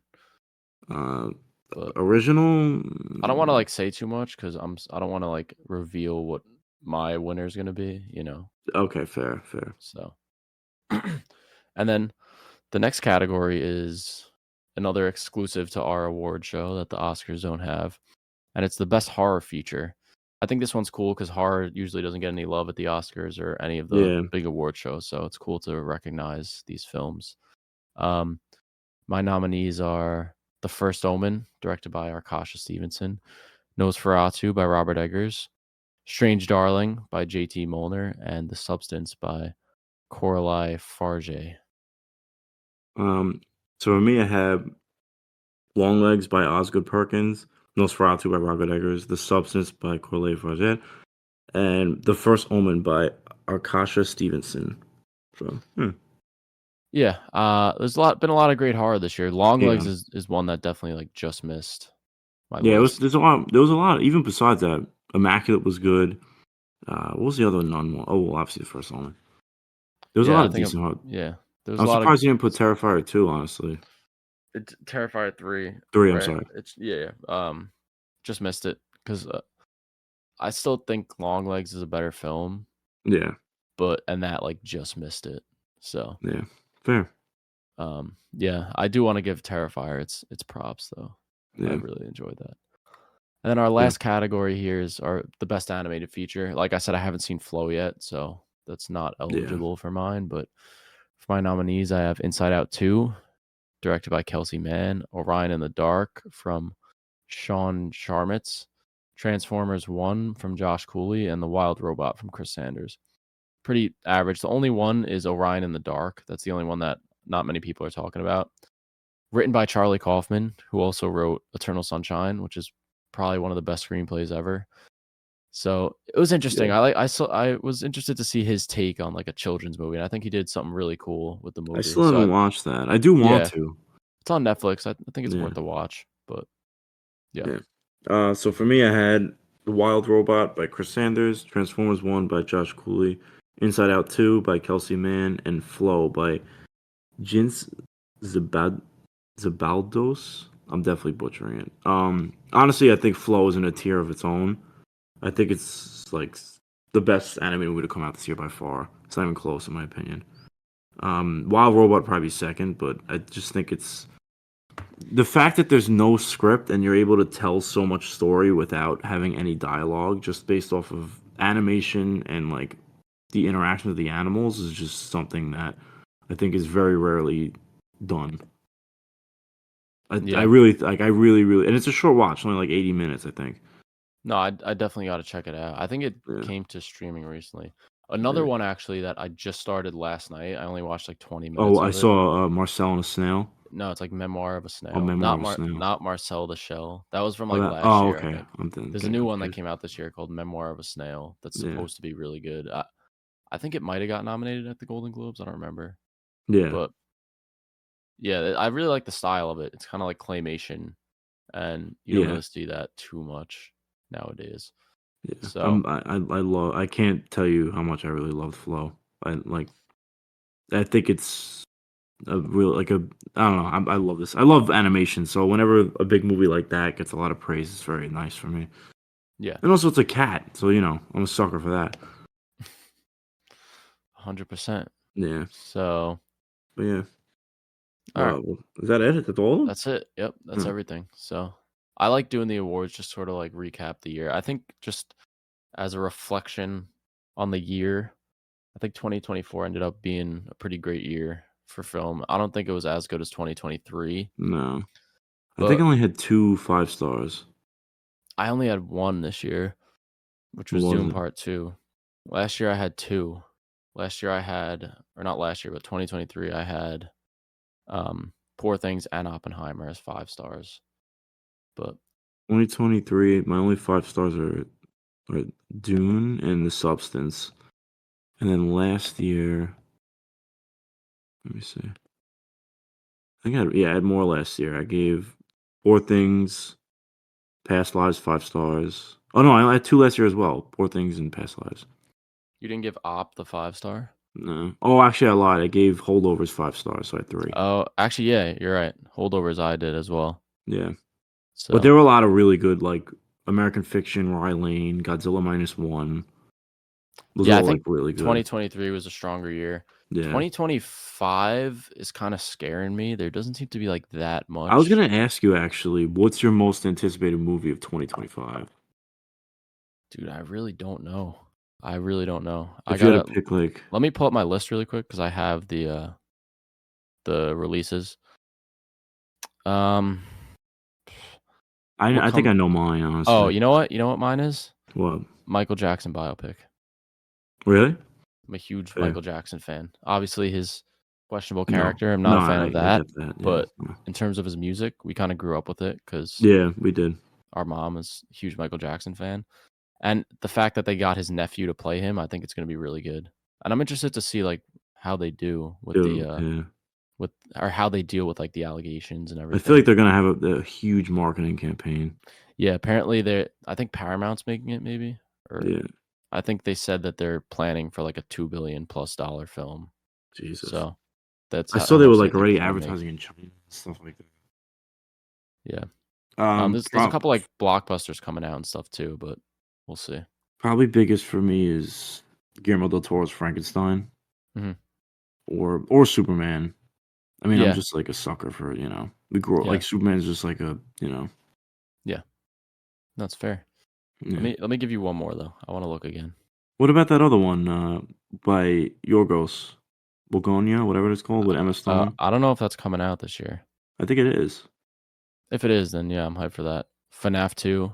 Speaker 2: Uh,
Speaker 1: But
Speaker 2: original.
Speaker 1: I don't want to like say too much because I don't want to like reveal what my winner is gonna be.
Speaker 2: Okay, fair, fair.
Speaker 1: So, and then the next category is another exclusive to our award show that the Oscars don't have, and it's the best horror feature. I think this one's cool because horror usually doesn't get any love at the Oscars or any of the
Speaker 2: Yeah.
Speaker 1: big award shows, so it's cool to recognize these films. Um, my nominees are The First Omen, directed by Arkasha Stevenson, Nosferatu by Robert Eggers, Strange Darling by J.T. Molnar, and The Substance by Coralie Farge.
Speaker 2: Um. So for me, I have Longlegs by Osgood Perkins, Nosferatu by Robert Eggers, The Substance by Corley Fajet, and The First Omen by Arkasha Stevenson. So,
Speaker 1: Yeah, there's been a lot of great horror this year.
Speaker 2: yeah.
Speaker 1: Longlegs is one that definitely like just missed my
Speaker 2: Yeah, it was
Speaker 1: list.
Speaker 2: there's a lot there was a lot even besides that. Immaculate was good. What was the other nun one? Oh, well, obviously The First Omen. There was a
Speaker 1: Yeah,
Speaker 2: lot
Speaker 1: I
Speaker 2: of
Speaker 1: think
Speaker 2: decent horror.
Speaker 1: yeah, there was a
Speaker 2: I'm
Speaker 1: lot of
Speaker 2: surprised you didn't put Terrifier 2, honestly.
Speaker 1: it's Terrifier 3,
Speaker 2: 3, I'm
Speaker 1: right?
Speaker 2: sorry.
Speaker 1: It's yeah, just missed it because I still think Longlegs is a better film,
Speaker 2: Yeah,
Speaker 1: and that like just missed it. So,
Speaker 2: yeah. Fair.
Speaker 1: yeah, I do want to give Terrifier its props though. I
Speaker 2: Yeah,
Speaker 1: really enjoyed that. And then our
Speaker 2: yeah,
Speaker 1: last category here is the best animated feature. Like I said, I haven't seen Flow yet, so that's not
Speaker 2: yeah.
Speaker 1: eligible for mine. But for my nominees, I have Inside Out 2, directed by Kelsey Mann, Orion in the Dark from Sean Sharmitz, Transformers 1 from Josh Cooley, and The Wild Robot from Chris Sanders. Pretty average. The only one is Orion in the Dark. That's the only one that not many people are talking about. Written by Charlie Kaufman, who also wrote Eternal Sunshine, which is probably one of the best screenplays ever. So it was interesting.
Speaker 2: Yeah.
Speaker 1: I was interested to see his take on like a children's movie, and I think he did something really cool with the
Speaker 2: I
Speaker 1: movie.
Speaker 2: still
Speaker 1: So
Speaker 2: haven't watched that. I do want
Speaker 1: yeah,
Speaker 2: to.
Speaker 1: it's on Netflix. I think it's
Speaker 2: Yeah,
Speaker 1: worth a watch. But yeah,
Speaker 2: yeah. So for me, I had The Wild Robot by Chris Sanders, Transformers 1 by Josh Cooley, Inside Out 2 by Kelsey Mann, and Flow by Jins Zabad Zabaldos. I'm definitely butchering it. Honestly, I think Flow is in a tier of its own. I think it's like the best anime movie to come out this year by far. It's not even close, in my opinion. Wild Robot probably second, but I just think it's the fact that there's no script and you're able to tell so much story without having any dialogue, just based off of animation and like the interaction of the animals, is just something that I think is very rarely done. I
Speaker 1: yeah.
Speaker 2: really like. I really, really, and it's a short watch, only like 80 minutes, I think.
Speaker 1: No, I definitely got to check it out. I think it
Speaker 2: Yeah,
Speaker 1: came to streaming recently. Another
Speaker 2: yeah.
Speaker 1: one actually that I just started last night. I only watched like 20
Speaker 2: Oh,
Speaker 1: minutes
Speaker 2: I
Speaker 1: of it.
Speaker 2: saw Marcel and a Snail.
Speaker 1: No, it's like Memoir of a
Speaker 2: Oh,
Speaker 1: Snail.
Speaker 2: Memoir of a Snail.
Speaker 1: Not Marcel the Shell. That was from
Speaker 2: Oh,
Speaker 1: like
Speaker 2: that.
Speaker 1: last
Speaker 2: Oh,
Speaker 1: year, I
Speaker 2: okay.
Speaker 1: think.
Speaker 2: I'm thinking.
Speaker 1: There's a
Speaker 2: Getting
Speaker 1: new one that
Speaker 2: confused.
Speaker 1: came out this year called Memoir of a Snail that's
Speaker 2: Yeah,
Speaker 1: supposed to be really good. I think it might have got nominated at the Golden Globes. I don't remember.
Speaker 2: yeah,
Speaker 1: But yeah, I really like the style of it. It's kind of like claymation, and you don't
Speaker 2: yeah,
Speaker 1: really see that too much nowadays.
Speaker 2: yeah.
Speaker 1: So
Speaker 2: I love. I can't tell you how much I really loved Flow. I like. I think it's a real like a. I don't know. I love this. I love animation. So whenever a big movie like that gets a lot of praise, it's very nice for me.
Speaker 1: yeah,
Speaker 2: And also, it's a cat, so I'm a sucker for that.
Speaker 1: 100%.
Speaker 2: Yeah,
Speaker 1: So
Speaker 2: but yeah.
Speaker 1: all right,
Speaker 2: Well, is that it? That's all of them?
Speaker 1: that's it. Yep, that's
Speaker 2: Oh,
Speaker 1: everything. So I like doing the awards, just sort of like recap the year. I think just as a reflection on the year, I think 2024 ended up being a pretty great year for film. I don't think it was as good as 2023,
Speaker 2: No. I think I
Speaker 1: but
Speaker 2: only had 2 5 stars.
Speaker 1: I only had one this year, which
Speaker 2: What
Speaker 1: was
Speaker 2: was
Speaker 1: Doom
Speaker 2: it?
Speaker 1: Part 2. Last year I had 2. Last year I had, or not last year, but 2023 I had Poor Things and Oppenheimer as 5 stars. But
Speaker 2: 2023, my only 5 stars are Dune and The Substance. And then last year, let me see. I had more last year. I gave Poor Things, Past Lives 5 stars. Oh no, I had 2 last year as well. Poor Things and Past Lives.
Speaker 1: you didn't give Op the 5 star?
Speaker 2: No. Oh, actually, I lied. I gave Holdovers 5 stars, so I had 3.
Speaker 1: Oh, actually, yeah, you're right. Holdovers I did as well.
Speaker 2: Yeah. But
Speaker 1: So
Speaker 2: there were a lot of really good, like, American Fiction, Rye Lane, Godzilla Minus One. Those are
Speaker 1: yeah, I
Speaker 2: all, like,
Speaker 1: think
Speaker 2: really good.
Speaker 1: 2023 was a stronger year.
Speaker 2: Yeah.
Speaker 1: 2025 is kind of scaring me. There doesn't seem to be like that
Speaker 2: I was
Speaker 1: much.
Speaker 2: gonna ask you, actually, what's your most anticipated movie of 2025?
Speaker 1: Dude, I really don't know. I really don't know. I
Speaker 2: If you had
Speaker 1: gotta
Speaker 2: to pick, like
Speaker 1: let me pull up my list really quick because I have the releases. Um, what
Speaker 2: I think
Speaker 1: come?
Speaker 2: I know mine,
Speaker 1: Oh,
Speaker 2: honestly.
Speaker 1: you know what? You know what mine is?
Speaker 2: What?
Speaker 1: Michael Jackson biopic.
Speaker 2: Really?
Speaker 1: I'm a huge
Speaker 2: Fair.
Speaker 1: Michael Jackson fan. Obviously, his questionable
Speaker 2: No.
Speaker 1: character. I'm not
Speaker 2: No,
Speaker 1: a fan of
Speaker 2: I
Speaker 1: that.
Speaker 2: get that, yeah.
Speaker 1: But in terms of his music, we kind of grew up with it because
Speaker 2: Yeah, we did.
Speaker 1: our mom is a huge Michael Jackson fan. And the fact that they got his nephew to play him, I think it's going to be really good. And I'm interested to see like how they do with
Speaker 2: Dude, yeah.
Speaker 1: with or how they deal with like the allegations and
Speaker 2: I feel
Speaker 1: everything.
Speaker 2: like they're gonna have a huge marketing campaign.
Speaker 1: Yeah, apparently I think Paramount's making it maybe, or
Speaker 2: Yeah,
Speaker 1: I think they said that they're planning for like a $2 billion plus film.
Speaker 2: Jesus.
Speaker 1: So that's
Speaker 2: I
Speaker 1: how
Speaker 2: saw they were,
Speaker 1: much they
Speaker 2: like,
Speaker 1: think
Speaker 2: already
Speaker 1: it's going to make.
Speaker 2: advertising in China and stuff like that.
Speaker 1: Yeah. There's a
Speaker 2: Prob
Speaker 1: couple like blockbusters coming out and stuff too, but we'll see.
Speaker 2: Probably biggest for me is Guillermo del Toro's Frankenstein
Speaker 1: Hmm.
Speaker 2: or Superman. I mean, I'm
Speaker 1: Yeah.
Speaker 2: just, like, a sucker for, we grow
Speaker 1: Yeah.
Speaker 2: like, Superman's just like a.
Speaker 1: Yeah. That's fair.
Speaker 2: Yeah.
Speaker 1: Let me give you one more though. I want to look again.
Speaker 2: What about that other one, by Yorgos Lanthimos, whatever it's called, with Emma Stone?
Speaker 1: I don't know if that's coming out this year.
Speaker 2: I think it is.
Speaker 1: If it is, then yeah, I'm hyped for that. FNAF 2.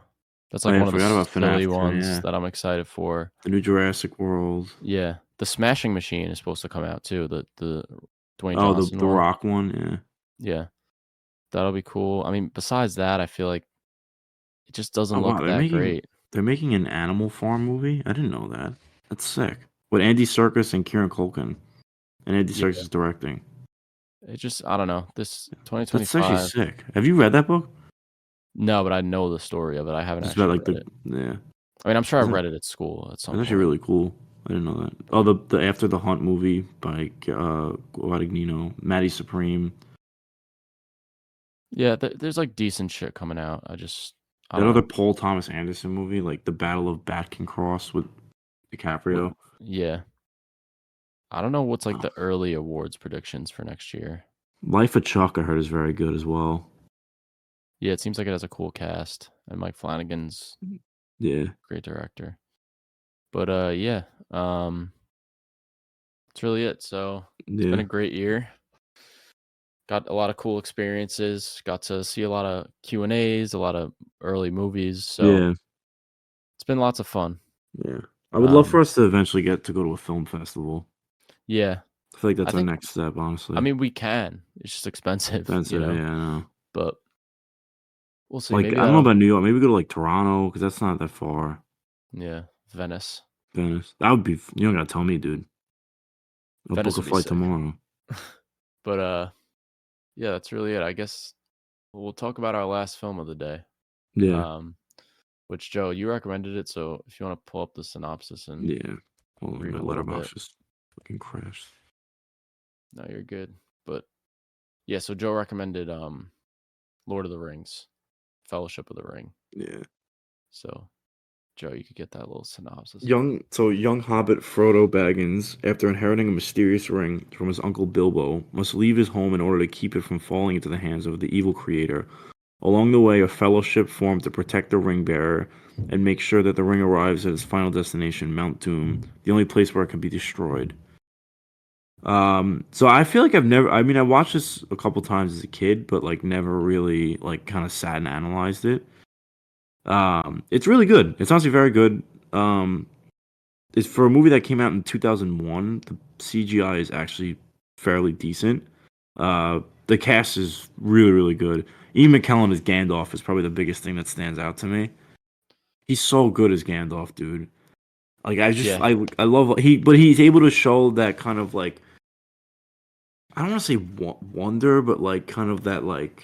Speaker 1: That's
Speaker 2: Oh,
Speaker 1: like
Speaker 2: yeah, I
Speaker 1: one of the
Speaker 2: forgot about
Speaker 1: silly
Speaker 2: FNAF 2,
Speaker 1: ones
Speaker 2: yeah.
Speaker 1: that I'm excited for.
Speaker 2: The new Jurassic World.
Speaker 1: Yeah. The Smashing Machine is supposed to come out too. The Dwayne
Speaker 2: Oh,
Speaker 1: Johnson
Speaker 2: the
Speaker 1: one.
Speaker 2: Rock one, yeah.
Speaker 1: Yeah. That'll be cool. I mean, besides that, I feel like it just
Speaker 2: Oh,
Speaker 1: doesn't
Speaker 2: wow,
Speaker 1: look that great.
Speaker 2: they're making an Animal Farm movie? I didn't know that. That's sick. With Andy Serkis and Kieran Culkin, and Andy
Speaker 1: Yeah.
Speaker 2: Serkis is directing.
Speaker 1: It just I don't know. This
Speaker 2: That's actually
Speaker 1: 2025.
Speaker 2: sick. Have you read that book?
Speaker 1: No, but I know the story of it. I haven't
Speaker 2: It's about,
Speaker 1: actually
Speaker 2: like,
Speaker 1: read
Speaker 2: the
Speaker 1: it.
Speaker 2: yeah.
Speaker 1: I mean, I'm sure I
Speaker 2: Isn't
Speaker 1: read it at school at some
Speaker 2: That's actually
Speaker 1: point.
Speaker 2: really cool. I didn't know that. Oh, the After the Hunt movie by, Guadagnino, Maddie Supreme.
Speaker 1: Yeah, there's like decent shit coming out. I
Speaker 2: That
Speaker 1: don't
Speaker 2: other
Speaker 1: know.
Speaker 2: Paul Thomas Anderson movie, like The Battle of Batkin Cross with DiCaprio.
Speaker 1: Yeah. I don't know what's like
Speaker 2: Uh,
Speaker 1: the early awards predictions for next year.
Speaker 2: Life of Chuck, I heard, is very good as well.
Speaker 1: Yeah, it seems like it has a cool cast and Mike Flanagan's
Speaker 2: Yeah,
Speaker 1: great director. But yeah, that's really it. So it's been
Speaker 2: yeah,
Speaker 1: a great year. Got a lot of cool experiences. Got to see a lot of Q&As, a lot of early movies. So
Speaker 2: yeah,
Speaker 1: it's been lots of fun.
Speaker 2: yeah. I would love for
Speaker 1: Um,
Speaker 2: us to eventually get to go to a film festival.
Speaker 1: yeah,
Speaker 2: I feel like
Speaker 1: I
Speaker 2: that's our
Speaker 1: think.
Speaker 2: next step,
Speaker 1: I
Speaker 2: honestly.
Speaker 1: mean, we can. It's just expensive,
Speaker 2: Expensive, yeah, I know.
Speaker 1: But we'll see.
Speaker 2: Like,
Speaker 1: Maybe
Speaker 2: I don't know
Speaker 1: that'll.
Speaker 2: about New York. Maybe go to, like, Toronto, because that's not that far.
Speaker 1: Yeah, Venice.
Speaker 2: Venice. That would be you don't gotta tell me, dude. I'll book
Speaker 1: Venice
Speaker 2: a
Speaker 1: would be
Speaker 2: flight
Speaker 1: sick.
Speaker 2: tomorrow.
Speaker 1: But yeah, that's really it. I guess we'll talk about our last film of the day.
Speaker 2: Yeah,
Speaker 1: Um, which Joe, you recommended it, so if you want to pull up the synopsis and
Speaker 2: yeah. Hold on,
Speaker 1: read
Speaker 2: my
Speaker 1: a little
Speaker 2: letterbox
Speaker 1: bit.
Speaker 2: just fucking crashed.
Speaker 1: No, you're good. But yeah, so Joe recommended Lord of the Rings, Fellowship of the Ring.
Speaker 2: Yeah.
Speaker 1: So Joe, you could get that little synopsis.
Speaker 2: Young hobbit Frodo Baggins, after inheriting a mysterious ring from his uncle Bilbo, must leave his home in order to keep it from falling into the hands of the evil creator, Along the way, a fellowship formed to protect the ring bearer and make sure that the ring arrives at its final destination, Mount Doom, the only place where it can be destroyed. So I feel like I mean, I watched this a couple times as a kid, but like never really like kind of sat and analyzed it. It's really good. It's honestly very good. Um, it's for a movie that came out in 2001. The CGI is actually fairly decent. The cast is really, really good. Ian McKellen as Gandalf is probably the biggest thing that stands out to me. He's so good as Gandalf, dude. Like
Speaker 1: Yeah,
Speaker 2: I love but he's able to show that kind of like I don't want to say wonder, but like kind of that like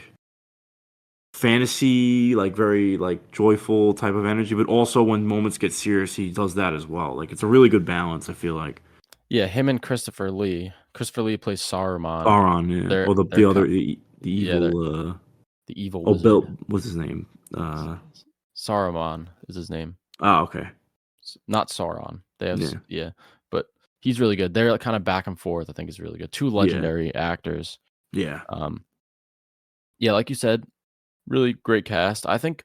Speaker 2: fantasy, like very like joyful type of energy. But also when moments get serious, he does that as well. Like it's a really good balance. I feel like
Speaker 1: yeah. Him and Christopher Lee. Christopher Lee plays Saruman.
Speaker 2: Sauron, yeah, or
Speaker 1: They're
Speaker 2: the other the
Speaker 1: yeah, they're
Speaker 2: evil.
Speaker 1: the evil
Speaker 2: Oh, Bill,
Speaker 1: wizard.
Speaker 2: what's his name? Uh,
Speaker 1: Saruman is his name.
Speaker 2: okay,
Speaker 1: Not Sauron. They have
Speaker 2: yeah,
Speaker 1: yeah, but he's really good. They're kind of back and forth. I think is really good. Two
Speaker 2: yeah,
Speaker 1: legendary actors.
Speaker 2: yeah,
Speaker 1: Um, yeah, like you said, really great cast. I think.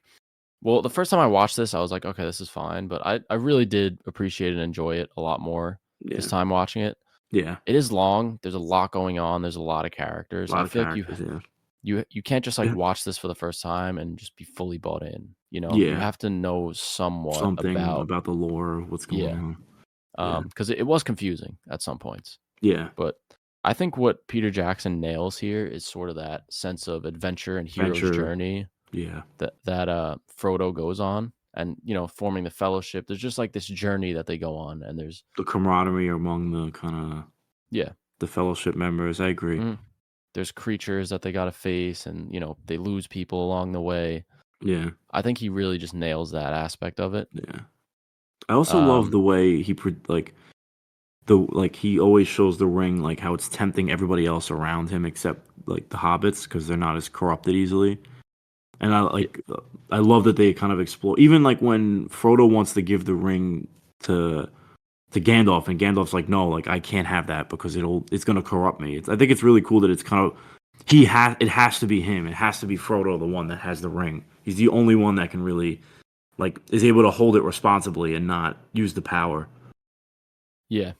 Speaker 1: Well, the first time I watched this, I was like, okay, this is fine, but I really did appreciate and enjoy it a lot more this
Speaker 2: yeah,
Speaker 1: time watching it.
Speaker 2: yeah.
Speaker 1: It is long. There's a lot going on. There's a lot of characters.
Speaker 2: A
Speaker 1: I
Speaker 2: lot of
Speaker 1: feel like
Speaker 2: characters, yeah,
Speaker 1: you can't just like
Speaker 2: yeah,
Speaker 1: watch this for the first time and just be fully bought in. You
Speaker 2: yeah.
Speaker 1: have to know somewhat
Speaker 2: Something
Speaker 1: about
Speaker 2: about the lore, what's going
Speaker 1: yeah,
Speaker 2: on. Yeah,
Speaker 1: because it was confusing at some points.
Speaker 2: yeah.
Speaker 1: But I think what Peter Jackson nails here is sort of that sense of adventure and hero's
Speaker 2: Venture,
Speaker 1: journey
Speaker 2: yeah.
Speaker 1: that Frodo goes on, and forming the Fellowship. There's just like this journey that they go on, and there's
Speaker 2: The camaraderie among the kind of
Speaker 1: yeah,
Speaker 2: the fellowship members. I agree.
Speaker 1: mhm. There's creatures that they got to face, and they lose people along the way.
Speaker 2: Yeah,
Speaker 1: I think he really just nails that aspect of it.
Speaker 2: yeah. I also love
Speaker 1: Um,
Speaker 2: the way like he always shows the ring like how it's tempting everybody else around him except like the hobbits because they're not as corrupted easily. And
Speaker 1: yeah,
Speaker 2: I love that they kind of explore even like when Frodo wants to give the ring to Gandalf, and Gandalf's like, no, like I can't have that because it's gonna corrupt me. I think it's really cool that it's kind of it has to be him. It has to be Frodo, the one that has the ring. He's the only one that can really like is able to hold it responsibly and not use the power.
Speaker 1: yeah.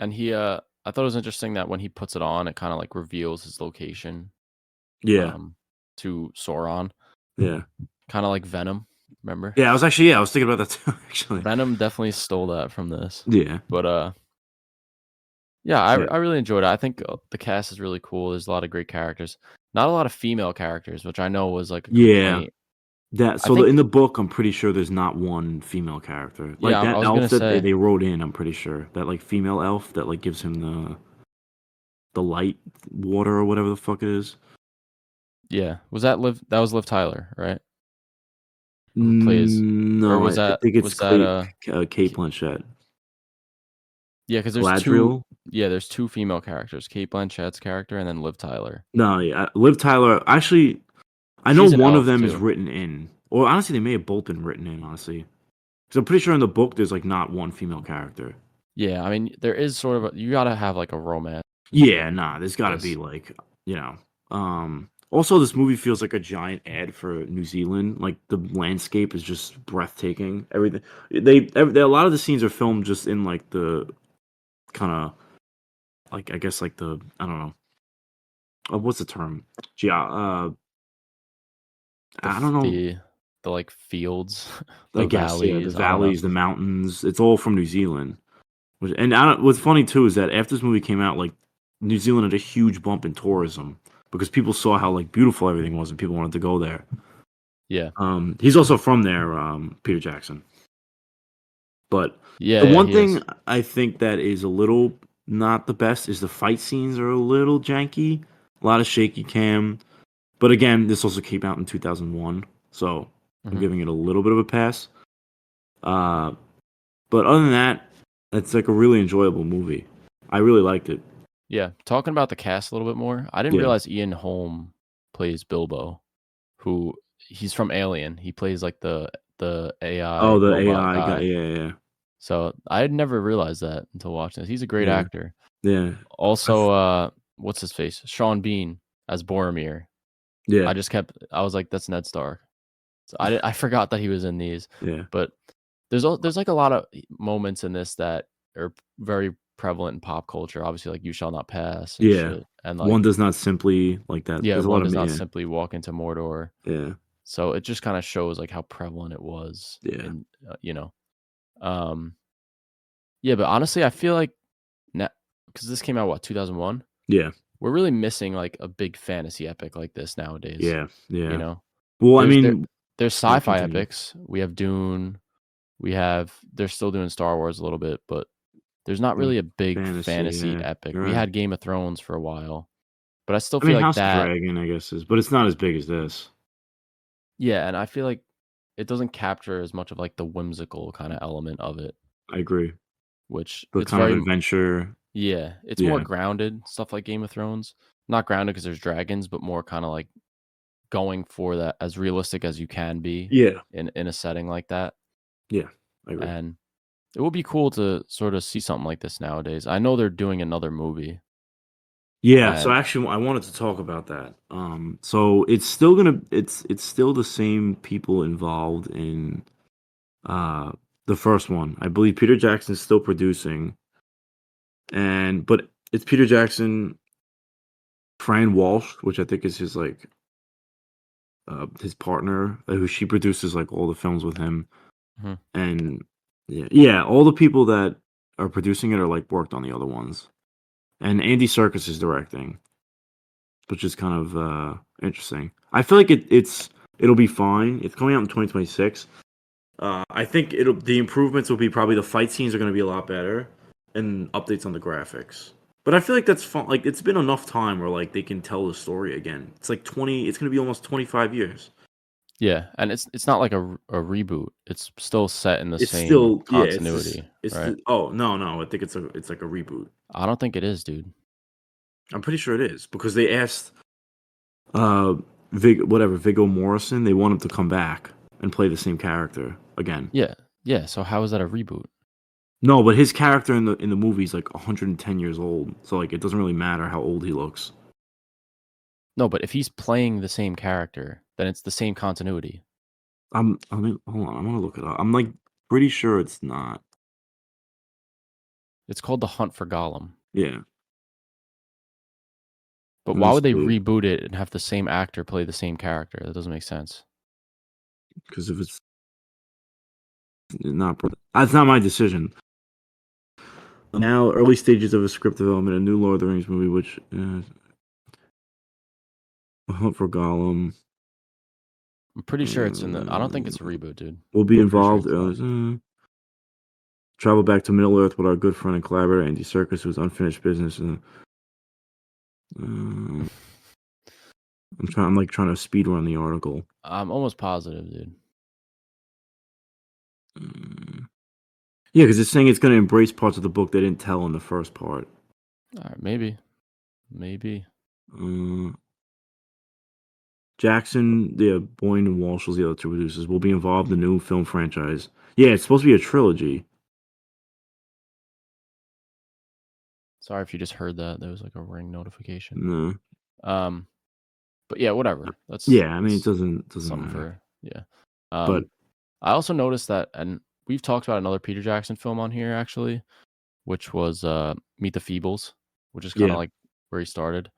Speaker 1: And I thought it was interesting that when he puts it on, it kind of like reveals his location
Speaker 2: Yeah,
Speaker 1: um, to Sauron,
Speaker 2: yeah,
Speaker 1: kind of like Venom. Remember?
Speaker 2: yeah. I was thinking about that too. Actually,
Speaker 1: Venom definitely stole that from this.
Speaker 2: yeah,
Speaker 1: But yeah, I
Speaker 2: yeah,
Speaker 1: I really enjoyed it. I think the cast is really cool. There's a lot of great characters. Not a lot of female characters, which I know was like a
Speaker 2: yeah.
Speaker 1: complaint.
Speaker 2: That
Speaker 1: I
Speaker 2: so in
Speaker 1: think
Speaker 2: the book, I'm pretty sure there's not one female character like
Speaker 1: yeah, I
Speaker 2: that
Speaker 1: was
Speaker 2: elf
Speaker 1: gonna
Speaker 2: that
Speaker 1: say
Speaker 2: they wrote in. I'm pretty sure that like female elf that like gives him the light water or whatever the fuck it is.
Speaker 1: yeah. That was Liv Tyler, right? Who plays or
Speaker 2: No,
Speaker 1: was
Speaker 2: I think it's
Speaker 1: that
Speaker 2: Kate
Speaker 1: K-
Speaker 2: Blanchett.
Speaker 1: yeah, because
Speaker 2: Galadriel?
Speaker 1: there's two female characters, Kate Blanchett's character and then Liv Tyler.
Speaker 2: No, yeah, Liv Tyler. Actually, I know
Speaker 1: She's an
Speaker 2: one of
Speaker 1: elf
Speaker 2: them is
Speaker 1: too.
Speaker 2: written in, or honestly, they may have both been written in. Honestly, because I'm pretty sure in the book there's like not one female character.
Speaker 1: Yeah, I mean there is sort of you gotta have like a romance
Speaker 2: Yeah, nah, there's got to be
Speaker 1: this.
Speaker 2: like you know. Also, this movie feels like a giant ad for New Zealand. Like the landscape is just breathtaking. Everything a lot of the scenes are filmed just in like the kind of like I guess like the I don't know what's the term?
Speaker 1: The
Speaker 2: I don't know.
Speaker 1: the the like fields,
Speaker 2: I
Speaker 1: the
Speaker 2: guess yeah, the
Speaker 1: valleys. I don't know.
Speaker 2: valleys, the mountains. It's all from New Zealand. And what's funny too is that after this movie came out, like New Zealand had a huge bump in tourism because people saw how like beautiful everything was, and people wanted to go there.
Speaker 1: Yeah,
Speaker 2: He's also from there, Peter Jackson. But the
Speaker 1: yeah,
Speaker 2: one
Speaker 1: he
Speaker 2: thing
Speaker 1: is.
Speaker 2: I think that is a little not the best is the fight scenes are a little janky, a lot of shaky cam. But again, this also came out in 2001, so I'm
Speaker 1: Mhm.
Speaker 2: giving it a little bit of a pass. Uh, but other than that, it's like a really enjoyable movie. I really liked it.
Speaker 1: Yeah, talking about the cast a little bit more, I didn't
Speaker 2: Yeah.
Speaker 1: realize Ian Holm plays Bilbo, who he's from Alien. He plays like the AI
Speaker 2: Oh, the
Speaker 1: robot
Speaker 2: AI guy.
Speaker 1: guy.
Speaker 2: Yeah, yeah,
Speaker 1: So I had never realized that until watching this. He's a great
Speaker 2: yeah,
Speaker 1: actor.
Speaker 2: yeah. I
Speaker 1: Also,
Speaker 2: f-
Speaker 1: what's his face? Sean Bean as Boromir.
Speaker 2: Yeah.
Speaker 1: I was like, that's Ned Stark. So I forgot that he was in these.
Speaker 2: Yeah.
Speaker 1: But there's like a lot of moments in this that are very prevalent in pop culture. Obviously, like You Shall Not Pass and
Speaker 2: Yeah.
Speaker 1: shit. And
Speaker 2: One
Speaker 1: like,
Speaker 2: does not simply like that.
Speaker 1: yeah,
Speaker 2: There's a lot
Speaker 1: one
Speaker 2: of
Speaker 1: does not
Speaker 2: yeah.
Speaker 1: simply walk into Mordor.
Speaker 2: Yeah.
Speaker 1: So it just kind of shows like how prevalent it was
Speaker 2: Yeah.
Speaker 1: in, you know. Um, yeah, but honestly, I feel like now, because this came out, what, 2001?
Speaker 2: Yeah.
Speaker 1: We're really missing like a big fantasy epic like this nowadays.
Speaker 2: Yeah.
Speaker 1: You
Speaker 2: Yeah.
Speaker 1: know,
Speaker 2: Well, I
Speaker 1: there's there
Speaker 2: mean,
Speaker 1: there's
Speaker 2: yeah,
Speaker 1: sci-fi
Speaker 2: continue.
Speaker 1: epics. We have Dune. They're still doing Star Wars a little bit, but there's not
Speaker 2: Mm,
Speaker 1: really a big
Speaker 2: fantasy,
Speaker 1: fantasy
Speaker 2: yeah.
Speaker 1: epic.
Speaker 2: You're
Speaker 1: We
Speaker 2: right.
Speaker 1: had Game of Thrones for a while, but I still
Speaker 2: I
Speaker 1: feel
Speaker 2: mean,
Speaker 1: like
Speaker 2: House of
Speaker 1: that.
Speaker 2: Dragon, I guess, is, but it's not as big as this.
Speaker 1: Yeah, and I feel like it doesn't capture as much of like the whimsical kind of element of it,
Speaker 2: I agree.
Speaker 1: which
Speaker 2: The
Speaker 1: it's
Speaker 2: kind of
Speaker 1: very
Speaker 2: adventure.
Speaker 1: yeah, it's more
Speaker 2: Yeah.
Speaker 1: grounded stuff like Game of Thrones. Not grounded because there's dragons, but more kind of like going for that as realistic as you can be
Speaker 2: Yeah.
Speaker 1: in a setting like that.
Speaker 2: Yeah. I agree.
Speaker 1: And it would be cool to sort of see something like this nowadays. I know they're doing another movie,
Speaker 2: Yeah, so
Speaker 1: and
Speaker 2: actually I wanted to talk about that. So it's still gonna it's still the same people involved in uh the first one. I believe Peter Jackson's still producing, and but it's Peter Jackson, Fran Walsh, which I think is his partner, who she produces like all the films with him.
Speaker 1: mhm.
Speaker 2: And yeah, all the people that are producing it are like worked on the other ones. And Andy Serkis is directing, which is kind of interesting. I feel like it'll be fine. It's coming out in 2026. I think the improvements will be probably the fight scenes are going to be a lot better and updates on the graphics. But I feel like that's fun. Like it's been enough time where like they can tell the story again. It's like 20. It's going to be almost 25 years.
Speaker 1: Yeah, and it's not like a reboot. It's still set in the
Speaker 2: It's
Speaker 1: same
Speaker 2: still yeah. It's this.
Speaker 1: continuity,
Speaker 2: It's
Speaker 1: right?
Speaker 2: the, oh no. I think it's like a reboot.
Speaker 1: I don't think it is, dude.
Speaker 2: I'm pretty sure it is because they asked uh Viggo Morrison. They want him to come back and play the same character again.
Speaker 1: Yeah, yeah. So how is that a reboot?
Speaker 2: No, but his character in the movie is like 110 years old, so like it doesn't really matter how old he looks.
Speaker 1: No, but if he's playing the same character, then it's the same continuity.
Speaker 2: I mean, hold on, I'm gonna look it up. I'm like pretty sure it's not.
Speaker 1: It's called The Hunt for Gollum.
Speaker 2: Yeah,
Speaker 1: But
Speaker 2: let me
Speaker 1: why would they
Speaker 2: see.
Speaker 1: reboot it and have the same actor play the same character? That doesn't make sense.
Speaker 2: Because if it's not, that's not my decision. Now, early stages of a script development, a new Lord of the Rings movie, which Hunt for Gollum
Speaker 1: I'm pretty sure it's in the. I don't think it's a reboot, dude.
Speaker 2: will be
Speaker 1: I'm pretty sure
Speaker 2: involved.
Speaker 1: it's not.
Speaker 2: Travel back to Middle Earth with our good friend and collaborator Andy Serkis, who's unfinished business. And I'm like trying to speed run the article.
Speaker 1: I'm almost positive, dude.
Speaker 2: Yeah, because it's saying it's going to embrace parts of the book they didn't tell in the first part.
Speaker 1: All right, maybe.
Speaker 2: Jackson, Boyne and Walsh, the other two producers, will be involved in the new film franchise. Yeah, it's supposed to be a trilogy.
Speaker 1: Sorry if you just heard that. There was like a ring notification.
Speaker 2: No.
Speaker 1: But yeah, whatever.
Speaker 2: Yeah, I mean it
Speaker 1: That's
Speaker 2: doesn't
Speaker 1: something
Speaker 2: matter.
Speaker 1: for yeah.
Speaker 2: But
Speaker 1: I also noticed that, and we've talked about another Peter Jackson film on here actually, which was Meet the Feebles, which is kind of
Speaker 2: yeah,
Speaker 1: like where he started.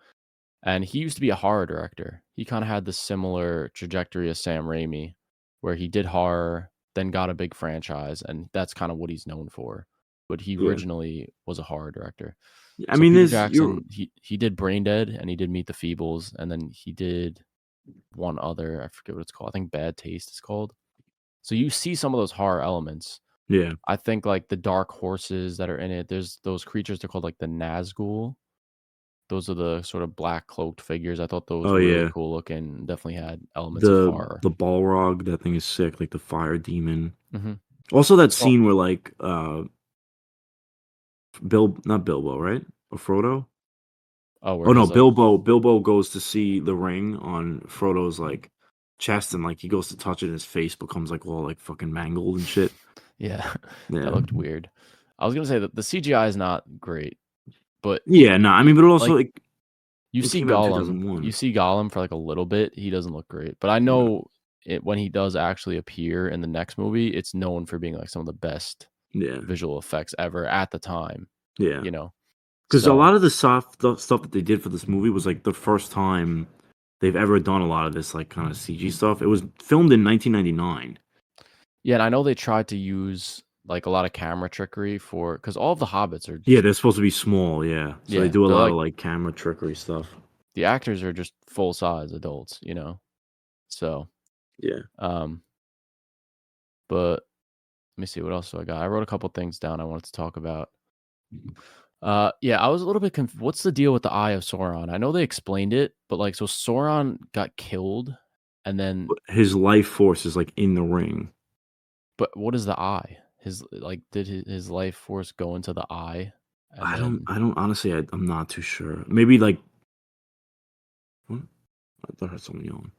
Speaker 1: And he used to be a horror director. He kind of had the similar trajectory as Sam Raimi, where he did horror, then got a big franchise, and that's kind of what he's known for. But he
Speaker 2: yeah.
Speaker 1: originally was a horror director.
Speaker 2: I
Speaker 1: So
Speaker 2: mean,
Speaker 1: Peter
Speaker 2: you're
Speaker 1: Jackson, he did Brain Dead and he did Meet the Feebles, and then he did one other, I forget what it's called. I think Bad Taste is called. So you see some of those horror elements.
Speaker 2: yeah,
Speaker 1: I think like the dark horses that are in it, there's those creatures, they're called like the Nazgul. Those are the sort of black cloaked figures. I thought those
Speaker 2: oh
Speaker 1: were really
Speaker 2: yeah.
Speaker 1: cool looking. Definitely had elements of
Speaker 2: The
Speaker 1: horror.
Speaker 2: the Balrog, that thing is sick, like the fire demon.
Speaker 1: Mhm.
Speaker 2: Also, that
Speaker 1: So
Speaker 2: scene where like not Bilbo, right? Or Frodo?
Speaker 1: where
Speaker 2: Oh no,
Speaker 1: he's like
Speaker 2: Bilbo goes to see the ring on Frodo's like chest, and like he goes to touch it, and his face becomes like all like fucking mangled and shit.
Speaker 1: yeah, that
Speaker 2: Yeah.
Speaker 1: looked weird. I was gonna say that the CGI is not great, but
Speaker 2: Yeah, no, I mean, but also
Speaker 1: like
Speaker 2: like
Speaker 1: You
Speaker 2: It
Speaker 1: see
Speaker 2: came out in
Speaker 1: Gollum. You
Speaker 2: 2001.
Speaker 1: see Gollum for like a little bit. He doesn't look great, but I
Speaker 2: No.
Speaker 1: know it when he does actually appear in the next movie. It's known for being like some of the best
Speaker 2: Yeah.
Speaker 1: visual effects ever at the time.
Speaker 2: Yeah.
Speaker 1: You know,
Speaker 2: Because a
Speaker 1: so
Speaker 2: lot of the stuff that they did for this movie was like the first time they've ever done a lot of this like kind of CG stuff. It was filmed in 1999.
Speaker 1: yeah, and I know they tried to use like a lot of camera trickery for because all of the hobbits are
Speaker 2: Yeah,
Speaker 1: just
Speaker 2: they're supposed to be small. Yeah, so they
Speaker 1: yeah,
Speaker 2: do a
Speaker 1: they're
Speaker 2: lot of
Speaker 1: like
Speaker 2: like camera trickery stuff.
Speaker 1: the actors are just full size adults. So
Speaker 2: Yeah.
Speaker 1: um, but let me see what else do I got. I wrote a couple things down I wanted to talk about. Yeah, I was a little bit what's the deal with the Eye of Sauron? I know they explained it, but like, so Sauron got killed, and then,
Speaker 2: But his life force is like in the ring.
Speaker 1: but what is the eye? His like, did his life force go into the eye, and then
Speaker 2: I don't honestly. I'm not too sure. Maybe like what? I thought I heard someone yelling.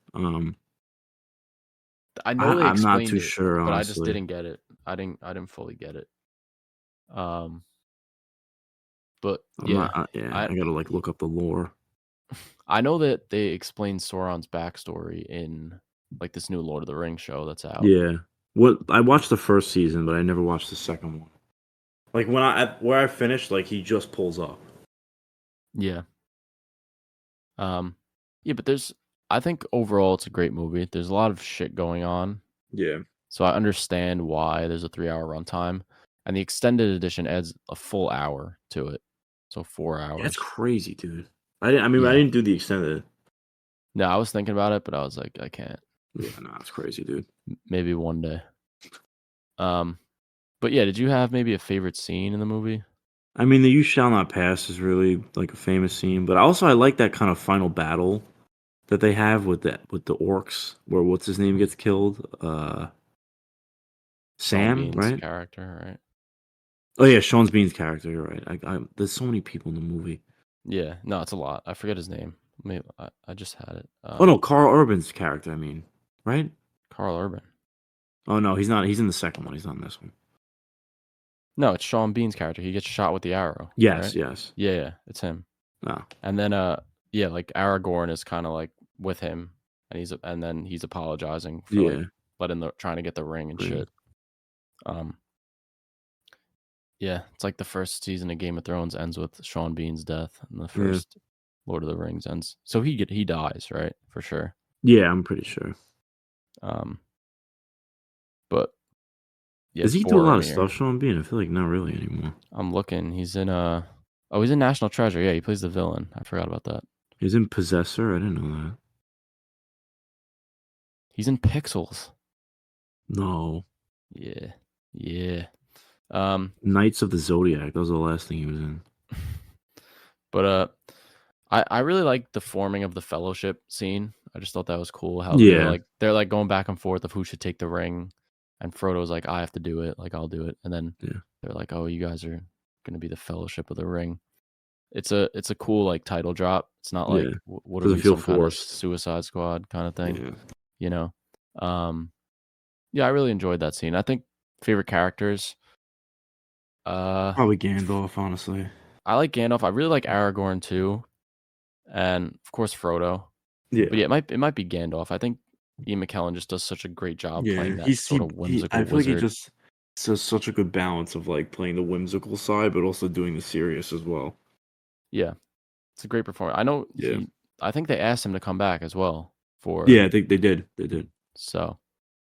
Speaker 1: I know they
Speaker 2: I'm not
Speaker 1: explained
Speaker 2: too
Speaker 1: it,
Speaker 2: sure
Speaker 1: but I just
Speaker 2: honestly.
Speaker 1: didn't get it. I didn't fully get it. Um, but
Speaker 2: I'm not.
Speaker 1: yeah,
Speaker 2: Yeah,
Speaker 1: I
Speaker 2: I gotta like look up the lore.
Speaker 1: I know that they explained Sauron's backstory in like this new Lord of the Rings show that's out.
Speaker 2: Yeah. What I watched the first season, but I never watched the second one. Like when where I finished, like he just pulls up.
Speaker 1: Yeah. Um, yeah, but I think overall it's a great movie. There's a lot of shit going on,
Speaker 2: Yeah.
Speaker 1: so I understand why there's a 3-hour runtime, and the extended edition adds a full hour to it, so 4
Speaker 2: Yeah, it's
Speaker 1: hours.
Speaker 2: crazy, dude. I didn't. I mean, I
Speaker 1: Yeah.
Speaker 2: didn't do the extended.
Speaker 1: No, I was thinking about it, but I was like, I can't.
Speaker 2: Yeah, no, it's crazy, dude.
Speaker 1: Maybe one day. Um, but yeah, did you have maybe a favorite scene in the movie?
Speaker 2: I mean, the "You Shall Not Pass" is really like a famous scene, but also I like that kind of final battle that they have with the orcs, where what's his name gets killed.
Speaker 1: Sean
Speaker 2: Sam,
Speaker 1: Bean's
Speaker 2: right?
Speaker 1: character, right?
Speaker 2: Oh yeah, Sean Bean's character. You're right. There's so many people in the movie.
Speaker 1: Yeah, no, it's a lot. I forget his name. Maybe I just had it.
Speaker 2: Oh no, Carl Urban's character. I mean, right?
Speaker 1: Carl Urban.
Speaker 2: Oh no, he's not. He's in the second one. He's not in this one.
Speaker 1: No, it's Sean Bean's character. He gets shot with the arrow,
Speaker 2: Yes,
Speaker 1: right?
Speaker 2: yes.
Speaker 1: Yeah, yeah, it's him.
Speaker 2: No.
Speaker 1: And then, yeah, like Aragorn is kind of like with him, and then he's apologizing for like
Speaker 2: Yeah.
Speaker 1: trying to get the ring and
Speaker 2: Ring.
Speaker 1: shit. Um, yeah, it's like the first season of Game of Thrones ends with Sean Bean's death, and the
Speaker 2: Yeah.
Speaker 1: first Lord of the Rings ends. So he dies, right? For sure.
Speaker 2: Yeah, I'm pretty sure.
Speaker 1: Um, but yeah,
Speaker 2: Does
Speaker 1: it's
Speaker 2: he do a lot of
Speaker 1: Boromir.
Speaker 2: stuff, Sean Bean? I feel like not really anymore.
Speaker 1: I'm looking. He's in National Treasure. Yeah, he plays the villain. I forgot about that.
Speaker 2: He's in Possessor. I didn't know that.
Speaker 1: He's in Pixels.
Speaker 2: No.
Speaker 1: Yeah, yeah. Um,
Speaker 2: Knights of the Zodiac. That was the last thing he was in.
Speaker 1: but I really like the forming of the Fellowship scene. I just thought that was cool. How
Speaker 2: Yeah.
Speaker 1: they're like going back and forth of who should take the ring, and Frodo's like, I have to do it. Like I'll do it, and then
Speaker 2: Yeah.
Speaker 1: they're like, oh, you guys are gonna be the Fellowship of the Ring. It's a cool like title drop. It's not like
Speaker 2: Yeah.
Speaker 1: what are
Speaker 2: Doesn't
Speaker 1: we,
Speaker 2: feel
Speaker 1: some kind of
Speaker 2: forced.
Speaker 1: Suicide Squad kind of thing,
Speaker 2: Yeah.
Speaker 1: you know? Um, yeah, I really enjoyed that scene. I think favorite characters. Uh,
Speaker 2: Probably Gandalf, honestly.
Speaker 1: I like Gandalf. I really like Aragorn too, and of course Frodo. But
Speaker 2: Yeah.
Speaker 1: yeah, it might be Gandalf. I think Ian McKellen just does such a great job
Speaker 2: Yeah.
Speaker 1: playing that sort of
Speaker 2: I
Speaker 1: whimsical
Speaker 2: feel like he
Speaker 1: wizard.
Speaker 2: just does such a good balance of like playing the whimsical side, but also doing the serious as well.
Speaker 1: Yeah, it's a great performance. I know
Speaker 2: Yeah.
Speaker 1: I think they asked him to come back as well
Speaker 2: Yeah,
Speaker 1: for
Speaker 2: I think they did. They did.
Speaker 1: so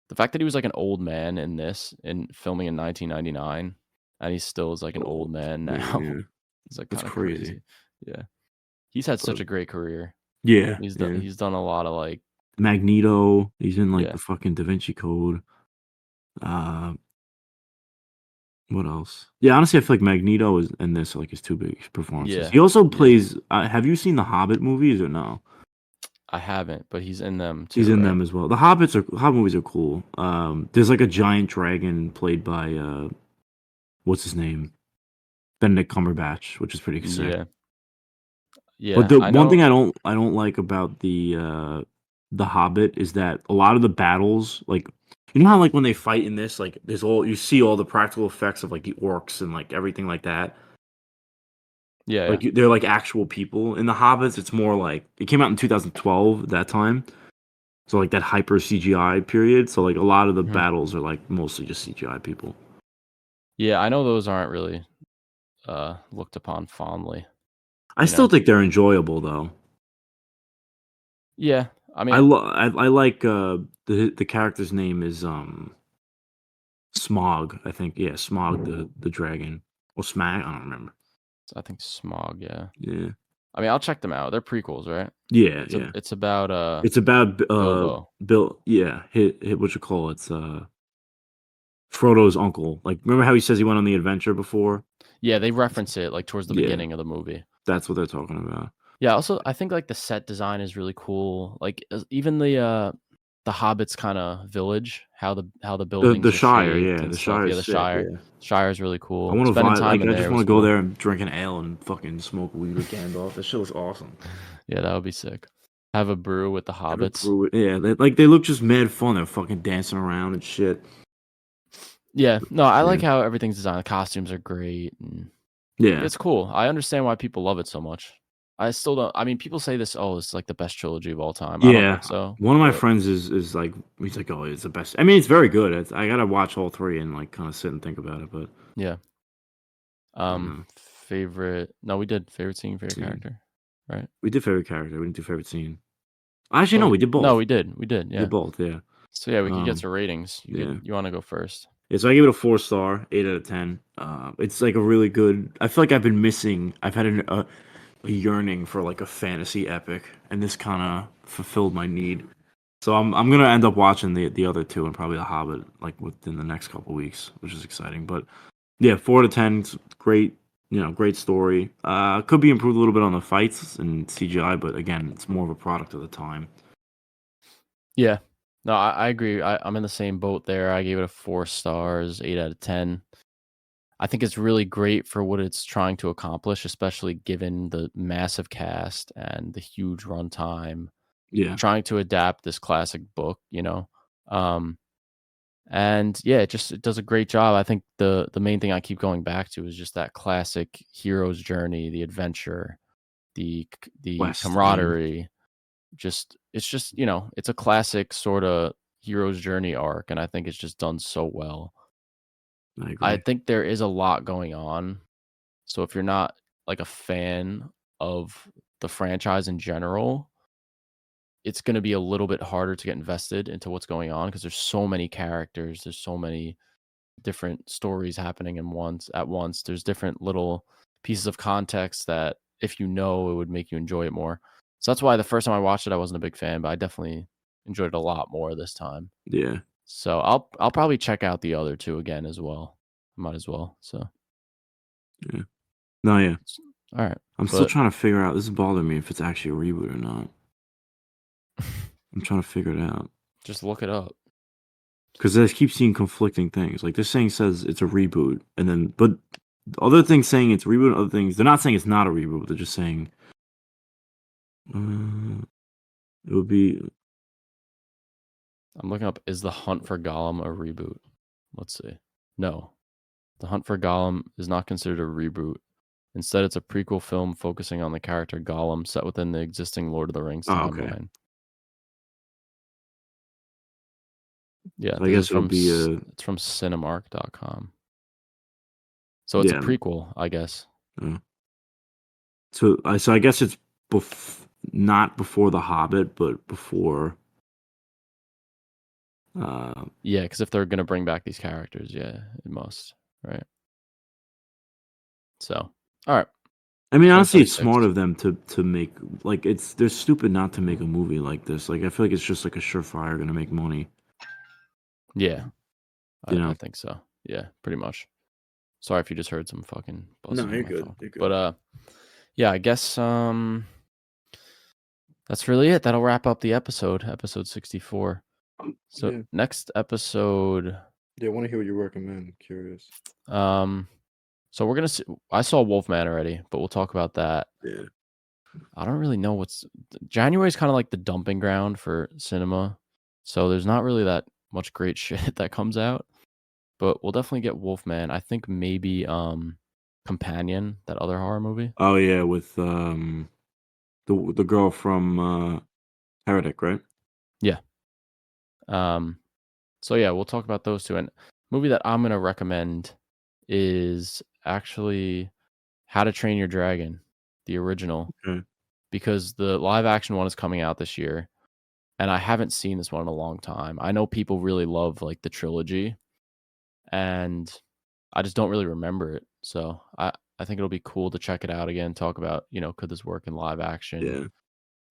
Speaker 1: the fact that he was like an old man in this in filming in 1999 and he still is like an old
Speaker 2: Oh
Speaker 1: man
Speaker 2: man,
Speaker 1: now
Speaker 2: yeah.
Speaker 1: is like
Speaker 2: That's
Speaker 1: kind of
Speaker 2: crazy.
Speaker 1: crazy. Yeah, he's had such
Speaker 2: But
Speaker 1: a great career.
Speaker 2: yeah,
Speaker 1: He's
Speaker 2: yeah.
Speaker 1: done a lot of like
Speaker 2: Magneto, he's in like
Speaker 1: yeah
Speaker 2: the fucking Da Vinci Code. Uh what else? Yeah, honestly, I feel like Magneto is in this like his two biggest performances.
Speaker 1: yeah
Speaker 2: He also
Speaker 1: yeah.
Speaker 2: plays. Have you seen the Hobbit movies or no?
Speaker 1: I haven't, but he's in them
Speaker 2: He's
Speaker 1: too,
Speaker 2: in
Speaker 1: right?
Speaker 2: them as well. Hobbit movies are cool. There's like a giant dragon played by what's his name? Benedict Cumberbatch, which is pretty sick.
Speaker 1: Yeah
Speaker 2: But
Speaker 1: yeah.
Speaker 2: the
Speaker 1: I
Speaker 2: one thing
Speaker 1: know.
Speaker 2: I don't like about the Hobbit is that a lot of the battles, like you know how like when they fight in this, like there's all you see all the practical effects of like the orcs and like everything like that.
Speaker 1: Yeah, yeah.
Speaker 2: Like they're like actual people. In the Hobbits, it's more like it came out in 2012 that time. So like that hyper CGI period. So like a lot of the
Speaker 1: Mhm.
Speaker 2: battles are like mostly just CGI people.
Speaker 1: Yeah, I know those aren't really looked upon fondly,
Speaker 2: I
Speaker 1: you
Speaker 2: still
Speaker 1: know.
Speaker 2: think they're enjoyable though.
Speaker 1: Yeah, I mean,
Speaker 2: I like the character's name is Smog, I think. Yeah, Smog the dragon. Or Smag, I don't remember.
Speaker 1: I think Smog, yeah.
Speaker 2: Yeah.
Speaker 1: I mean, I'll check them out. They're prequels, right?
Speaker 2: Yeah, yeah.
Speaker 1: It's about
Speaker 2: It's about
Speaker 1: Bilbo.
Speaker 2: Bill, yeah, hit what you call it. It's Frodo's uncle. Like remember how he says he went on the adventure before?
Speaker 1: Yeah, they reference it like towards the
Speaker 2: Yeah,
Speaker 1: beginning of the movie.
Speaker 2: that's what they're talking about.
Speaker 1: Yeah, also I think like the set design is really cool. Like even the Hobbit's kind of village, how the
Speaker 2: The
Speaker 1: buildings are
Speaker 2: Shire,
Speaker 1: shaped
Speaker 2: yeah,
Speaker 1: and
Speaker 2: the
Speaker 1: stuff. Yeah,
Speaker 2: Shire's
Speaker 1: the
Speaker 2: sick,
Speaker 1: Shire.
Speaker 2: yeah.
Speaker 1: Shire is really
Speaker 2: I
Speaker 1: cool.
Speaker 2: want to
Speaker 1: Spending
Speaker 2: vibe
Speaker 1: time
Speaker 2: like
Speaker 1: in
Speaker 2: I
Speaker 1: there
Speaker 2: just want
Speaker 1: was
Speaker 2: to go
Speaker 1: cool.
Speaker 2: there and drink an ale and fucking smoke weed with Gandalf. That shit was awesome.
Speaker 1: Yeah, that would be sick. Have a brew with the
Speaker 2: Have a
Speaker 1: hobbits.
Speaker 2: brew it. Yeah, they look just mad fun. They're fucking dancing around and shit.
Speaker 1: Yeah, no, I
Speaker 2: Yeah.
Speaker 1: like how everything's designed. The costumes are great, and
Speaker 2: Yeah.
Speaker 1: it's cool. I understand why people love it so much. I still don't. I mean, people say this. Oh, it's like the best trilogy of all time. I don't
Speaker 2: Yeah.
Speaker 1: think so,
Speaker 2: One of my
Speaker 1: but
Speaker 2: friends is like he's like, "Oh, it's the best." I mean, it's very good. I gotta watch all three and like kind of sit and think about it, but
Speaker 1: yeah.
Speaker 2: I don't know.
Speaker 1: Favorite? No, we did favorite scene, favorite
Speaker 2: Scene.
Speaker 1: character, right?
Speaker 2: We did favorite character. We didn't do favorite scene. Actually,
Speaker 1: Oh,
Speaker 2: no, we did
Speaker 1: no,
Speaker 2: both.
Speaker 1: we did, we did.
Speaker 2: We did
Speaker 1: Yeah.
Speaker 2: both. Yeah.
Speaker 1: So yeah, we could get
Speaker 2: Um.
Speaker 1: to ratings.
Speaker 2: Yeah.
Speaker 1: You want to go first?
Speaker 2: Yeah. So I give it a 4 star, 8 out of 10. It's like a really good. I feel like I've been missing. I've had a yearning for like a fantasy epic, and this kind of fulfilled my need. So I'm gonna end up watching the other two and probably The Hobbit like within the next couple weeks, which is exciting. But yeah, 4 to 10, it's great. Great story. Could be improved a little bit on the fights and CGI, but again, it's more of a product of the time.
Speaker 1: Yeah. No, I agree. I'm in the same boat there. I gave it a 4 stars, 8 out of 10. I think it's really great for what it's trying to accomplish, especially given the massive cast and the huge runtime,
Speaker 2: Yeah,
Speaker 1: trying to adapt this classic book, you know. Um, and yeah, it does a great job. I think the main thing I keep going back to is just that classic hero's journey, the adventure, the
Speaker 2: West. Yeah,
Speaker 1: camaraderie. It's just, you know, it's a classic sort of hero's journey arc, and I think it's just done so well.
Speaker 2: I
Speaker 1: I
Speaker 2: agree.
Speaker 1: think there is a lot going on. So if you're not like a fan of the franchise in general, it's going to be a little bit harder to get invested into what's going on because there's so many characters, there's so many different stories happening at once. There's different little pieces of context that if you know, it would make you enjoy it more. So that's why the first time I watched it, I wasn't a big fan, but I definitely enjoyed it a lot more this time.
Speaker 2: Yeah,
Speaker 1: So I'll probably check out the other two again as well. Might as well. So
Speaker 2: yeah. No, yeah.
Speaker 1: all right,
Speaker 2: I'm still
Speaker 1: but
Speaker 2: trying to figure out. This is bothering me if it's actually a reboot or not. I'm trying to figure it out.
Speaker 1: just look it up.
Speaker 2: Because I keep seeing conflicting things. Like this thing says it's a reboot, and then but the other things saying it's a reboot. Other things they're not saying it's not a reboot. They're just saying it would be.
Speaker 1: I'm looking up, is The Hunt for Gollum a reboot? Let's see. No, The Hunt for Gollum is not considered a reboot. Instead, it's a prequel film focusing on the character Gollum set within the existing Lord of the Rings
Speaker 2: Oh, okay.
Speaker 1: timeline. Yeah,
Speaker 2: So I
Speaker 1: this is
Speaker 2: guess it'll be a
Speaker 1: it's from cinemark.com. So it's a
Speaker 2: yeah.
Speaker 1: prequel, I guess.
Speaker 2: uh, so I guess it's not before The Hobbit, but before. Uh,
Speaker 1: Yeah, because if they're gonna bring back these characters, yeah, it must, right? So, all right,
Speaker 2: I mean, honestly, it's
Speaker 1: 2026.
Speaker 2: smart of them to make like they're stupid not to make a movie like this. Like I feel like it's just like a surefire gonna make money.
Speaker 1: Yeah,
Speaker 2: You
Speaker 1: I
Speaker 2: know.
Speaker 1: think so. Yeah, pretty much. Sorry if you just heard some fucking
Speaker 2: No,
Speaker 1: buzzing on
Speaker 2: you're
Speaker 1: my
Speaker 2: good.
Speaker 1: phone.
Speaker 2: You're good.
Speaker 1: But yeah, I guess that's really it. That'll wrap up the episode 64. So
Speaker 2: Yeah,
Speaker 1: next episode,
Speaker 2: yeah. I want to hear what you recommend. Curious.
Speaker 1: um, so we're gonna see. I saw Wolfman already, but we'll talk about that.
Speaker 2: Yeah.
Speaker 1: I don't really know January is kind of like the dumping ground for cinema, so there's not really that much great shit that comes out. But we'll definitely get Wolfman. I think maybe a Companion, that other horror movie.
Speaker 2: Oh yeah, with the girl from Heretic, right?
Speaker 1: Yeah. So yeah, we'll talk about those two. And movie that I'm gonna recommend is actually How to Train Your Dragon, the original,
Speaker 2: Okay.
Speaker 1: because the live action one is coming out this year, and I haven't seen this one in a long time. I know people really love like the trilogy, and I just don't really remember it. So I think it'll be cool to check it out again. Talk about could this work in live action?
Speaker 2: Yeah.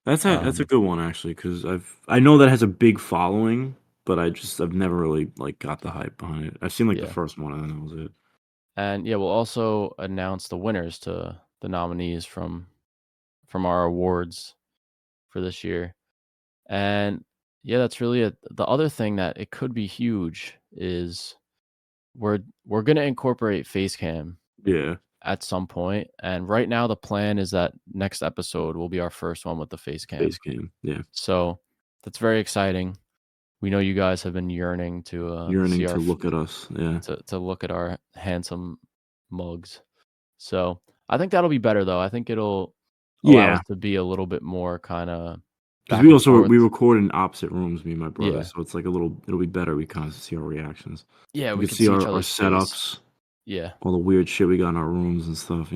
Speaker 2: That's a
Speaker 1: Um,
Speaker 2: good one actually, because I know that has a big following, but I've never really like got the hype behind it. I've seen like the
Speaker 1: yeah,
Speaker 2: first one and then that was it.
Speaker 1: and yeah, we'll also announce the winners to the nominees from our awards for this year. And yeah, that's really it. The other thing that it could be huge is we're gonna incorporate face cam
Speaker 2: Yeah,
Speaker 1: at some point. And right now the plan is that next episode will be our first one with the face cam.
Speaker 2: face cam. Yeah,
Speaker 1: So that's very exciting. We know you guys have been yearning to see
Speaker 2: yearning
Speaker 1: our
Speaker 2: to look at us. Yeah,
Speaker 1: to look at our handsome mugs. So I think that'll be better though. I think it'll allow
Speaker 2: yeah.
Speaker 1: us to be a little bit more kind of
Speaker 2: Because
Speaker 1: back
Speaker 2: we
Speaker 1: and
Speaker 2: also
Speaker 1: forth.
Speaker 2: we record in opposite rooms, me and my brother,
Speaker 1: Yeah.
Speaker 2: so it's like a little. It'll be better. We kind of see our reactions.
Speaker 1: Yeah,
Speaker 2: You
Speaker 1: we
Speaker 2: could
Speaker 1: could
Speaker 2: see
Speaker 1: see each
Speaker 2: our
Speaker 1: other's face.
Speaker 2: setups,
Speaker 1: Yeah.
Speaker 2: all the weird shit we got in our rooms and stuff.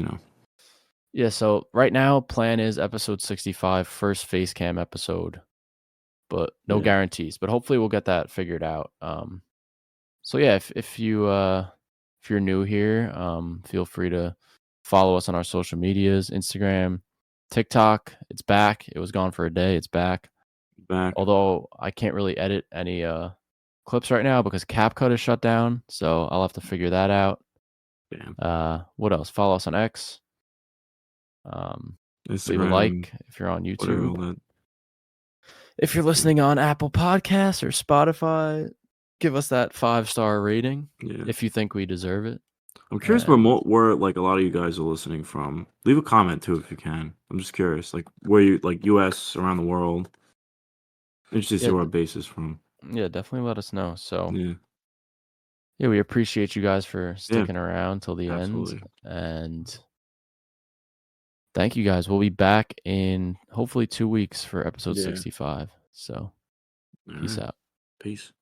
Speaker 1: Yeah, so right now plan is episode 65, first face cam episode, but no
Speaker 2: Yeah,
Speaker 1: guarantees. But hopefully we'll get that figured out. So yeah, if you're new here, feel free to follow us on our social medias, Instagram, TikTok. It's back. It was gone for a day. It's back.
Speaker 2: back.
Speaker 1: Although I can't really edit any clips right now because CapCut is shut down, so I'll have to figure that out.
Speaker 2: Yeah,
Speaker 1: What else? Follow us on X. Leave a
Speaker 2: Instagram,
Speaker 1: like if you're on
Speaker 2: Twitter, all
Speaker 1: YouTube.
Speaker 2: that.
Speaker 1: If you're
Speaker 2: Yeah,
Speaker 1: listening on Apple Podcasts or Spotify, give us that 5-star rating
Speaker 2: yeah.
Speaker 1: if you think we deserve it.
Speaker 2: I'm curious
Speaker 1: And
Speaker 2: where like a lot of you guys are listening from. Leave a comment too if you can. I'm just curious, like where you like U.S. around the world. Interested to see
Speaker 1: yeah,
Speaker 2: where our base is from.
Speaker 1: yeah, definitely let us know. So
Speaker 2: Yeah,
Speaker 1: yeah, we appreciate you guys for
Speaker 2: yeah,
Speaker 1: sticking around till the end.
Speaker 2: absolutely.
Speaker 1: And thank you guys. We'll be back in hopefully 2 weeks for episode
Speaker 2: Yeah.
Speaker 1: 65. So
Speaker 2: All
Speaker 1: peace
Speaker 2: right.
Speaker 1: out.
Speaker 2: Peace.